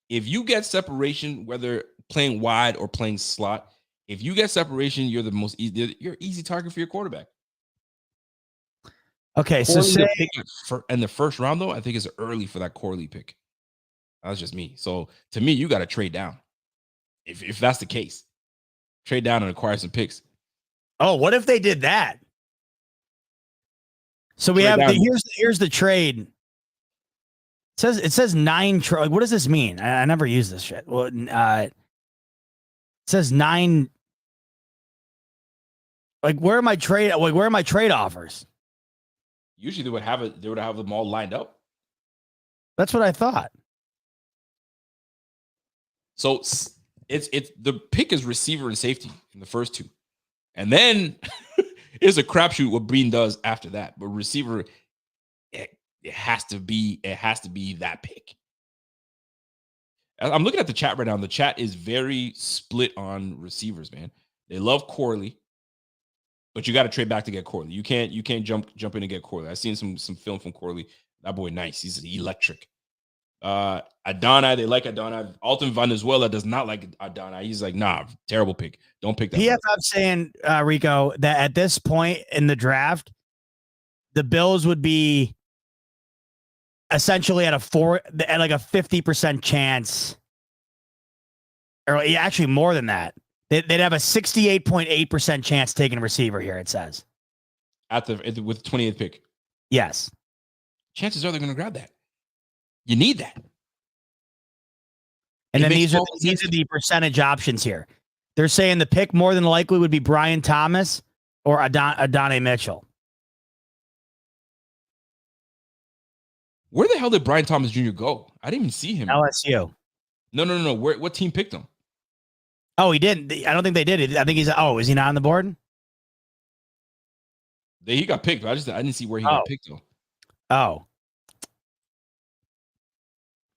If you get separation, whether playing wide or playing slot, if you get separation, you're you're easy target for your quarterback. Okay, so say in the first round, though, I think it's early for that Corley pick. That's just me. So to me, you got to trade down. If that's the case, trade down and acquire some picks. Oh, what if they did that? So we have here's the trade. It says 9. Like, what does this mean? I never use this shit. Well, it says 9. Like, where are my trade? Like, where are my trade offers? Usually they would have it. They would have them all lined up. That's what I thought. So it's the pick is receiver and safety in the first two, and then it's a crapshoot what Breen does after that. But receiver, it has to be that pick. I'm looking at the chat right now. The chat is very split on receivers, man. They love Corley, but you got to trade back to get Corley. You can't jump in and get Corley. I've seen some film from Corley. That boy, nice. He's electric. Adonai, they like Adonai. Alton Venezuela does not like Adonai. He's like, nah, terrible pick. Don't pick that. PFF saying, Rico, that at this point in the draft, the Bills would be essentially at like a 50% chance, or actually more than that. They'd have a 68.8% chance taking a receiver here. It says with the 28th pick. Yes, chances are they're going to grab that. You need that. And then these are the percentage options here. They're saying the pick more than likely would be Brian Thomas or Adonai Mitchell. Where the hell did Brian Thomas Jr. go? I didn't even see him. LSU. No. What team picked him? Oh, he didn't. I don't think they did. I think he's. Oh, is he not on the board? He got picked. I didn't see where he got picked though. Oh.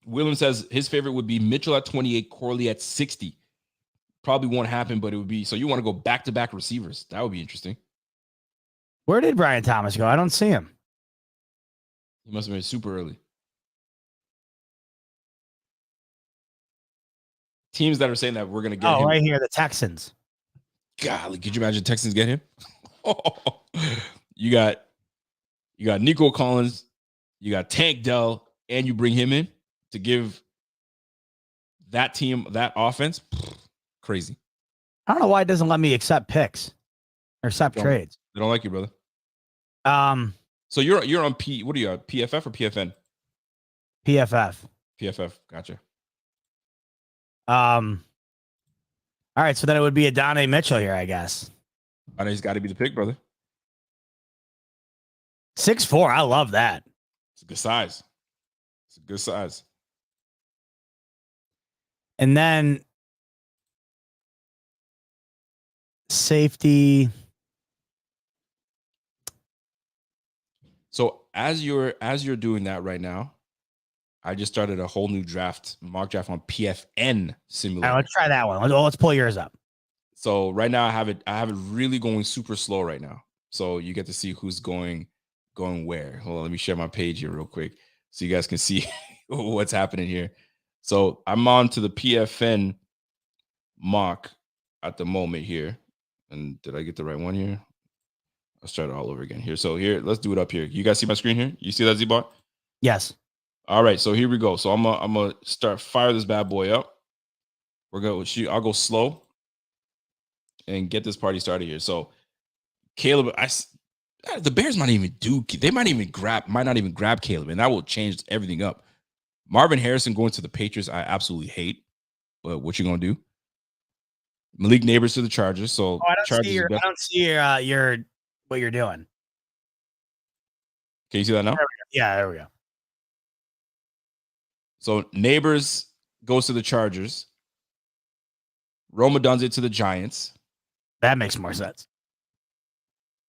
William says his favorite would be Mitchell at 28, Corley at 60. Probably won't happen, but it would be. So you want to go back-to-back receivers. That would be interesting. Where did Brian Thomas go? I don't see him. He must have been super early. Teams that are saying that we're going to get him. Oh, right here, the Texans. Golly, could you imagine Texans get him? You got Nico Collins, you got Tank Dell, and you bring him in to give that team that offense. Crazy. I don't know why it doesn't let me accept picks or accept trades. They don't like you, brother. So you're on what are you on? PFF or PFN? PFF. PFF. Gotcha. All right, so then it would be Adonai Mitchell here, I guess. Adonai's got to be the pick, brother. 6'4". I love that. It's a good size. It's a good size. And then safety. So as you're doing that right now, I just started a whole new mock draft on PFN simulator. All right, let's try that one. Let's pull yours up. So right now I have it really going super slow right now. So you get to see who's going where. Hold on, let me share my page here real quick so you guys can see what's happening here. So I'm on to the PFN mock at the moment here. And did I get the right one here? Let's try it all over again here. So here, let's do it up here. You guys see my screen here? You see that, Z-Bot? Yes. All right, so here we go. So I'm gonna start fire this bad boy up. I'll go slow and get this party started here. So Caleb, the Bears might not even grab Caleb, and that will change everything up. Marvin Harrison going to the Patriots, I absolutely hate. But what you gonna do? Malik Neighbors to the Chargers. So I don't see your what you're doing. Can you see that now? There we go. So Neighbors goes to the Chargers. Roma Dunze to the Giants. That makes more sense.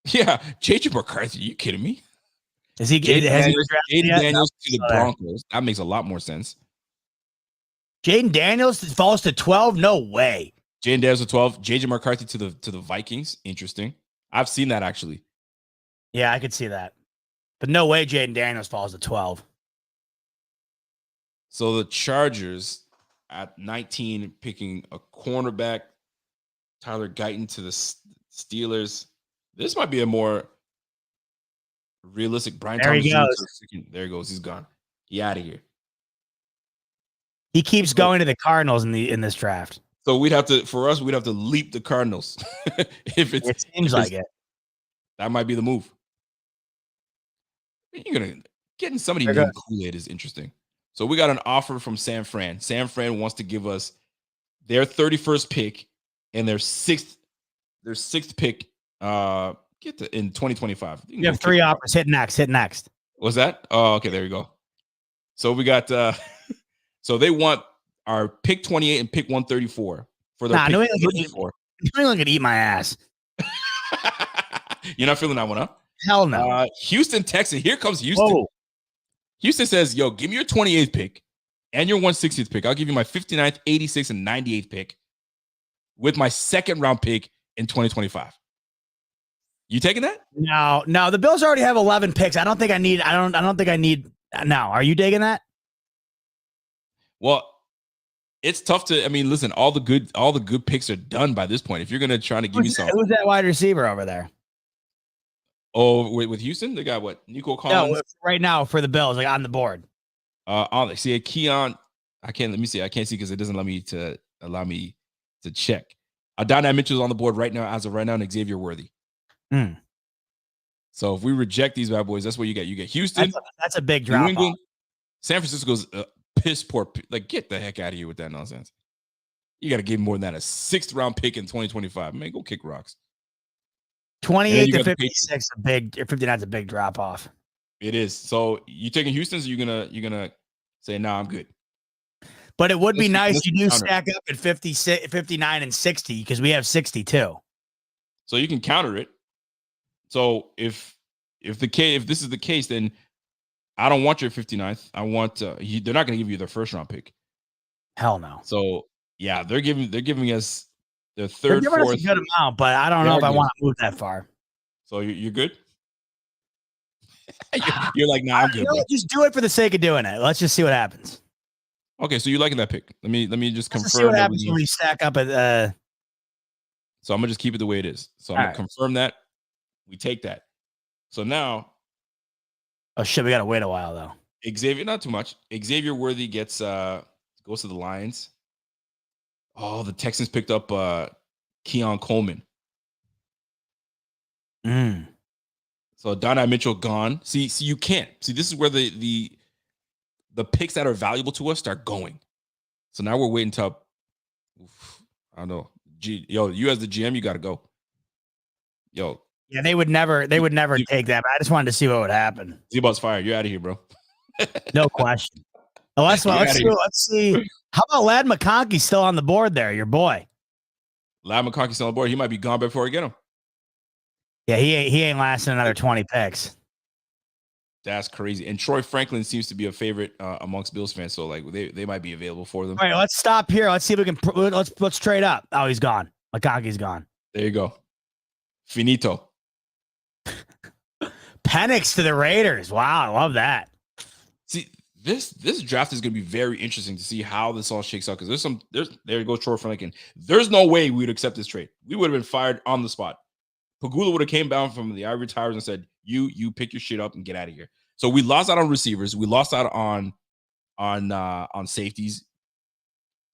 Yeah, JJ McCarthy. Are you kidding me? Is he? Jaden Daniels to the Broncos. That makes a lot more sense. Jaden Daniels falls to 12. No way. Jaden Daniels to 12. JJ McCarthy to the Vikings. Interesting. I've seen that actually. Yeah, I could see that. But no way Jaden Daniels falls to 12. So the Chargers at 19 picking a cornerback, Tyler Guyton to the Steelers. This might be a more realistic. Brian Thomas Jr. There he goes. He's gone. He out of here. He keeps going to the Cardinals in this draft. So we'd have to leap the Cardinals. It seems like it. That might be the move. Getting somebody named Kool-Aid is interesting. So we got an offer from San Fran. San Fran wants to give us their 31st pick and their sixth pick in 2025. You have 3 offers. Hit next. Was that? Oh, okay, there you go. So we got so they want our pick 28 and pick 134 for their pick 34. New England could eat my ass. You're not feeling that one, huh? Hell no. Houston, Texas. Here comes Houston. Whoa. Houston says, yo, give me your 28th pick and your 160th pick. I'll give you my 59th, 86th, and 98th pick with my second round pick in 2025. You taking that? No. The Bills already have 11 picks. I don't think I need. Now, are you digging that? Well, it's tough to. I mean, listen, all the good picks are done by this point. If you're gonna try to give me something, who's that wide receiver over there? Oh, with Houston, they got what? Nico Collins. No, right now for the Bills, like on the board. See, Keon. I can't. Let me see. I can't see because it doesn't allow me to check. Adonai Mitchell's on the board right now, as of right now, and Xavier Worthy. So if we reject these bad boys, that's what you get. You get Houston. That's a big drop. New England, San Francisco's piss poor. Like, get the heck out of here with that nonsense. You got to give more than that. A 6th round pick in 2025. Man, go kick rocks. 28 to 56, 59 is a big drop off. It is. So you taking Houston? So you're gonna say, "Nah, I'm good." But it would be nice you do stack up at 59 and 60 because we have 62. So you can counter it. So if this is the case, then I don't want your 59th. I want they're not going to give you their 1st round pick. Hell no. So yeah, they're giving us their 3rd, 4th. Us a good amount, but I don't know if I want to move that far. So you're good. You're like, nah, I'm good. Just do it for the sake of doing it. Let's just see what happens. Okay, so you liking that pick? Let me just confirm. See what happens when we stack up at. So I'm gonna just keep it the way it is. So I'm gonna confirm that. We take that. So now. Oh shit! We gotta wait a while though. Xavier, not too much. Xavier Worthy goes to the Lions. Oh, the Texans picked up Keon Coleman. So Adonai Mitchell gone. See, you can't. See, this is where the picks that are valuable to us start going. So now we're waiting till I don't know. You as the GM, you got to go. Yo. Yeah, they would never take that. But I just wanted to see what would happen. Z-Bot's fired. You're out of here, bro. No question. Oh, let's see. How about Ladd McConkey still on the board there? Your boy. Ladd McConkey still on the board. He might be gone before I get him. Yeah, he ain't lasting another 20 picks. That's crazy. And Troy Franklin seems to be a favorite amongst Bills fans. So like they might be available for them. All right, let's stop here. Let's see if we can let's trade up. Oh, he's gone. McConkey's gone. There you go. Finito. Penix to the Raiders. Wow, I love that. See, this draft is going to be very interesting to see how this all shakes out because there goes Troy Franklin. There's no way we would accept this trade. We would have been fired on the spot. Pagula would have came down from the Ivory Towers and said, you pick your shit up and get out of here. So we lost out on receivers. We lost out on on safeties.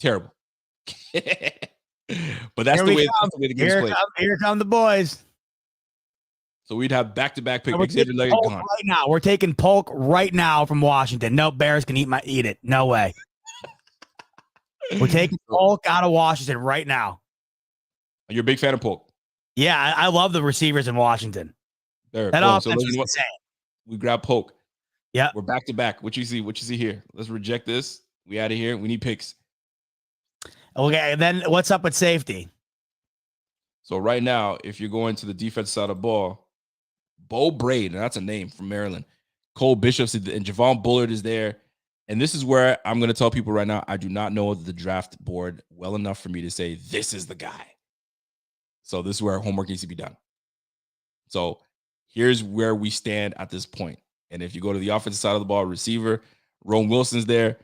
Terrible. But that's the way the game's played. Here come the boys. So we'd have back-to-back pick. We're Xavier taking Leggett Polk gone. right now. We're taking Polk right now from Washington. No, Bears can eat it. No way. We're taking Polk out of Washington right now. You're a big fan of Polk. Yeah, I love the receivers in Washington. There, that boom. offense is insane. We grab Polk. Yeah, we're back-to-back. What you see here? Let's reject this. We out of here. We need picks. Okay, then what's up with safety? So right now, if you're going to the defense side of the ball, Bo Braid, and that's a name from Maryland. Cole Bishop's and Javon Bullard is there. And this is where I'm going to tell people right now, I do not know the draft board well enough for me to say this is the guy. So this is where homework needs to be done. So here's where we stand at this point. And if you go to the offensive side of the ball, receiver, Rome Wilson's there.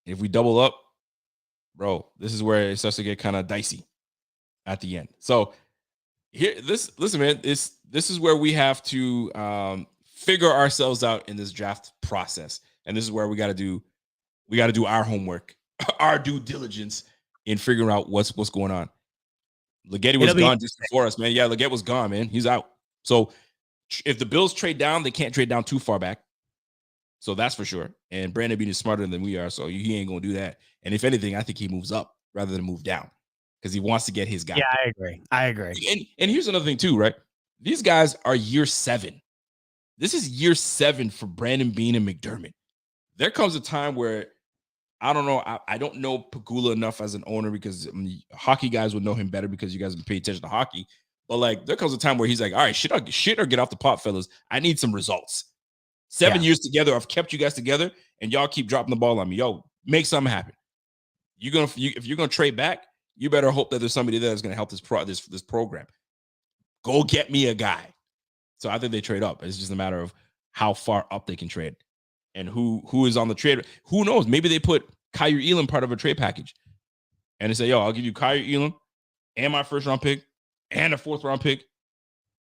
If we double up, bro, this is where it starts to get kind of dicey at the end. So listen, man, this is where we have to figure ourselves out in this draft process. And this is where we got to do our homework, our due diligence in figuring out what's going on. Leggetti was gone just before us, man. Yeah, Leggett was gone, man. He's out. So if the Bills trade down, they can't trade down too far back. So that's for sure. And Brandon Beane is smarter than we are, so he ain't going to do that. And if anything, I think he moves up rather than move down because he wants to get his guy. Yeah, I agree. And here's another thing too, right? These guys are year 7. This is year 7 for Brandon Beane and McDermott. There comes a time where I don't know. I don't know Pagula enough as an owner because hockey guys would know him better because you guys have been paying attention to hockey. But like, there comes a time where he's like, all right, shit or get off the pot, fellas. I need some results. 7 years together, I've kept you guys together, and y'all keep dropping the ball on me. Yo, make something happen. If you're gonna trade back, you better hope that there's somebody there that's gonna help this program. Go get me a guy. So I think they trade up. It's just a matter of how far up they can trade and who is on the trade. Who knows? Maybe they put Kyer Elam part of a trade package, and they say, "Yo, I'll give you Kyer Elam and my first round pick and a 4th round pick.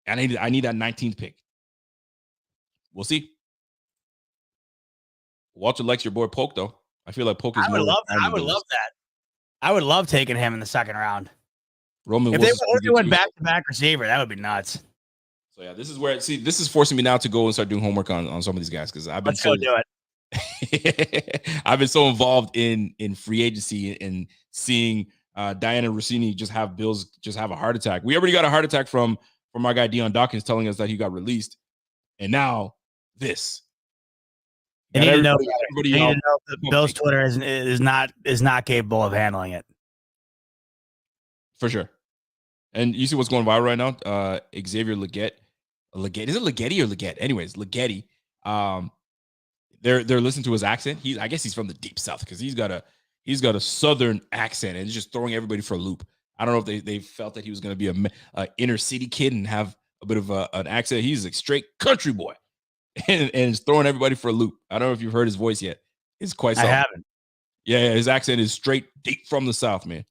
And I need that 19th pick." We'll see. Walter likes your boy Polk, though. I feel like Polk is. I would love that. I would love taking him in the second round. If they went back-to-back receiver, that would be nuts. So yeah, this is forcing me now to go and start doing homework on some of these guys because I've been do it. I've been so involved in free agency and seeing Diana Rossini just have a heart attack. We already got a heart attack from our guy Deion Dawkins telling us that he got released, and now this. You need to know that Bill's Twitter is not capable of handling it. For sure. And you see what's going viral right now? Xavier Leggett. Is it Leggetti or Leggett? Anyways, Leggetti. They're listening to his accent. I guess he's from the deep south because he's got a southern accent and he's just throwing everybody for a loop. I don't know if they felt that he was going to be a inner city kid and have a bit of an accent. He's a straight country boy. And is throwing everybody for a loop. I don't know if you've heard his voice yet. It's quite solid. I haven't. Yeah, his accent is straight deep from the South, man.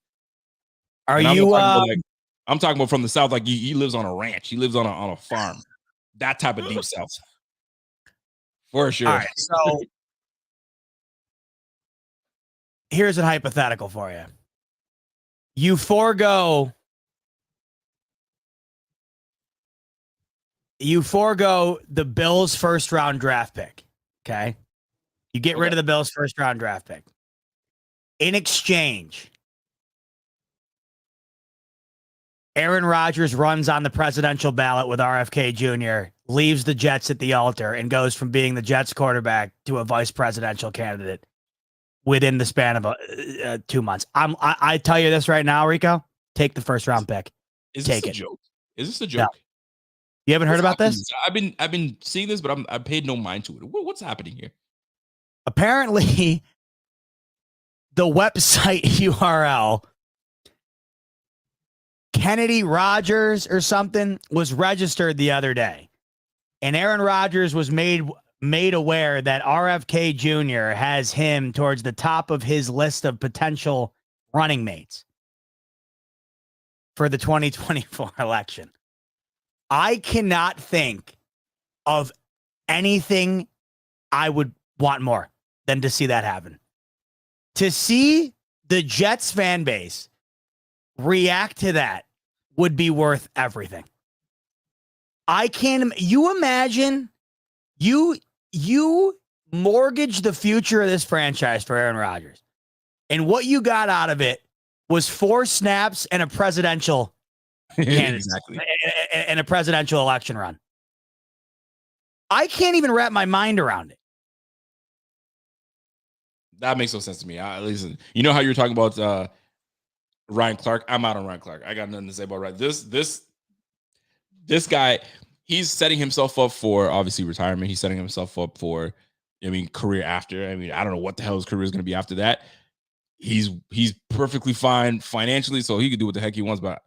I'm talking about from the South, like he lives on a ranch. He lives on a farm. That type of deep South. For sure. All right, so here's a hypothetical for you. You forego the Bills' first round draft pick. Okay. You get rid of the Bills' first round draft pick. In exchange, Aaron Rodgers runs on the presidential ballot with RFK Jr., leaves the Jets at the altar, and goes from being the Jets quarterback to a vice presidential candidate within the span of 2 months. I tell you this right now, Rico, take the first round pick. Is this a joke? Is this a joke? No. You haven't heard about this? I've been seeing this, but I paid no mind to it. What's happening here? Apparently, the website URL Kennedy Rogers or something was registered the other day, and Aaron Rodgers was made aware that RFK Jr. has him towards the top of his list of potential running mates for the 2024 election. I cannot think of anything I would want more than to see that happen. To see the Jets fan base react to that would be worth everything. I can't. You imagine you mortgage the future of this franchise for Aaron Rodgers, and what you got out of it was 4 snaps and a presidential Exactly. and a presidential election run. I can't even wrap my mind around it. That makes no sense to me. Listen, you know how you're talking about Ryan Clark? I'm out on Ryan Clark. I got nothing to say about Ryan. This guy, he's setting himself up for obviously retirement. He's setting himself up for, career after. I don't know what the hell his career is going to be after that. He's perfectly fine financially, so he can do what the heck he wants. But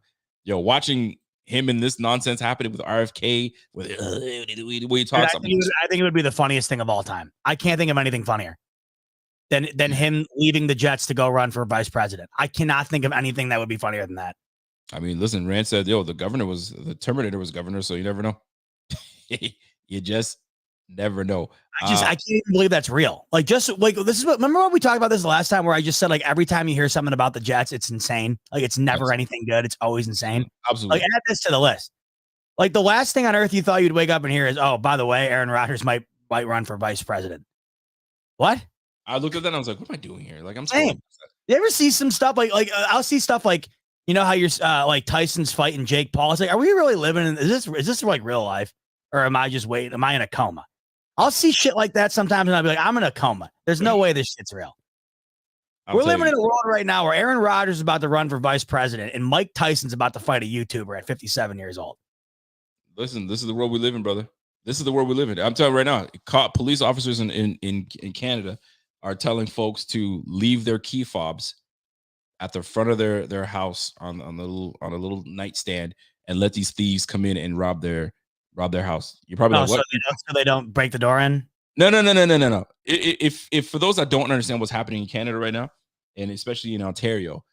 watching him in this nonsense happening with RFK, with the way he talks, I think it would be the funniest thing of all time. I can't think of anything funnier than him leaving the Jets to go run for vice president. I cannot think of anything that would be funnier than that. Listen, Rand said, the Terminator was governor, so you never know. You just never know. I can't even believe that's real. This is what, remember when we talked about this the last time where I just said, every time you hear something about the Jets, it's insane. It's never anything good. It's always insane. Absolutely. Add this to the list. The last thing on earth you thought you'd wake up and hear is, oh, by the way, Aaron Rodgers might run for vice president. What? I looked at that and I was like, what am I doing here? I'm saying, you ever see some stuff I'll see stuff how you're Tyson's fighting Jake Paul. It's are we really living in, is this real life? Or am I just waiting? Am I in a coma? I'll see shit like that sometimes and I'll be like, I'm in a coma. There's no way this shit's real. We're living in a world right now where Aaron Rodgers is about to run for vice president and Mike Tyson's about to fight a YouTuber at 57 years old. Listen, this is the world we live in, brother. This is the world we live in. I'm telling you right now, police officers in Canada are telling folks to leave their key fobs at the front of their house on a little nightstand and let these thieves come in and rob their house. You're probably like, what? So they don't break the door in? No. If for those that don't understand what's happening in Canada right now, and especially in Ontario,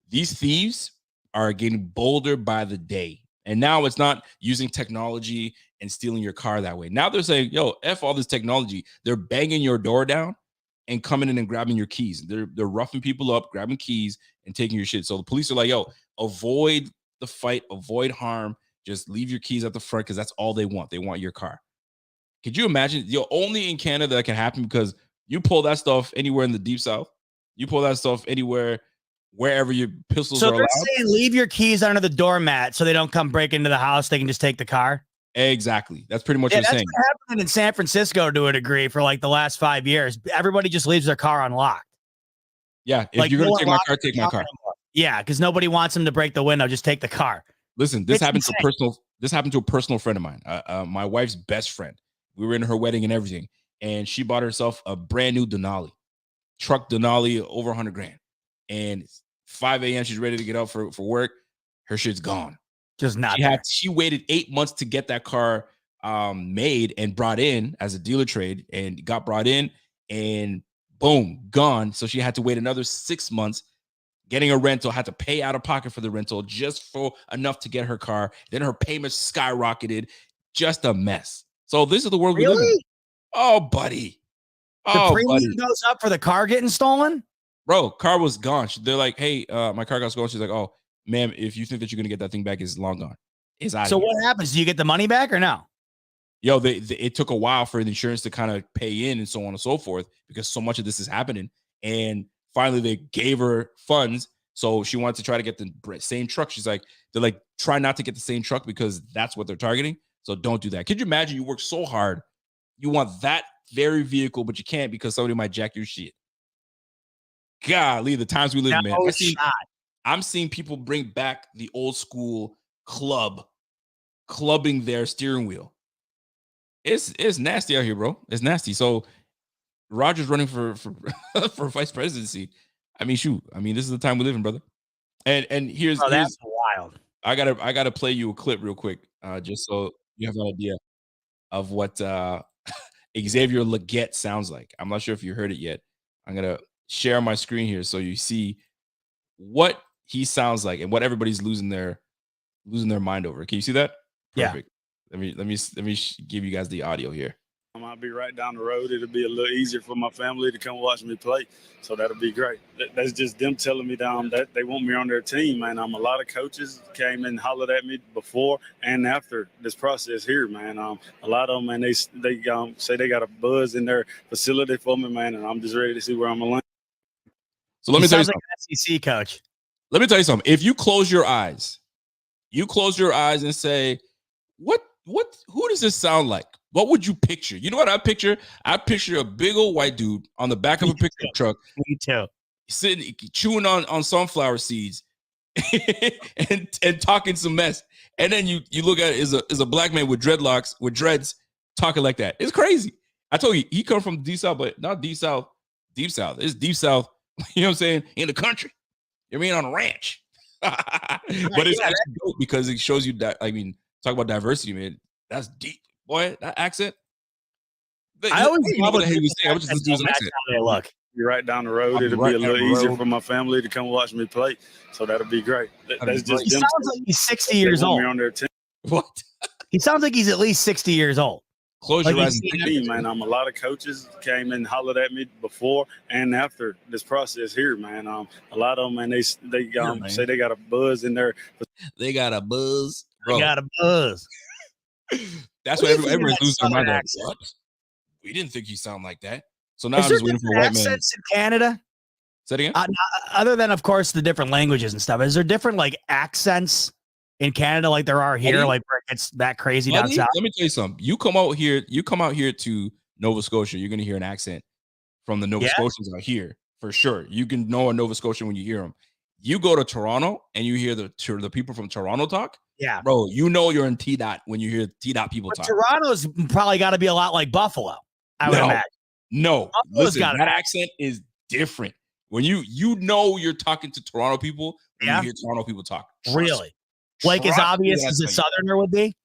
these thieves are getting bolder by the day. And now it's not using technology and stealing your car that way. Now they're saying, yo, F all this technology. They're banging your door down and coming in and grabbing your keys. They're roughing people up, grabbing keys and taking your shit. So the police are like, yo, avoid the fight, avoid harm. Just leave your keys at the front because that's all they want. They want your car. Could you imagine? Only in Canada that can happen because you pull that stuff anywhere in the deep south. You pull that stuff anywhere, wherever your pistols are allowed. So they're saying leave your keys under the doormat so they don't come break into the house. They can just take the car. Exactly. That's pretty much what you're saying. That's what happened in San Francisco to a degree for the last 5 years. Everybody just leaves their car unlocked. Yeah. If you're going to take my car, take my car. Yeah. Because nobody wants them to break the window. Just take the car. Listen, this happened to a personal friend of mine, my wife's best friend. We were in her wedding and everything, and she bought herself a brand new Denali, truck Denali, over $100,000. And 5 a.m. she's ready to get up for work. Her shit's gone. Just not. She waited 8 months to get that car made and brought in as a dealer trade, and got brought in, and boom, gone. So she had to wait another 6 months. Getting a rental, had to pay out of pocket for the rental just for enough to get her car. Then her payments skyrocketed. Just a mess. So this is the world we live in. Oh, buddy. The premium goes up for the car getting stolen? Bro, car was gone. They're like, hey, my car got stolen. She's like, oh, ma'am, if you think that you're going to get that thing back, it's long gone. It's out. So what happens? Do you get the money back or no? Yo, it took a while for the insurance to kind of pay in and so on and so forth because so much of this is happening. And finally, they gave her funds, so she wanted to try to get the same truck. They're like, try not to get the same truck because that's what they're targeting. So don't do that. Could you imagine you work so hard, you want that very vehicle, but you can't because somebody might jack your shit. Golly, the times we live in, man. I'm seeing people bring back the old school clubbing their steering wheel. It's nasty out here, bro. It's nasty. So Rodgers running for vice presidency. Shoot. This is the time we live in, brother. And here's that's wild. I gotta play you a clip real quick, just so you have an idea of what Xavier Legette sounds like. I'm not sure if you heard it yet. I'm gonna share my screen here so you see what he sounds like and what everybody's losing their mind over. Can you see that? Perfect. Yeah. Let me give you guys the audio here. I'll be right down the road. It'll be a little easier for my family to come watch me play. So that'll be great. That's just them telling me that they want me on their team, man. A lot of coaches came and hollered at me before and after this process here, man. A lot of them, man, they say they got a buzz in their facility for me, man, and I'm just ready to see where I'm going to land. So let me tell you something. Like SEC coach. Let me tell you something. If you close your eyes and say, who does this sound like? What would you picture? You know what I picture? I picture a big old white dude on the back of a pickup truck. Me too. Sitting, chewing on sunflower seeds and talking some mess. And then you look at it is a black man with dreadlocks, with dreads, talking like that. It's crazy. I told you, he come from deep south, but not deep south. Deep south. It's deep south, you know what I'm saying, in the country. You mean on a ranch. But it's actually dope because it shows you that, talk about diversity, man. That's deep. Boy, that accent. I always love what he was saying. I was just listening to his accent. They look. You're right down the road. It'll be a little easier for my family to come watch me play. So that'll be great. That's just He them. sounds like he's 60 years old. On their team. What? He sounds like he's at least 60 years old. Close your eyes. Man, a lot of coaches came and hollered at me before and after this process here, man. A lot of them, man, they say they got a buzz in there. They got a buzz. Bro. They got a buzz. That's why everyone's losing their mind. What? We didn't think he sounded like that. So now I'm just waiting for a white man. Accents in Canada? Say it again? Other than, of course, the different languages and stuff, is there different accents in Canada like there are here, where it's that crazy down south? Let me tell you something. You come out here to Nova Scotia, you're going to hear an accent from the Nova Scotians out here for sure. You can know a Nova Scotian when you hear them. You go to Toronto and you hear the people from Toronto talk. Yeah, bro, you know you're in T-Dot when you hear T-Dot people talk. Toronto's probably got to be a lot like Buffalo, I would imagine. No, listen, that accent is different. When you know you're talking to Toronto people when you hear Toronto people talk. Really? As obvious as a Southerner would be?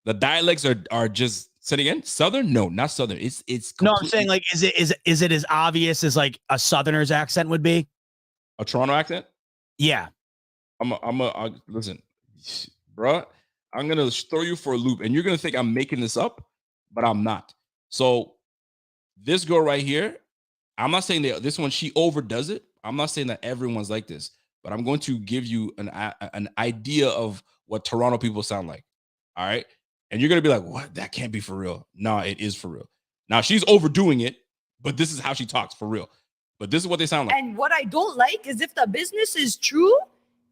The dialects are just, say it again? Southern? No, not Southern. It's no, I'm saying is it as obvious as a Southerner's accent would be? A Toronto accent? Yeah. Listen, bro, I'm gonna throw you for a loop, and you're gonna think I'm making this up, but I'm not. So this girl right here, I'm not saying that this one she overdoes it. I'm not saying that everyone's like this, but I'm going to give you an idea of what Toronto people sound like. All right, and you're gonna be like, "What? That can't be for real." No, it is for real. Now she's overdoing it, but this is how she talks for real. But this is what they sound like. And what I don't like is if the business is true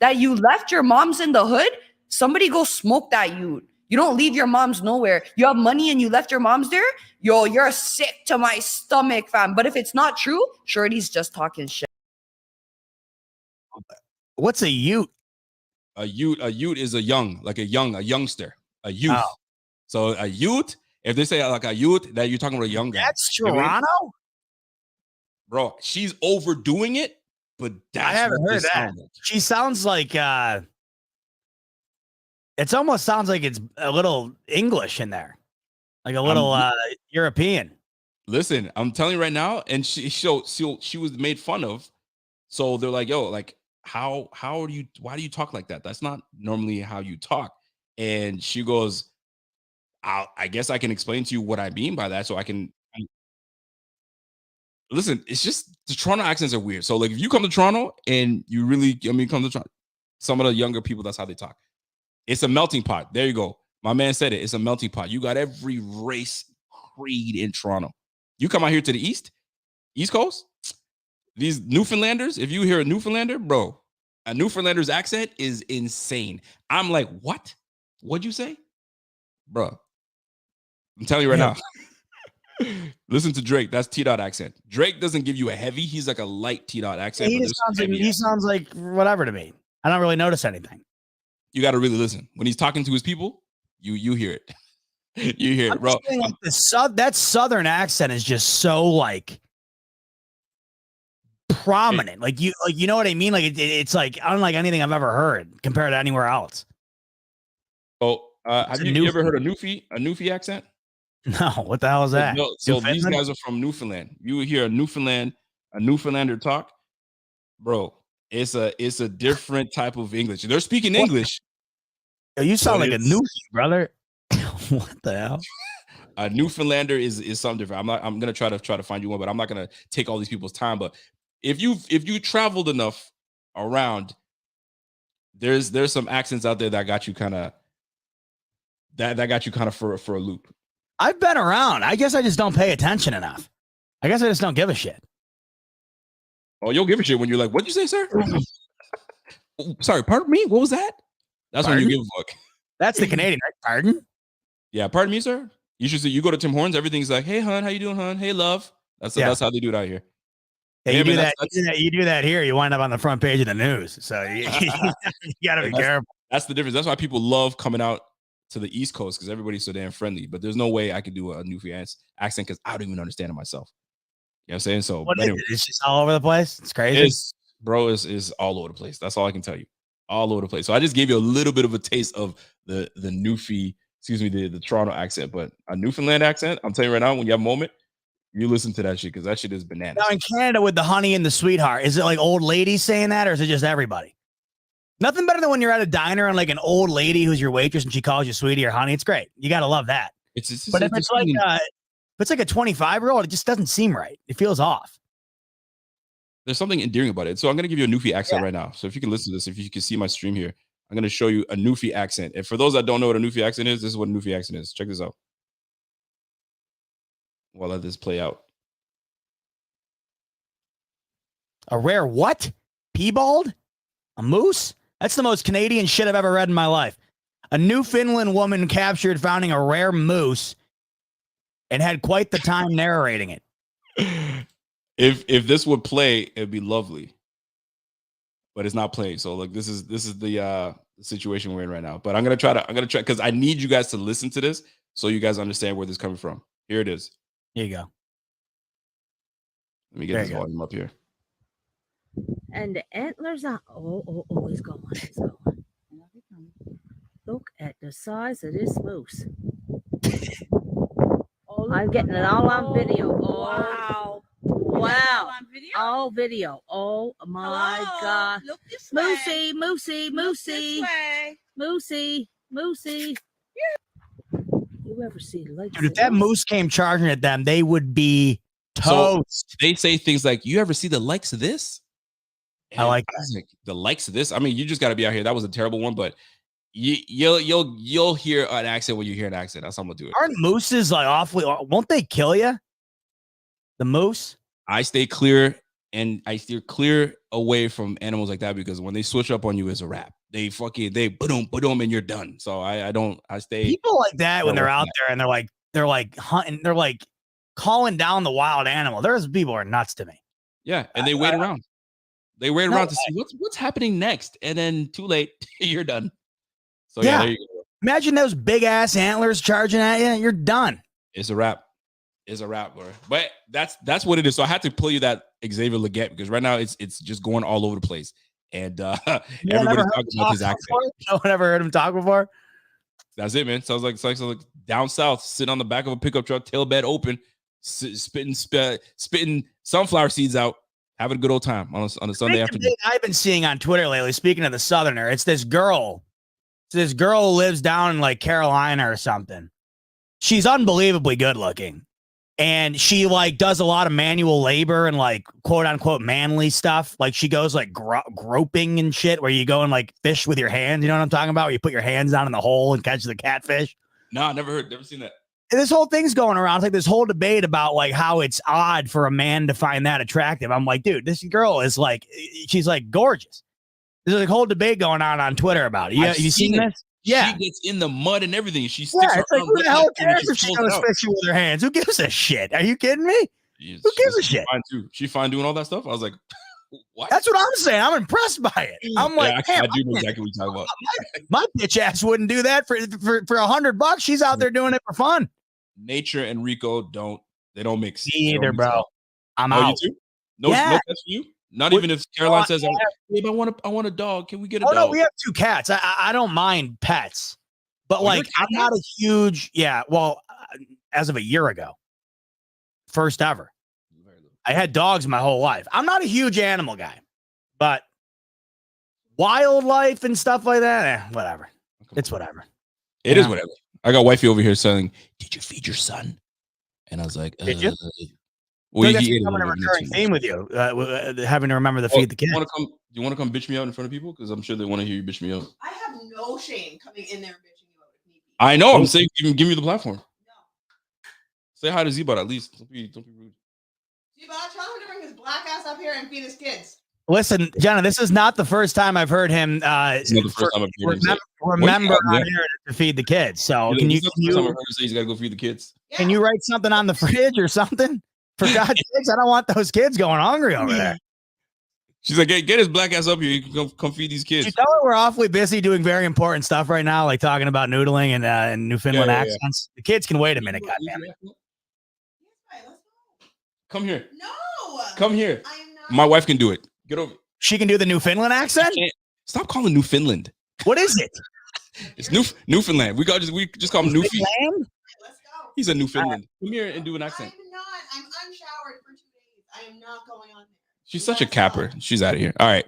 that you left your moms in the hood, somebody go smoke that you. You don't leave your moms nowhere. You have money and you left your moms there. Yo, you're sick to my stomach, fam. But if it's not true, Shorty's just talking shit. What's a ute? A ute is a youngster, a youth. Oh. So a ute, if they say like a ute, that you're talking about a young guy. That's Toronto? Bro, she's overdoing it, but that's I haven't heard that. Like. She sounds like it almost sounds like it's a little English in there, like a little European. Listen, I'm telling you right now, and she was made fun of, so they're like, "Yo, like why do you talk like that? That's not normally how you talk." And she goes, "I guess I can explain to you what I mean by that, so I can." Listen, it's just the Toronto accents are weird. So, if you come to Toronto and you really, come to Toronto, some of the younger people, that's how they talk. It's a melting pot. There you go. My man said it. It's a melting pot. You got every race, creed in Toronto. You come out here to the East Coast, these Newfoundlanders, if you hear a Newfoundlander, bro, a Newfoundlander's accent is insane. I'm like, what? What'd you say? Bro, I'm telling you right now. Listen to Drake. That's T-Dot accent. Drake doesn't give you a heavy. He's like a light T-Dot accent. He sounds like whatever to me. I don't really notice anything. You got to really listen. When he's talking to his people, you hear it. You hear it, bro. That Southern accent is just so prominent. You know what I mean? It's like unlike anything I've ever heard compared to anywhere else. Oh, have you ever heard a Newfie accent? No, what the hell is that? No, so these guys are from Newfoundland. You would hear a Newfoundlander talk, bro. It's a different type of English. They're speaking English. You sound like a Newfie, brother. What the hell? A Newfoundlander is something different. I'm gonna try to find you one, but I'm not gonna take all these people's time. But if you traveled enough around, there's some accents out there that got you kind of for a loop. I've been around. I guess I just don't pay attention enough. I guess I just don't give a shit. Oh, you'll give a shit when you're like, "What'd you say, sir?" Sorry, pardon me. What was that? That's Pardon? when you give a fuck. That's the Canadian, right? Pardon? Yeah, pardon me, sir. You should see. You go to Tim Hortons, everything's like, "Hey, hon, how you doing, hon? Hey, love." That's how they do it out here. Yeah, you do that. You do that here, you wind up on the front page of the news. So you gotta be careful. That's the difference. That's why people love coming out to the East Coast because everybody's so damn friendly. But there's no way I could do a Newfoundland accent because I don't even understand it myself. You know what I'm saying? So anyway, it's just all over the place. It's crazy. Is all over the place. That's all I can tell you. All over the place. So I just gave you a little bit of a taste of the the Toronto accent, but a Newfoundland accent, I'm telling you right now, when you have a moment, you listen to that shit because that shit is bananas. Now in Canada with the honey and the sweetheart, is it like old ladies saying that, or is it just everybody? Nothing better than when you're at a diner and like an old lady who's your waitress and she calls you sweetie or honey. It's great. You gotta love that. But if it's like a 25-year-old, it just doesn't seem right. It feels off. There's something endearing about it. So I'm gonna give you a Newfie accent right now. So if you can listen to this, if you can see my stream here, I'm gonna show you a Newfie accent. And for those that don't know what a Newfie accent is, this is what a Newfie accent is. Check this out. Well, let this play out. A rare what? Piebald? A moose? That's the most Canadian shit I've ever read in my life. A Newfoundland woman captured finding a rare moose and had quite the time narrating it. If this would play, it'd be lovely. But it's not playing. So like this is the situation we're in right now. But I'm gonna try because I need you guys to listen to this so you guys understand where this is coming from. Here it is. Here you go. Let me get this volume up here. And the antlers are he's going. He's going. Look at the size of this moose. I'm getting it all on video. Wow. Wow. All video. Oh my God. Look this Moosey, way. Moosey, Moosey. Moosey, Moosey. You ever see like Dude, if that moose came charging at them, they would be toast. So they say things like, "You ever see the likes of this?" And I like that. like, the likes of this. I mean, you just got to be out here. That was a terrible one, but you'll hear an accent when you hear an accent. That's how I'm gonna do it. Aren't mooses like awfully? Won't they kill you? The moose. I stay clear and I steer clear away from animals like that because when they switch up on you, it's a wrap. They boom, and you're done. So I stay. People like that when they're out there and they're like hunting, they're like calling down the wild animal. There's people who are nuts to me. Yeah, and they wait around. They wait around to see what's happening next, and then too late, you're done. So yeah, there you go. Imagine those big ass antlers charging at you. You're done. It's a wrap. It's a wrap, bro. But that's what it is. So I had to pull you that Xavier Leggett because right now it's just going all over the place, and everybody's talking about his accent. No one ever heard him talk before. That's it, man. Sounds like down south, sitting on the back of a pickup truck, tailbed open, spitting sunflower seeds out, having a good old time on a Sunday afternoon. I've been seeing on Twitter lately. Speaking of the Southerner, it's this girl. This girl who lives down in like Carolina or something. She's unbelievably good looking. And she like does a lot of manual labor and like quote unquote manly stuff. Like she goes like groping and shit where you go and like fish with your hands. You know what I'm talking about? Where you put your hands down in the hole and catch the catfish. No, never seen that. And this whole thing's going around. It's like this whole debate about like how it's odd for a man to find that attractive. I'm like, dude, this girl is like, she's like gorgeous. There's like a whole debate going on Twitter about it. You seen this? Yeah. She gets in the mud and everything. She sticks her it's like, arm who the hell cares if she she goes fishing with her hands? Who gives a shit? Are you kidding me? Who gives a shit? She fine doing all that stuff. I was like, what? That's what I'm saying. I'm impressed by it. I'm like, I do know exactly what you're talking about. My bitch ass wouldn't do that for $100. She's out there doing it for fun. Nature and Rico don't mix. Me either, bro. I'm out. You too? No pets for you? Not even if Caroline says, "Babe, I want a dog. Can we get a dog?" No, we have 2 cats. I don't mind pets, but like I'm not a huge Well, as of a year ago, first ever, I had dogs my whole life. I'm not a huge animal guy, but wildlife and stuff like that, whatever. It's whatever. It is whatever. I got wifey over here saying, "Did you feed your son?" And I was like, Did you? Well, that's he ate becoming a recurring theme with you, having to remember to feed the Do kids. you want to come bitch me out in front of people? Because I'm sure they want to hear you bitch me out. I have no shame coming in there and bitching you out if need be. I know. I'm saying, give me the platform. No. Say hi to Z-Bot at least. Don't be rude. Z-Bot, tell him to bring his black ass up here and feed his kids. Listen, Jenna, this is not the first time I've heard him. It's not the first time I've heard him say remember on here to feed the kids. So can you? Not the first time I've heard him say he's got to go feed the kids. Can you write something on the fridge or something? For God's sakes, I don't want those kids going hungry over there. She's like, get his black ass up here. You can come feed these kids. You tell her we're awfully busy doing very important stuff right now, like talking about noodling and Newfoundland accents. The kids can wait a minute, goddammit. Come here. No. Come here. I am not. My wife can do it. Get over. She can do the Newfoundland accent? Stop calling Newfoundland. What is it? It's Newfoundland. We just call him Newfie. Let's go. He's a Newfoundland. Come here and do an accent. I'm unshowered for 2 days. I am not going on there. She's such a capper. She's out of here. All right.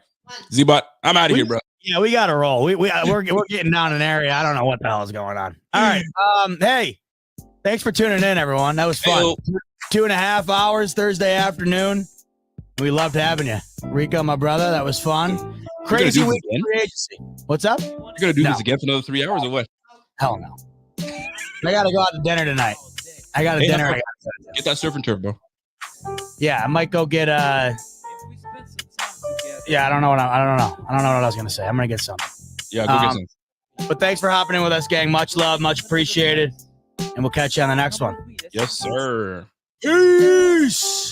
Z-Bot, I'm out of here, bro. Yeah, we got to roll. We're getting down an area. I don't know what the hell is going on. All right. Hey, thanks for tuning in, everyone. That was fun. 2.5 hours Thursday afternoon. We loved having you. Rico, my brother, that was fun. Crazy week in free agency. What's up? You're going to do this again for another 3 hours or what? Hell no. I got to go out to dinner tonight. I got a dinner. Get that surf and turf, bro. Yeah, I might go get yeah, I don't know what I was gonna say. I'm gonna get something. Yeah, go get some. But thanks for hopping in with us, gang. Much love, much appreciated. And we'll catch you on the next one. Yes, sir. Peace.